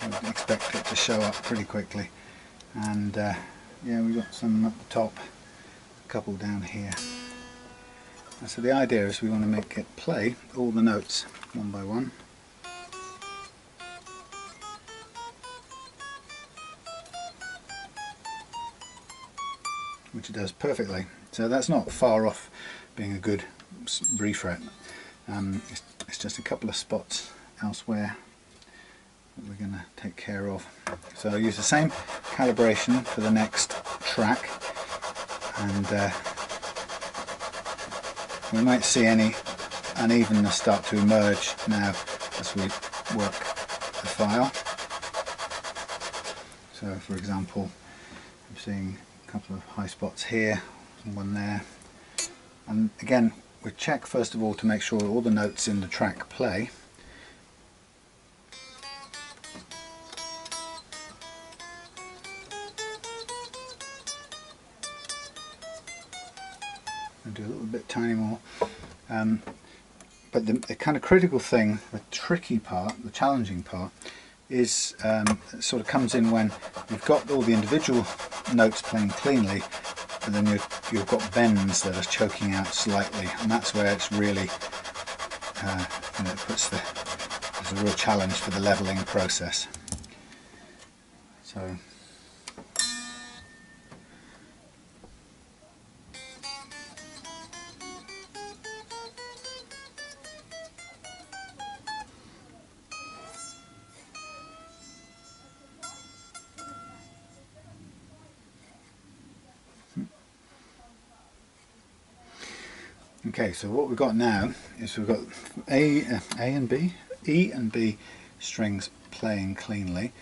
I would expect it to show up pretty quickly, and yeah, we've got some at the top, a couple down here. And so the idea is we want to make it play all the notes one by one. Which it does perfectly. So that's not far off being a good refret. It's just a couple of spots elsewhere that we're going to take care of. So I'll use the same calibration for the next track, and we might see any unevenness start to emerge now as we work the file. So for example, I'm seeing a couple of high spots here and one there, and again we check first of all to make sure all the notes in the track play. And do a little bit tiny more, but the kind of critical thing, the tricky part, the challenging part, is sort of comes in when you've got all the individual notes playing cleanly, and then you've got bends that are choking out slightly, and that's where it's really you know, there's a real challenge for the leveling process. So okay, so what we've got now is we've got E and B strings playing cleanly,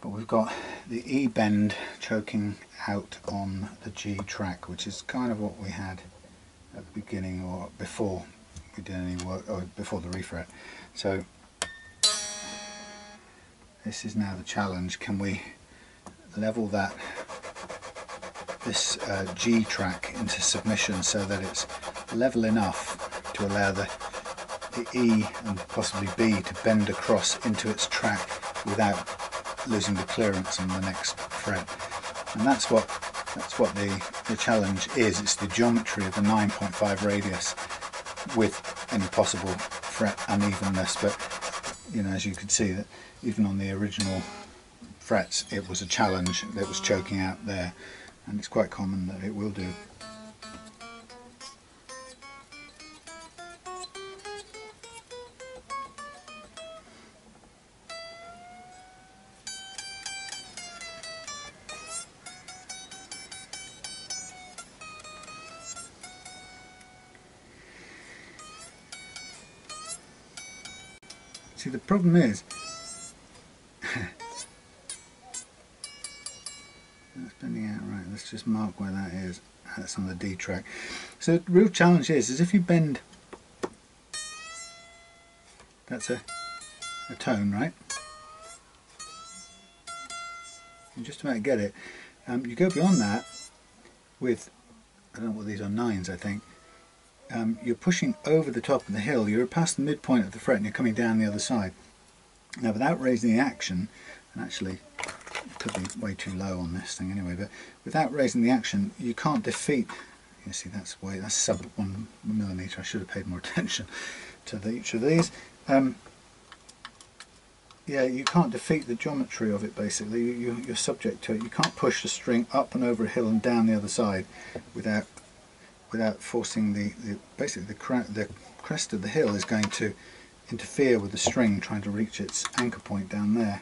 but we've got the E bend choking out on the G track, which is kind of what we had at the beginning or before we did any work, or before the refret. So this is now the challenge. Can we level this G track into submission so that it's level enough to allow the E and possibly B to bend across into its track without losing the clearance on the next fret? And that's what the challenge is. It's the geometry of the 9.5 radius with any possible fret unevenness. But you know, as you could see, that even on the original frets it was a challenge that was choking out there, and it's quite common that it will do. See, the problem is that's bending out right. Let's just mark where that is. That's on the D track. So the real challenge is if you bend, that's a tone, right? You just about get it. You go beyond that with, I don't know what these are, 9s I think. You're pushing over the top of the hill, you're past the midpoint of the fret and you're coming down the other side. Now without raising the action, and actually it could be way too low on this thing anyway, but without raising the action you can't defeat, you see that's sub 1 millimetre, I should have paid more attention to each of these. Yeah, you can't defeat the geometry of it basically, you're subject to it. You can't push the string up and over a hill and down the other side without forcing basically the crest of the hill is going to interfere with the string trying to reach its anchor point down there.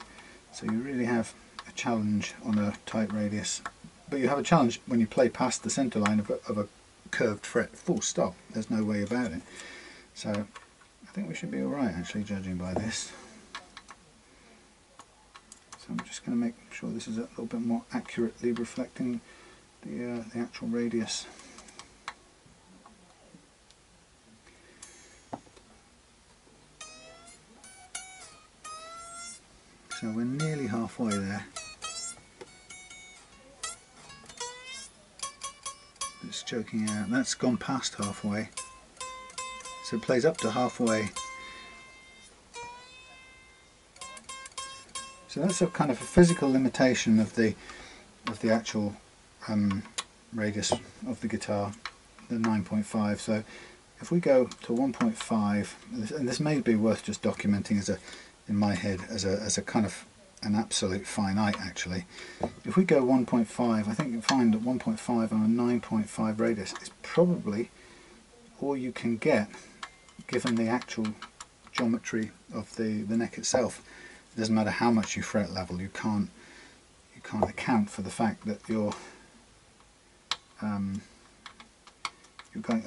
So you really have a challenge on a tight radius, but you have a challenge when you play past the centre line of a curved fret, full stop. There's no way about it. So I think we should be alright actually, judging by this. So I'm just going to make sure this is a little bit more accurately reflecting the actual radius. So we're nearly halfway there. It's joking out. That's gone past halfway. So it plays up to halfway. So that's a kind of a physical limitation of the actual radius of the guitar, the 9.5. So if we go to 1.5, and this may be worth just documenting as in my head as a kind of an absolute finite actually. If we go 1.5, I think you'll find that 1.5 on a 9.5 radius is probably all you can get given the actual geometry of the neck itself. It doesn't matter how much you fret level, you can't account for the fact that you're going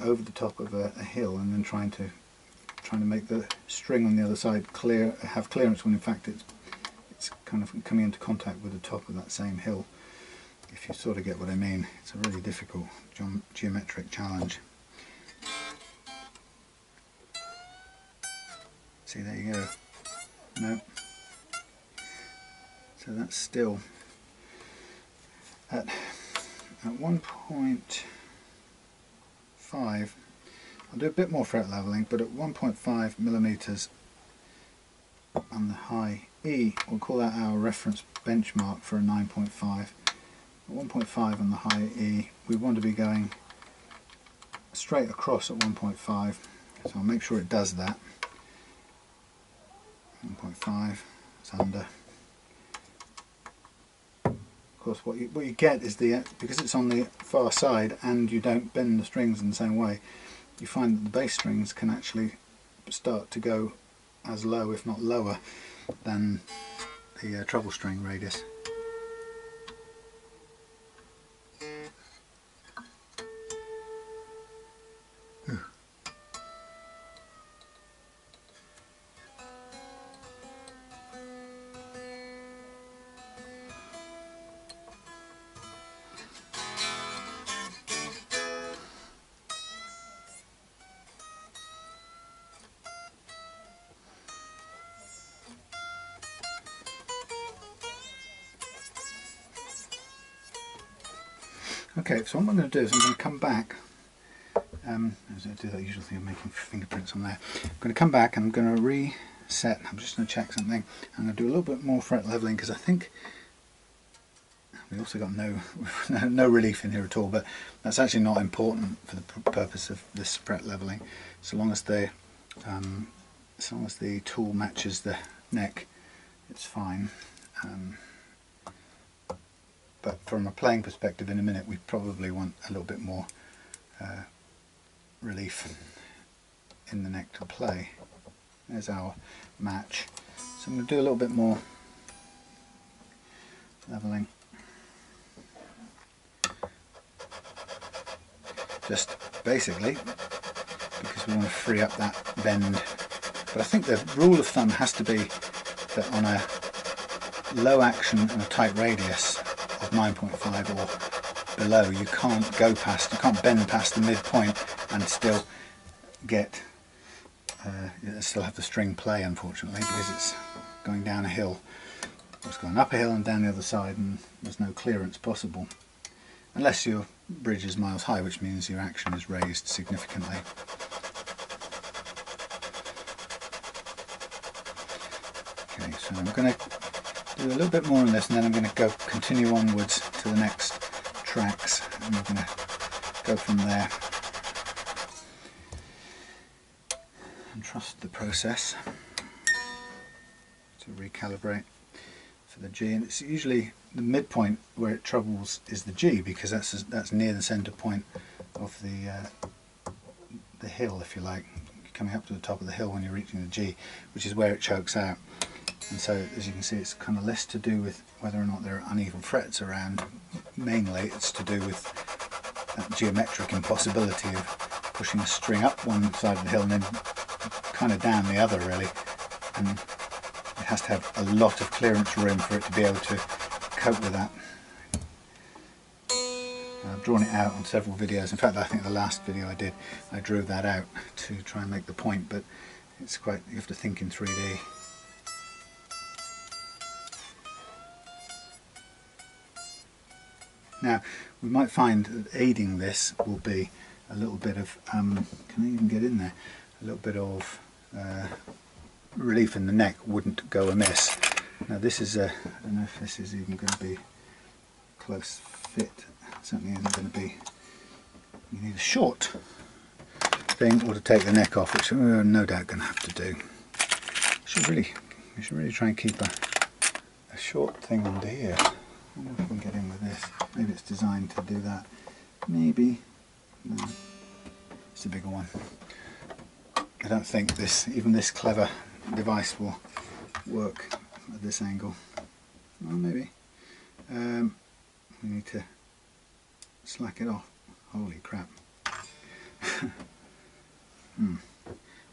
over the top of a hill and then trying to make the string on the other side have clearance when in fact it's kind of coming into contact with the top of that same hill. If you sort of get what I mean, it's a really difficult geometric challenge. See, there you go. No. So that's still at 1.5. I'll do a bit more fret leveling, but at 1.5 millimeters on the high E, we'll call that our reference benchmark for a 9.5. At 1.5 on the high E, we want to be going straight across at 1.5, so I'll make sure it does that. 1.5, it's under. Of course, what you get is because it's on the far side and you don't bend the strings in the same way, you find that the bass strings can actually start to go as low, if not lower, than the treble string radius. Okay, so what I'm going to do is I'm going to come back. I do that usual thing of making fingerprints on there. I'm going to come back and I'm going to reset. I'm just going to check something. I'm going to do a little bit more fret leveling because I think we also got no relief in here at all. But that's actually not important for the purpose of this fret leveling. So long as the tool matches the neck, it's fine. But from a playing perspective, in a minute, we probably want a little bit more relief in the neck to play. There's our match. So I'm going to do a little bit more leveling. Just basically because we want to free up that bend. But I think the rule of thumb has to be that on a low action and a tight radius of 9.5 or below, you can't bend past the midpoint and still get still have the string play, unfortunately, because it's going down a hill. It's going up a hill and down the other side, and there's no clearance possible unless your bridge is miles high, which means your action is raised significantly. Okay, so I'm going to do a little bit more on this, and then I'm going to continue onwards to the next tracks, and we're going to go from there and trust the process to recalibrate for the G. And it's usually the midpoint where it troubles is the G, because that's near the center point of the hill, if you like. You coming up to the top of the hill when you're reaching the G, which is where it chokes out. And so, as you can see, it's kind of less to do with whether or not there are uneven frets around. Mainly it's to do with that geometric impossibility of pushing a string up one side of the hill and then kind of down the other, really. And it has to have a lot of clearance room for it to be able to cope with that. I've drawn it out on several videos. In fact, I think the last video I did, I drew that out to try and make the point, but it's quite, you have to think in 3D. Now, we might find that aiding this will be a little bit of, can I even get in there? A little bit of relief in the neck wouldn't go amiss. Now this is I don't know if this is even going to be close fit. It certainly isn't going to be. You need a short thing or to take the neck off, which we're no doubt going to have to do. We should really try and keep a short thing under here. I wonder if we can get in with this. Maybe it's designed to do that. Maybe. No, it's a bigger one. I don't think even this clever device will work at this angle. Well, maybe. We need to slack it off. Holy crap.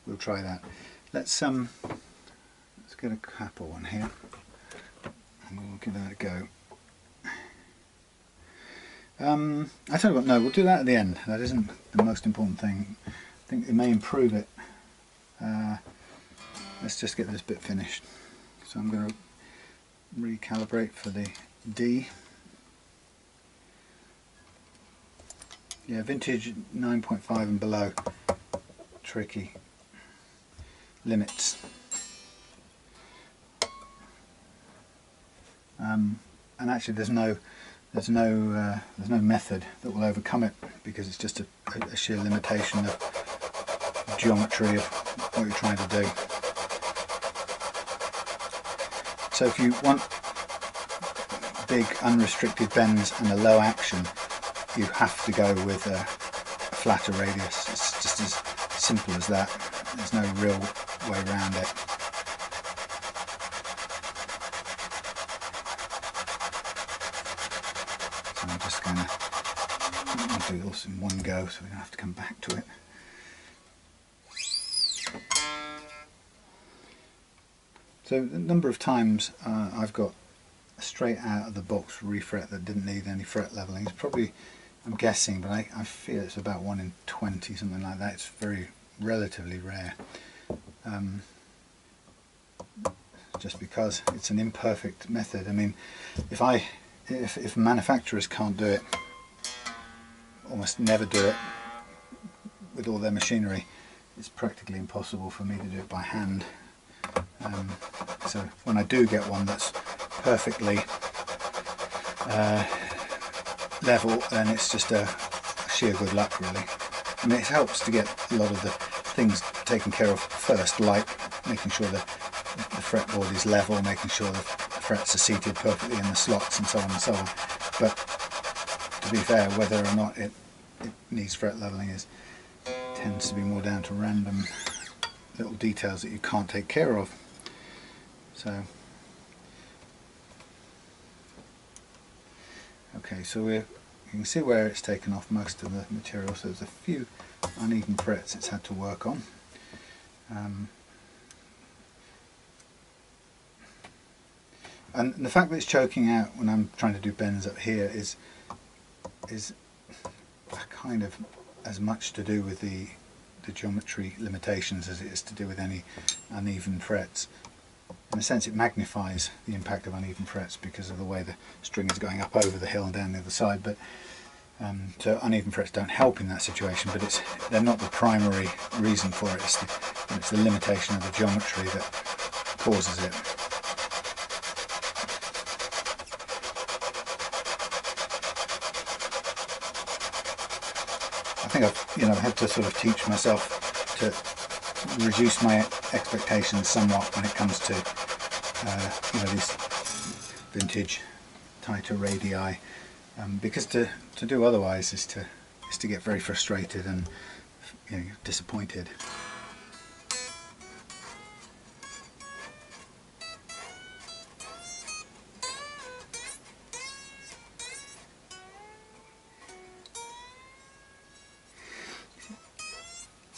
We'll try that. Let's get a copper one here and we'll give that a go. I tell you what, no, we'll do that at the end. That isn't the most important thing. I think it may improve it. Let's just get this bit finished. So I'm going to recalibrate for the D. Yeah, vintage 9.5 and below. Tricky. Limits. And actually there's no method that will overcome it, because it's just a sheer limitation of geometry of what you're trying to do. So if you want big unrestricted bends and a low action, you have to go with a flatter radius. It's just as simple as that. There's no real way around it. So I'm just going to do this in one go so we don't have to come back to it. So a number of times I've got a straight out of the box refret that didn't need any fret leveling. It's probably, I'm guessing, but I feel it's about 1 in 20, something like that. It's very relatively rare. Just because it's an imperfect method. I mean, if manufacturers can't do it, almost never do it with all their machinery, it's practically impossible for me to do it by hand. So when I do get one that's perfectly level, then it's just a sheer good luck, really. I mean, it helps to get a lot of the things taken care of first, like making sure the fretboard is level, making sure the frets are seated perfectly in the slots, and so on and so on. But to be fair, whether or not it needs fret leveling tends to be more down to random little details that you can't take care of. So, okay, so you can see where it's taken off most of the material, so there's a few uneven frets it's had to work on. And the fact that it's choking out when I'm trying to do bends up here is kind of as much to do with the geometry limitations as it is to do with any uneven frets. In a sense, it magnifies the impact of uneven frets because of the way the string is going up over the hill and down the other side. But so uneven frets don't help in that situation, but they're not the primary reason for it. It's the limitation of the geometry that causes it. I think I've had to sort of teach myself to reduce my expectations somewhat when it comes to these vintage tighter radii, because to do otherwise is to get very frustrated and disappointed.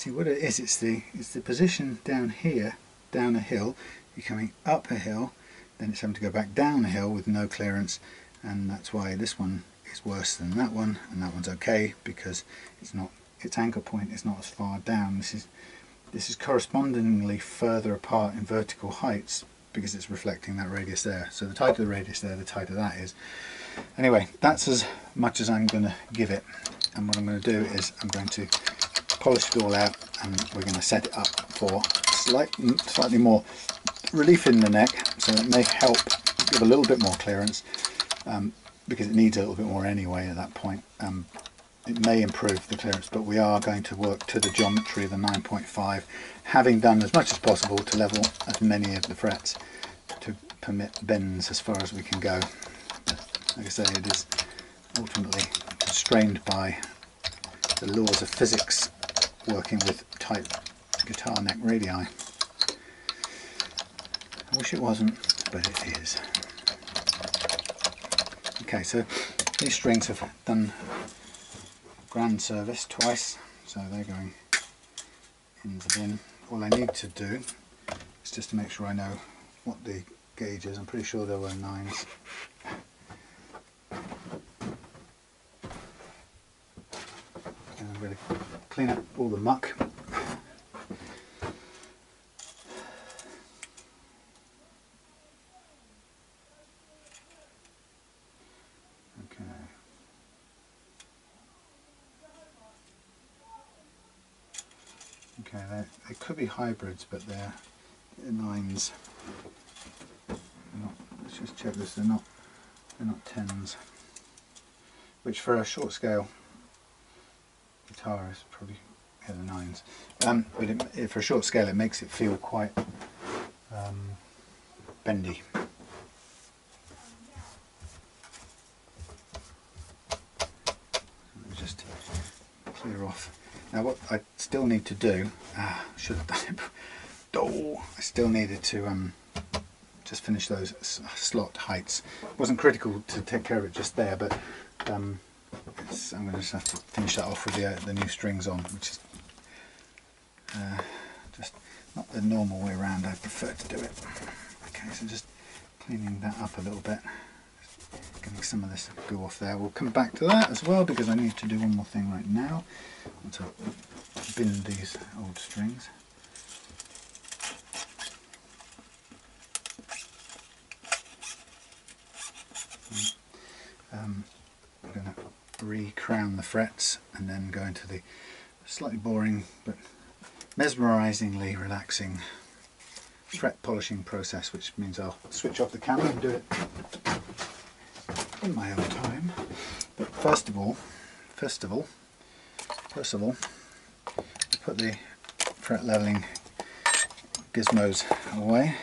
See what it is, it's the position down here, down a hill. You're coming up a hill, then it's having to go back down a hill with no clearance, and that's why this one is worse than that one, and that one's okay because its anchor point is not as far down. This is correspondingly further apart in vertical heights because it's reflecting that radius there. So the tighter the radius there, the tighter that is. Anyway, that's as much as I'm going to give it, and what I'm going to do is I'm going to polish it all out, and we're going to set it up for slightly more relief in the neck, so it may help give a little bit more clearance, because it needs a little bit more anyway at that point. It may improve the clearance, but we are going to work to the geometry of the 9.5, having done as much as possible to level as many of the frets to permit bends as far as we can go. Like I say, it is ultimately constrained by the laws of physics working with tight guitar neck radii. I wish it wasn't, but it is. Okay, so these strings have done grand service twice, so they're going in the bin. All I need to do is just to make sure I know what the gauge is. I'm pretty sure there were 9s. And I'm going to clean up all the muck. Okay, they could be hybrids, but they're 9s. Let's just check this. They're not 10s, which for a short scale guitar is probably, yeah, the 9s. But for a short scale, it makes it feel quite bendy. Let me just clear off. Now what I still need to do, should have done it, I still needed to just finish those slot heights. It wasn't critical to take care of it just there, but I'm going to just have to finish that off with the new strings on, which is just not the normal way around. I prefer to do it. Okay, so just cleaning that up a little bit, getting some of this goo off there. We'll come back to that as well because I need to do one more thing right now. To bin these old strings. I'm going to re-crown the frets and then go into the slightly boring but mesmerisingly relaxing fret polishing process, which means I'll switch off the camera and do it in my own time. But first of all, put the fret leveling gizmos away.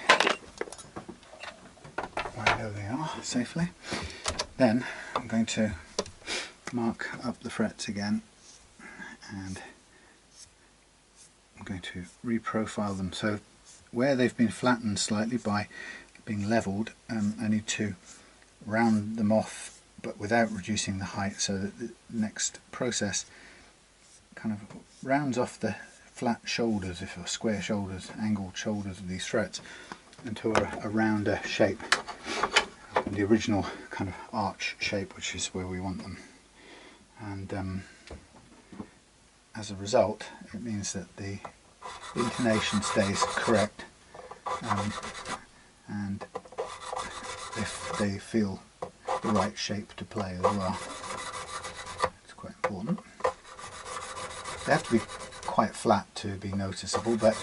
Right, there they are, safely. Then I'm going to mark up the frets again, and I'm going to reprofile them. So where they've been flattened slightly by being leveled, I need to round them off, but without reducing the height, so that the next process kind of rounds off the flat shoulders, or square shoulders, angled shoulders of these frets into a rounder shape, the original kind of arch shape, which is where we want them. And as a result, it means that the intonation stays correct, and if they feel the right shape to play as well. It's quite important. They have to be quite flat to be noticeable, but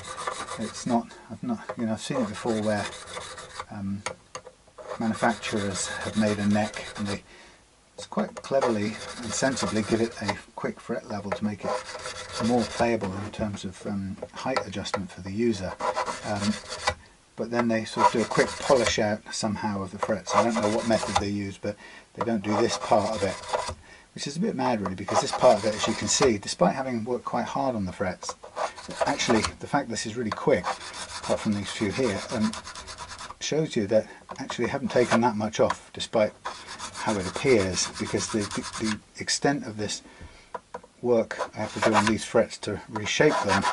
it's not. I've seen it before where manufacturers have made a neck and they quite cleverly and sensibly give it a quick fret level to make it more playable in terms of height adjustment for the user. But then they sort of do a quick polish out somehow of the frets. I don't know what method they use, but they don't do this part of it, which is a bit mad really, because this part of it, as you can see, despite having worked quite hard on the frets, actually the fact this is really quick, apart from these few here, shows you that actually I haven't taken that much off, despite how it appears, because the extent of this work I have to do on these frets to reshape them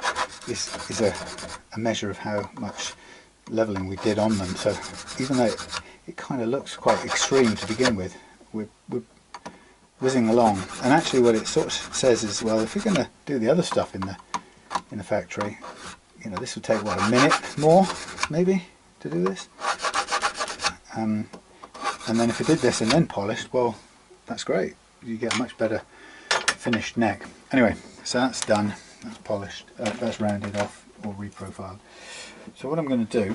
is a measure of how much leveling we did on them. So even though it kind of looks quite extreme to begin with, we're whizzing along. And actually what it sort of says is, well, if we're going to do the other stuff in the factory, you know, this would take, what, a minute more maybe to do this, and then if we did this and then polished, well, that's great, you get a much better finished neck. Anyway, so that's done, that's polished, that's rounded off or reprofiled. So what I'm going to do,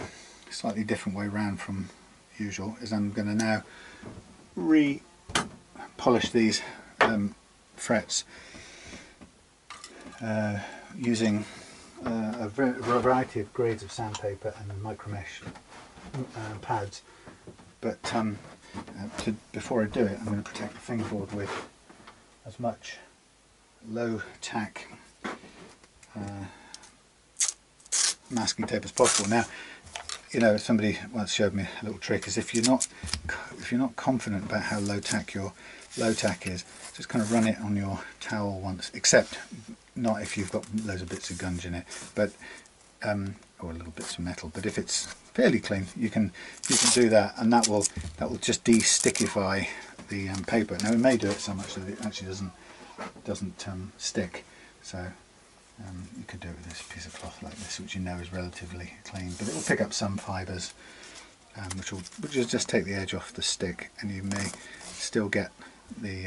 slightly different way round from usual, is I'm going to now re-polish these frets using a variety of grades of sandpaper and micromesh pads. But before I do it, I'm going to protect the fingerboard with as much low tack masking tape as possible. Now, you know, somebody once showed me a little trick, is if you're not confident about how low tack your low tack is, just kind of run it on your towel once, except not if you've got loads of bits of gunge in it, but or little bits of metal. But if it's fairly clean, you can do that, and that will just de-stickify the paper. Now it may do it so much that it actually doesn't stick. So you could do it with this piece of cloth like this, which you know is relatively clean, but it will pick up some fibres, which will just take the edge off the stick, and you may still get the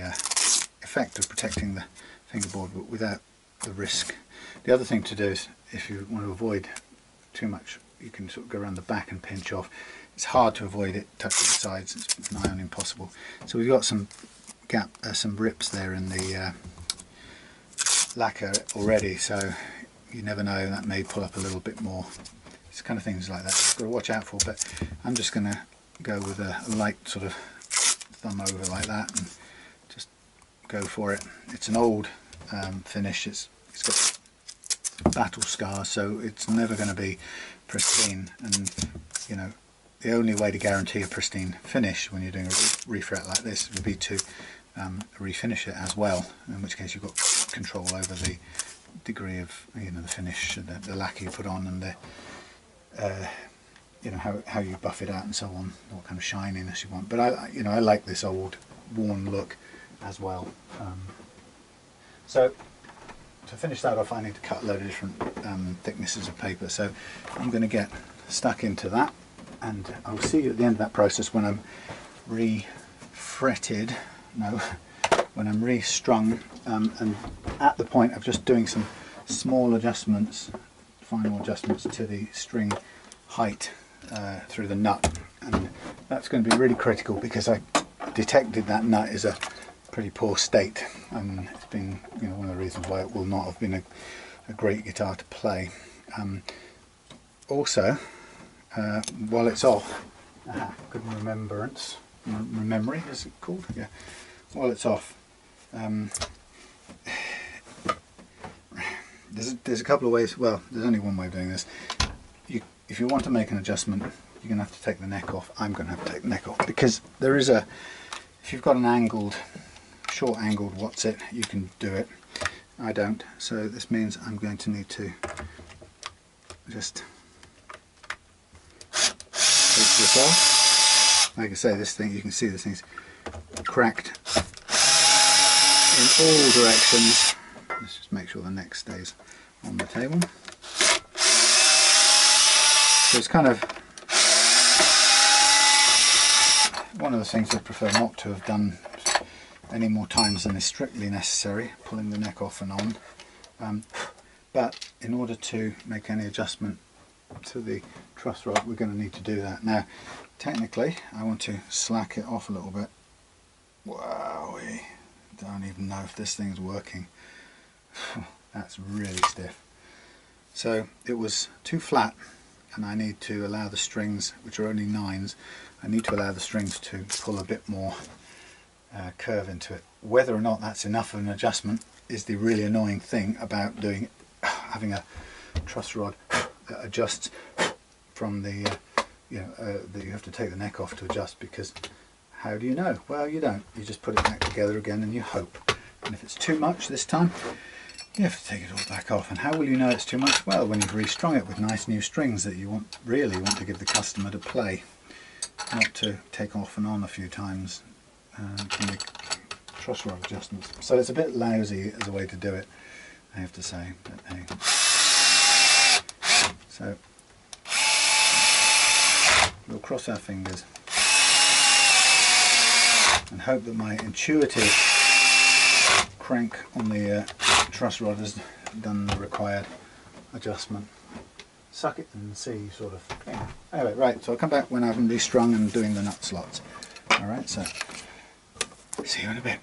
effect of protecting the fingerboard, but without the risk. The other thing to do is, if you want to avoid too much, you can sort of go around the back and pinch off. It's hard to avoid it touching the sides, it's nigh on impossible. So we've got some some rips there in the lacquer already, so you never know, that may pull up a little bit more. It's kind of things like that you've got to watch out for, but I'm just going to go with a light sort of thumb over like that and just go for it. It's an old finish, it's got battle scars, so it's never going to be pristine, and you know, the only way to guarantee a pristine finish when you're doing a refret like this would be to refinish it as well, in which case you've got control over the degree of, you know, the finish, the lacquer you put on, and the you know, how you buff it out and so on, what kind of shininess you want. But I like this old worn look as well. So to finish that off, I need to cut a load of different thicknesses of paper, so I'm going to get stuck into that, and I'll see you at the end of that process when I'm when I'm re-strung, and at the point of just doing some small adjustments, final adjustments to the string height through the nut, and that's going to be really critical because I detected that nut is a pretty poor state, and it's been, you know, one of the reasons why it will not have been a great guitar to play. Also, while it's off, good memory is it called? Yeah. While it's off, there's a couple of ways. Well, there's only one way of doing this. If you want to make an adjustment, you're going to have to take the neck off. I'm going to have to take the neck off, because there is if you've got an short angled what's-it, you can do it. I don't, so this means I'm going to need to just take this off. Like I say, this thing, you can see this thing's cracked in all directions. Let's just make sure the neck stays on the table. So it's kind of one of the things I prefer not to have done any more times than is strictly necessary, pulling the neck off and on. But in order to make any adjustment to the truss rod, we're going to need to do that. Now, technically, I want to slack it off a little bit. Wow, I don't even know if this thing's working. That's really stiff. So it was too flat, and I need to allow the strings, which are only 9s, I need to allow the strings to pull a bit more curve into it. Whether or not that's enough of an adjustment is the really annoying thing about having a truss rod that adjusts from the that you have to take the neck off to adjust, because how do you know? Well, you don't. You just put it back together again and you hope. And if it's too much this time, you have to take it all back off. And how will you know it's too much? Well, when you've restrung it with nice new strings that you really want to give the customer to play, not to take off and on a few times to make truss rod adjustments. So it's a bit lousy as a way to do it, I have to say. But hey. So we'll cross our fingers and hope that my intuitive crank on the truss rod has done the required adjustment. Suck it and see sort of thing. Anyway, right, so I'll come back when I've restrung and doing the nut slots. Alright, so see you in a bit.